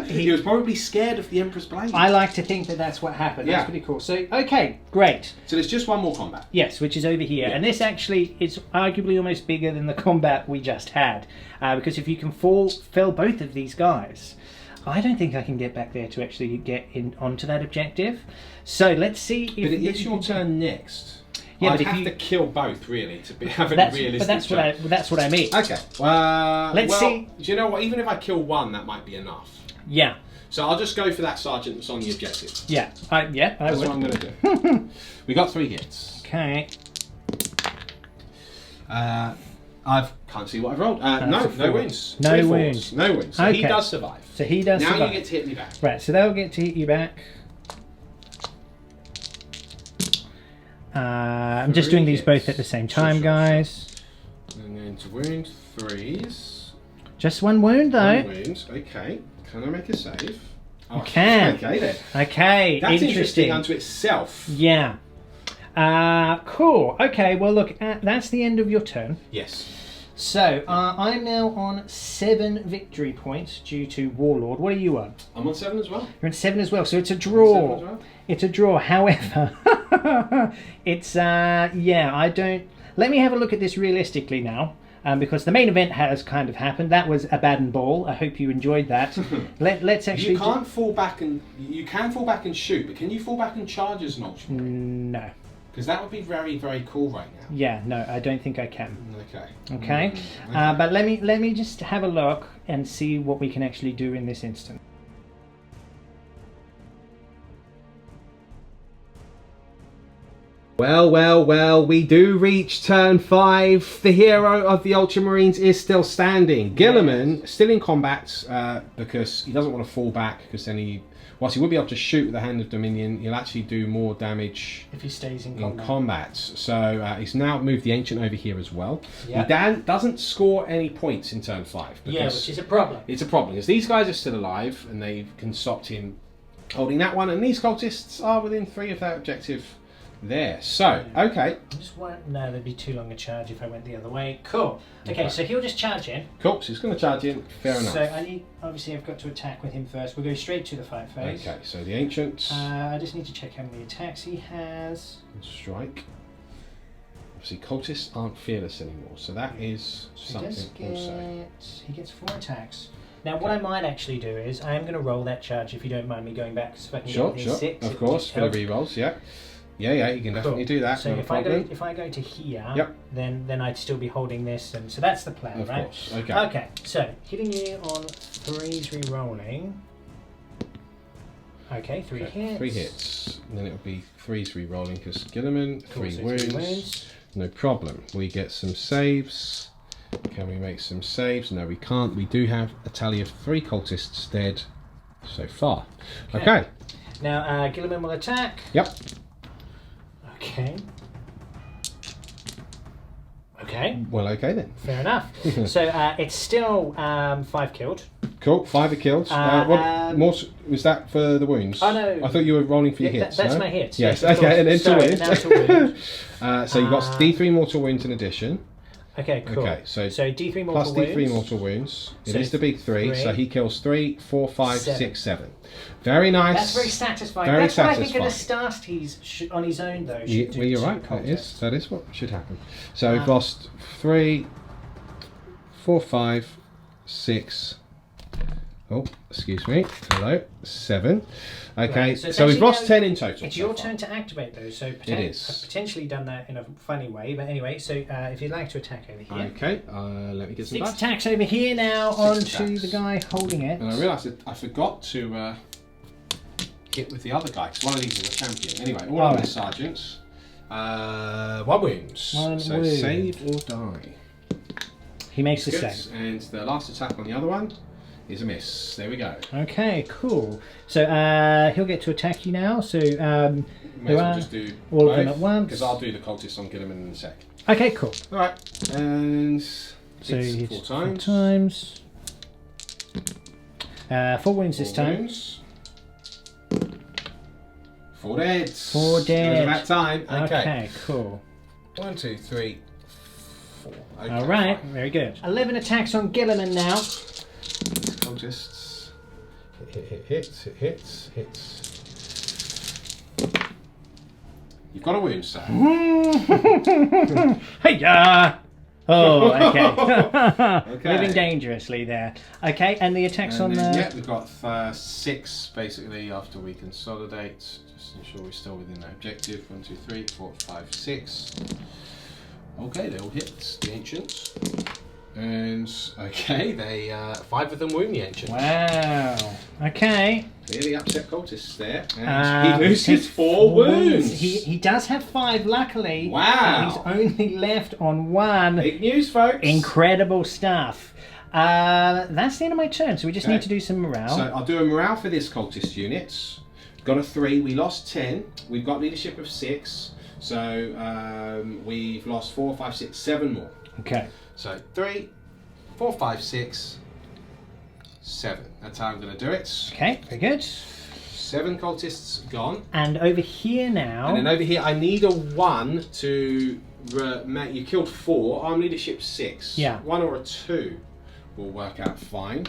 He was probably scared of the Emperor's blade. I like to think that that's what happened. Yeah. That's pretty cool. So, okay, great. So there's just one more combat. Yes, which is over here. Yeah. And this actually is arguably almost bigger than the combat we just had. Because if you can fell both of these guys, I don't think I can get back there to actually get onto that objective. So let's see if... But it's your turn next. Yeah, I'd but have to kill both, really, to have a realistic But that's what I mean. Okay. Let's see. Do you know what? Even if I kill 1, that might be enough. Yeah. So I'll just go for that sergeant that's on the objective. Yeah. I would. That's what I'm going to do. We got 3 hits. Okay. I can't see what I've rolled. No wins. No 3 wins. fours. No wins. So he does survive. So he does survive. Now you get to hit me back. Right, so they'll get to hit you back. I'm just doing these both at the same time, guys. And then to wound 3s. Just 1 wound, though. 1 wound. Okay. Can I make a save? Oh, You can. Okay then. Okay, That's interesting interesting. unto itself. Yeah. Cool. Okay, well, look, that's the end of your turn. Yes. So, I'm now on 7 victory points due to Warlord. What are you on? I'm on 7 as well. You're on 7 as well, so it's a 7 draw. as well. It's a draw. However, it's, I don't... Let me have a look at this realistically now. Because the main event has kind of happened. That was Abaddon Ball. I hope you enjoyed that. Let's actually... You can't fall back and... You can fall back and shoot, but can you fall back and charge as an Ultramarine? No. Because that would be very, very cool right now. Yeah, no, I don't think I can. Okay. Okay? But let me just have a look and see what we can actually do in this instance. Well, we do reach turn 5. The hero of the Ultramarines is still standing. Guilliman, still in combat, because he doesn't want to fall back, because then whilst he would be able to shoot with the Hand of Dominion, he'll actually do more damage if he stays in combat. So he's now moved the Ancient over here as well. Yep. He doesn't score any points in turn 5. Yeah, which is a problem. It's a problem, because these guys are still alive, and they can stop him holding that one, and these cultists are within 3 of that objective. There. So, okay. No, there'd be too long a charge if I went the other way. Cool. Okay, so he'll just charge in. Cool, so he's going to charge in. Fair enough. So obviously I've got to attack with him first. We'll go straight to the fight phase. Okay, so the Ancient. I just need to check how many attacks he has. Strike. Obviously, cultists aren't fearless anymore, so that is something also. He gets 4 attacks. Now, what I might actually do is I am going to roll that charge if you don't mind me going back. So if I can get Sure. 6, Of course, for the rerolls, yeah. Yeah, you can definitely do that. So not a if I problem. go to here, Yep. then I'd still be holding this, and so that's the plan, Of right? course. Okay. Okay. So hitting you on 3s re-rolling. Okay, 3 hits. 3 hits. And then it'll be 3s re-rolling because Guilliman, Cool, 3 so wounds. 3 wounds. No problem. We get some saves. Can we make some saves? No, we can't. We do have a tally of 3 cultists dead so far. Okay. Now, Guilliman will attack. Yep. Okay. Okay. Well, okay then. Fair enough. So it's still 5 killed. Cool. 5 are killed. More? Was that for the wounds? Oh, no. I thought you were rolling for your Yeah, hits. that's no? my hits. Yes. Of Okay. course. And then Sorry, to now to wound. So you've got D3 mortal wounds in addition. Okay, cool. Okay, so D3 mortal plus wounds. D3 mortal wounds. It So is the big 3, so 3. he kills 3, 4, 5, 7. 6, 7. Very nice. That's very satisfying. Very That's what I think satisfying. an Astartes on his own, though. Yeah, Should do well, you're to right. cultists. That is what should happen. So we've lost 3, 4, 5, 6. Oh, excuse me. Hello, 7. Okay, Right, so it's so we've actually lost 10 in total. It's so your far. turn to activate those. So It is. I've potentially done that in a funny way, but anyway. So if you'd like to attack over here, Okay, let me get some 6 dice. attacks over here now onto attacks. the guy holding it. And I realised that I forgot to hit with the other guy because one of these is a champion. Anyway, all of my sergeants. 1 wounds. One so wound. save or die. He makes the Good. save. And the last attack on the other one is a miss. There we go. Okay, cool. So he'll get to attack you now. So May as well just do all of them at once. because I'll do the cultist on Guilliman in a sec. Okay, cool. All right, and So it's he 4 hits times. 4 times. 4 wounds this 4 time. wounds. 4 deads. 4 dead. About time. Okay, cool. 1, 2, 3, 4. Okay, All right, fine. very good. 11 attacks on Guilliman now. Cultists. Hits. You've got a wound, sir. Hey-ya! Oh, okay. Okay. Living dangerously there. Okay, and the attacks on the... Yeah, we've got 6 basically after we consolidate. Just ensure we're still within that objective. 1, 2, 3, 4, 5, 6. Okay, they all hit the ancients. And okay, they 5 of them wound the ancient. Wow. Okay. Clearly upset cultists there. And he loses takes 4 wounds. He does have 5, luckily. Wow. But he's only left on 1. Big news, folks. Incredible stuff. That's the end of my turn, so we just Okay. need to do some morale. So I'll do a morale for this cultist unit. Got a 3. We lost 10. We've got leadership of 6. So we've lost 4, 5, 6, 7 more. Okay. So 3, 4, 5, 6, 7. That's how I'm going to do it. Okay, very good. 7 cultists gone. And over here now... And then over here, I need a 1 to make. You killed 4. I'm leadership 6. Yeah. 1 or a 2 will work out fine.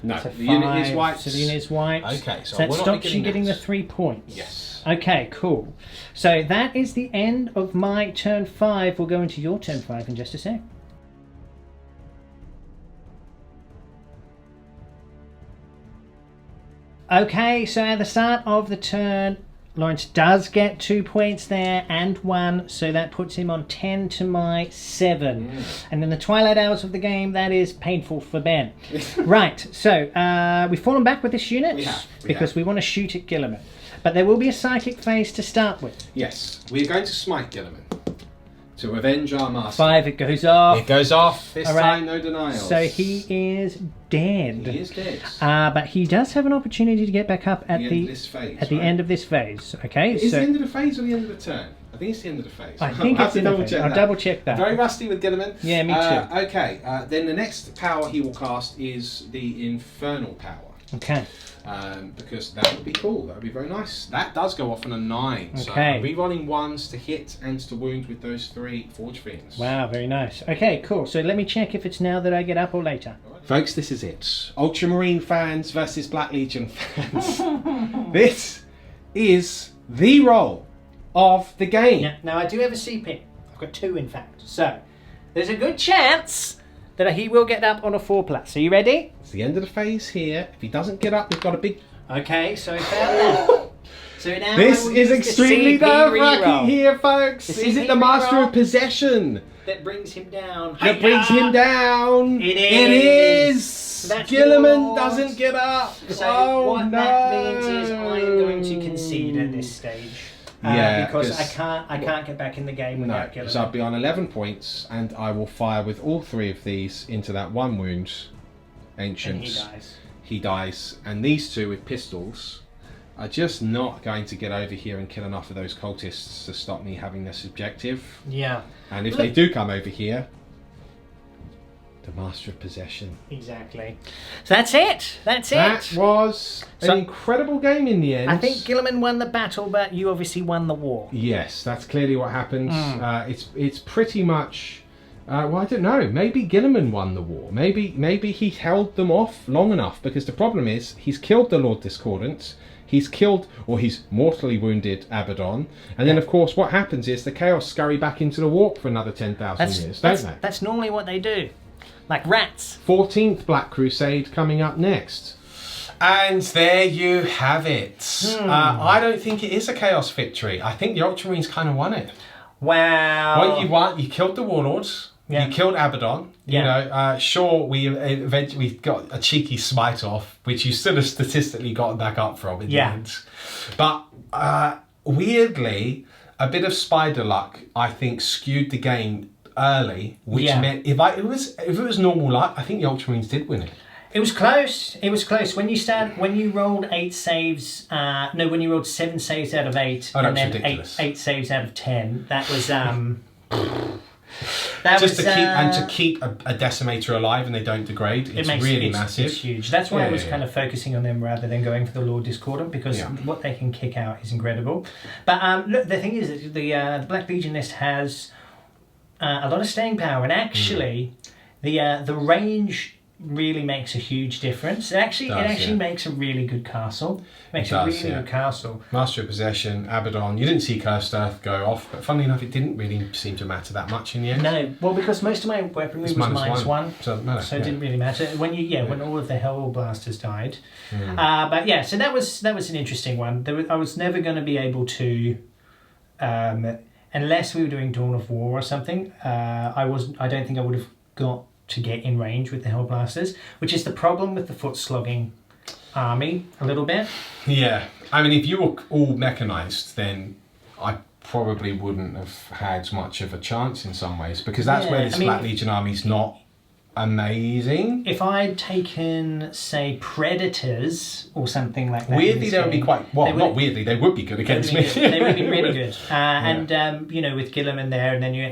No, So the unit is 5, white. So the unit is white. Okay, so that we're not stops you getting getting that. the 3 points. Yes. Okay, cool. So that is the end of my turn 5. We'll go into your turn 5 in just a sec. Okay, so at the start of the turn, Lawrence does get 2 points there and 1, so that puts him on 10 to my 7. And in the twilight hours of the game, that is painful for Ben. Right, so we've fallen back with this unit We have. we want to shoot at Guilliman. But there will be a psychic phase to start with. Yes, we're going to smite Guilliman to avenge our master. 5, it goes off. It goes off this All right. time, no denials. So he is dead. He is dead. But he does have an opportunity to get back up at the end of this phase. at the right? end of this phase. Okay, Is so the end of the phase or the end of the turn? I think it's the end of the phase. I think I'll it's have in to the double phase. check I'll that. double check that. Very rusty with Guilliman. Yeah, me too. Okay, then the next power he will cast is the Infernal power. Okay. Because that would be cool. That would be very nice. That does go off on a 9. So Okay. I'm rerolling 1s to hit and to wound with those 3 Forge Fiends. Wow, very nice. Okay, cool. So let me check if it's now that I get up or later. Folks, this is it. Ultramarine fans versus Black Legion fans. This is the role of the game. Yeah. Now I do have a CP. I've got 2 in fact. So there's a good chance that he will get up on a 4+. Are you ready? It's the end of the phase here. If he doesn't get up, we've got a big Okay, so I found that. So now This I will is use extremely the CP nerve-wracking reroll here, folks. The Is it CP the Master reroll of Possession that brings him down. that brings him down? It It is. is. That's Guilliman yours. doesn't get up. So Oh, what no. that means is I am going to concede at this stage. Yeah, because I 'cause- can't get back in the game No, without Guilliman. so I'll be on 11 points, and I will fire with all 3 of these into that 1 wound. Ancients. And he dies. He dies, and these 2 with pistols are just not going to get over here and kill enough of those cultists to stop me having this objective. Yeah. And if they do come over here, the Master of Possession. Exactly. So that's it. That's it. That was So- an incredible game in the end. I think Guilliman won the battle, but you obviously won the war. Yes, that's clearly what happened. It's pretty much. Well, I don't know. Maybe Guilliman won the war. Maybe he held them off long enough, because the problem is he's killed the Lord Discordant. He's killed, or he's mortally wounded Abaddon, and then of course what happens is the Chaos scurry back into the warp for another 10,000 years, don't they? That's normally what they do. Like rats. 14th Black Crusade coming up next. And there you have it. I don't think it is a Chaos victory. I think the Ultramarines kind of won it. Wow. What you won, you killed the Warlords. Yeah. You killed Abaddon. Yeah. You know, sure, we eventually got a cheeky smite off, which you still have statistically gotten back up from in the end. But weirdly, a bit of spider luck, I think, skewed the game early, which meant if it was normal luck, I think the Ultramarines did win it. It was close. It was close. When you rolled 8 saves, when you rolled 7 saves out of 8, and then ridiculous. 8 saves out of 10, that was to keep a decimator alive and they don't degrade, it's really massive. It's huge. That's why I was Yeah. kind of focusing on them rather than going for the Lord Discordant, because what they can kick out is incredible. But look, the thing is that the Black Legion list has a lot of staying power, and actually the range really makes a huge difference. It actually makes a really good castle. Good castle. Master of Possession, Abaddon. You didn't see Cursed Earth go off, but funnily enough, it didn't really seem to matter that much in the end. No, well, because most of my weaponry was -1, so it didn't really matter. When all of the Hell Blasters died. But yeah, so that was an interesting one. I was never going to be able to, unless we were doing Dawn of War or something. I don't think I would have got to get in range with the Hell Blasters, which is the problem with the foot slogging army a little bit. Yeah, I mean, if you were all mechanized, then I probably wouldn't have had much of a chance in some ways, because that's where this Black Legion army's not amazing. If I'd taken, say, Predators or something like that, weirdly they would be quite not weirdly, they would be good against me. They would be really good. And with Guilliman there, and then you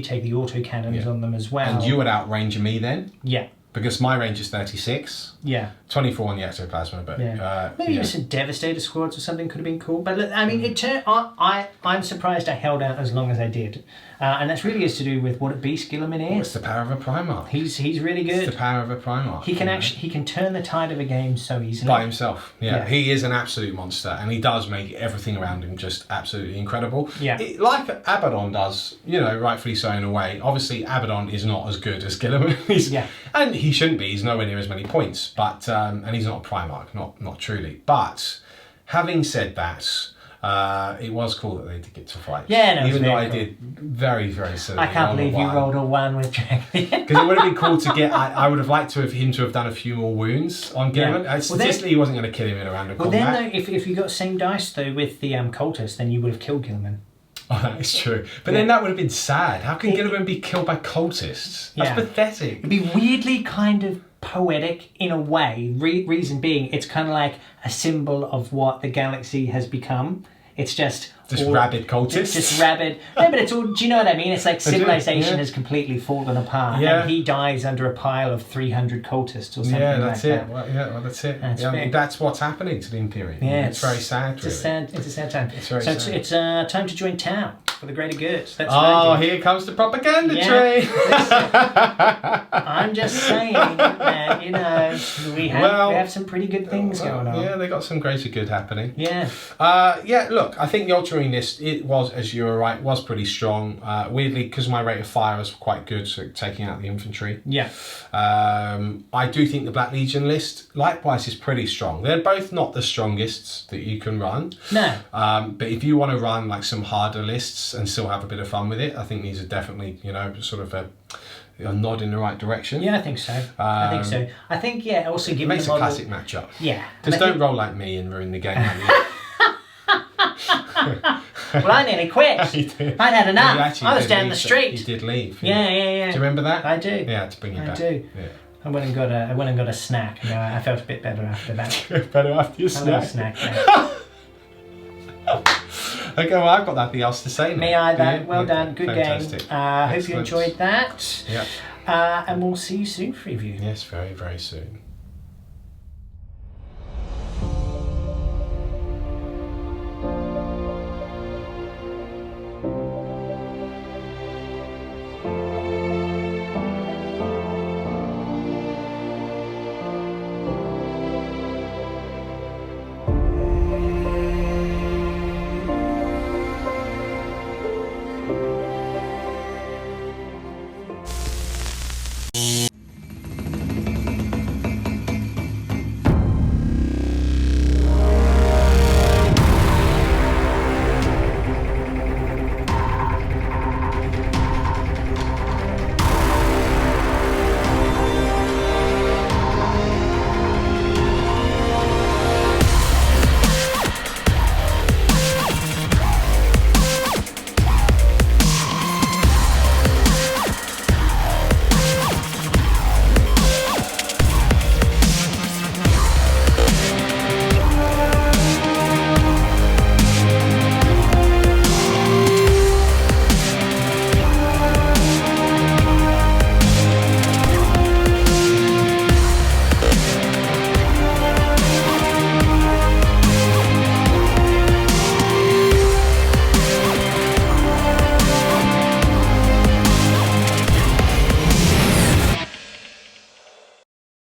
take the autocannons on them as well. And you would outrange me then? Yeah. Because my range is 36. Yeah. 24 on the ectoplasma, but maybe some Devastator squads or something could have been cool. But look, I mean, I'm surprised I held out as long as I did, and that's really is to do with what a beast Guilliman is. It's the power of a Primarch. He's really good. It's the power of a Primarch. He can turn the tide of a game so easily by himself. Yeah, he is an absolute monster, and he does make everything around him just absolutely incredible. Yeah, like Abaddon does, rightfully so in a way. Obviously, Abaddon is not as good as Guilliman. And he shouldn't be. He's nowhere near as many points, but and he's not a Primarch, not truly. But having said that, it was cool that they did get to fight. Yeah, no, even though I did very, very silly. I can't believe you rolled a 1 with Dragon. Because it would have been cool to get. I would have liked him to have done a few more wounds on Guilliman. Statistically, he wasn't going to kill him in a random combat. Then, though, if you got same dice though with the cultist, then you would have killed Guilliman. Oh, that is true. But then that would have been sad. How can Guilliman be killed by cultists? That's pathetic. It'd be weirdly kind of poetic in a way. Reason being, it's kind of like a symbol of what the galaxy has become. It's just rabid cultists. It's just rabid. No, but it's all. Do you know what I mean? It's like civilization has completely fallen apart, and he dies under a pile of 300 cultists or something. Yeah, that's like it. That. Well, that's it. That's what's happening to the Imperium. Yeah, it's very sad. It's a sad time. It's very sad. It's time to join Tau. for the greater good. That's what Oh, I do. here comes the propaganda Yeah, train. I'm just saying that, you know, we have some pretty good things going on. Yeah, they got some greater good happening. Yeah. Yeah, look, I think the Ultramarine list, it was, as you were right, was pretty strong. Weirdly, because my rate of fire was quite good, so taking out the infantry. Yeah. I do think the Black Legion list, likewise, is pretty strong. They're both not the strongest that you can run. No. But if you want to run like some harder lists and still have a bit of fun with it, I think these are definitely, you know, sort of a nod in the right direction. Yeah, I think so. I think so. I think, yeah, also It given makes the a model... classic matchup. Yeah. Just And I don't roll like me and ruin the game. Well, I nearly quit. You did. I'd had You enough. actually I was did down leave, the so street. You did leave. Yeah. Do you remember that? I do. Yeah, to bring you back. I do. Yeah. I went and got a snack. And I felt a bit better after that. Better after your I love a snack. snack. Yeah. Okay, well, I've got nothing else to say now. Me either. Yeah, Well yeah, done. Good fantastic. game. Hope you Excellent. enjoyed that. Yeah. And we'll see you soon for review. Yes, very, very soon.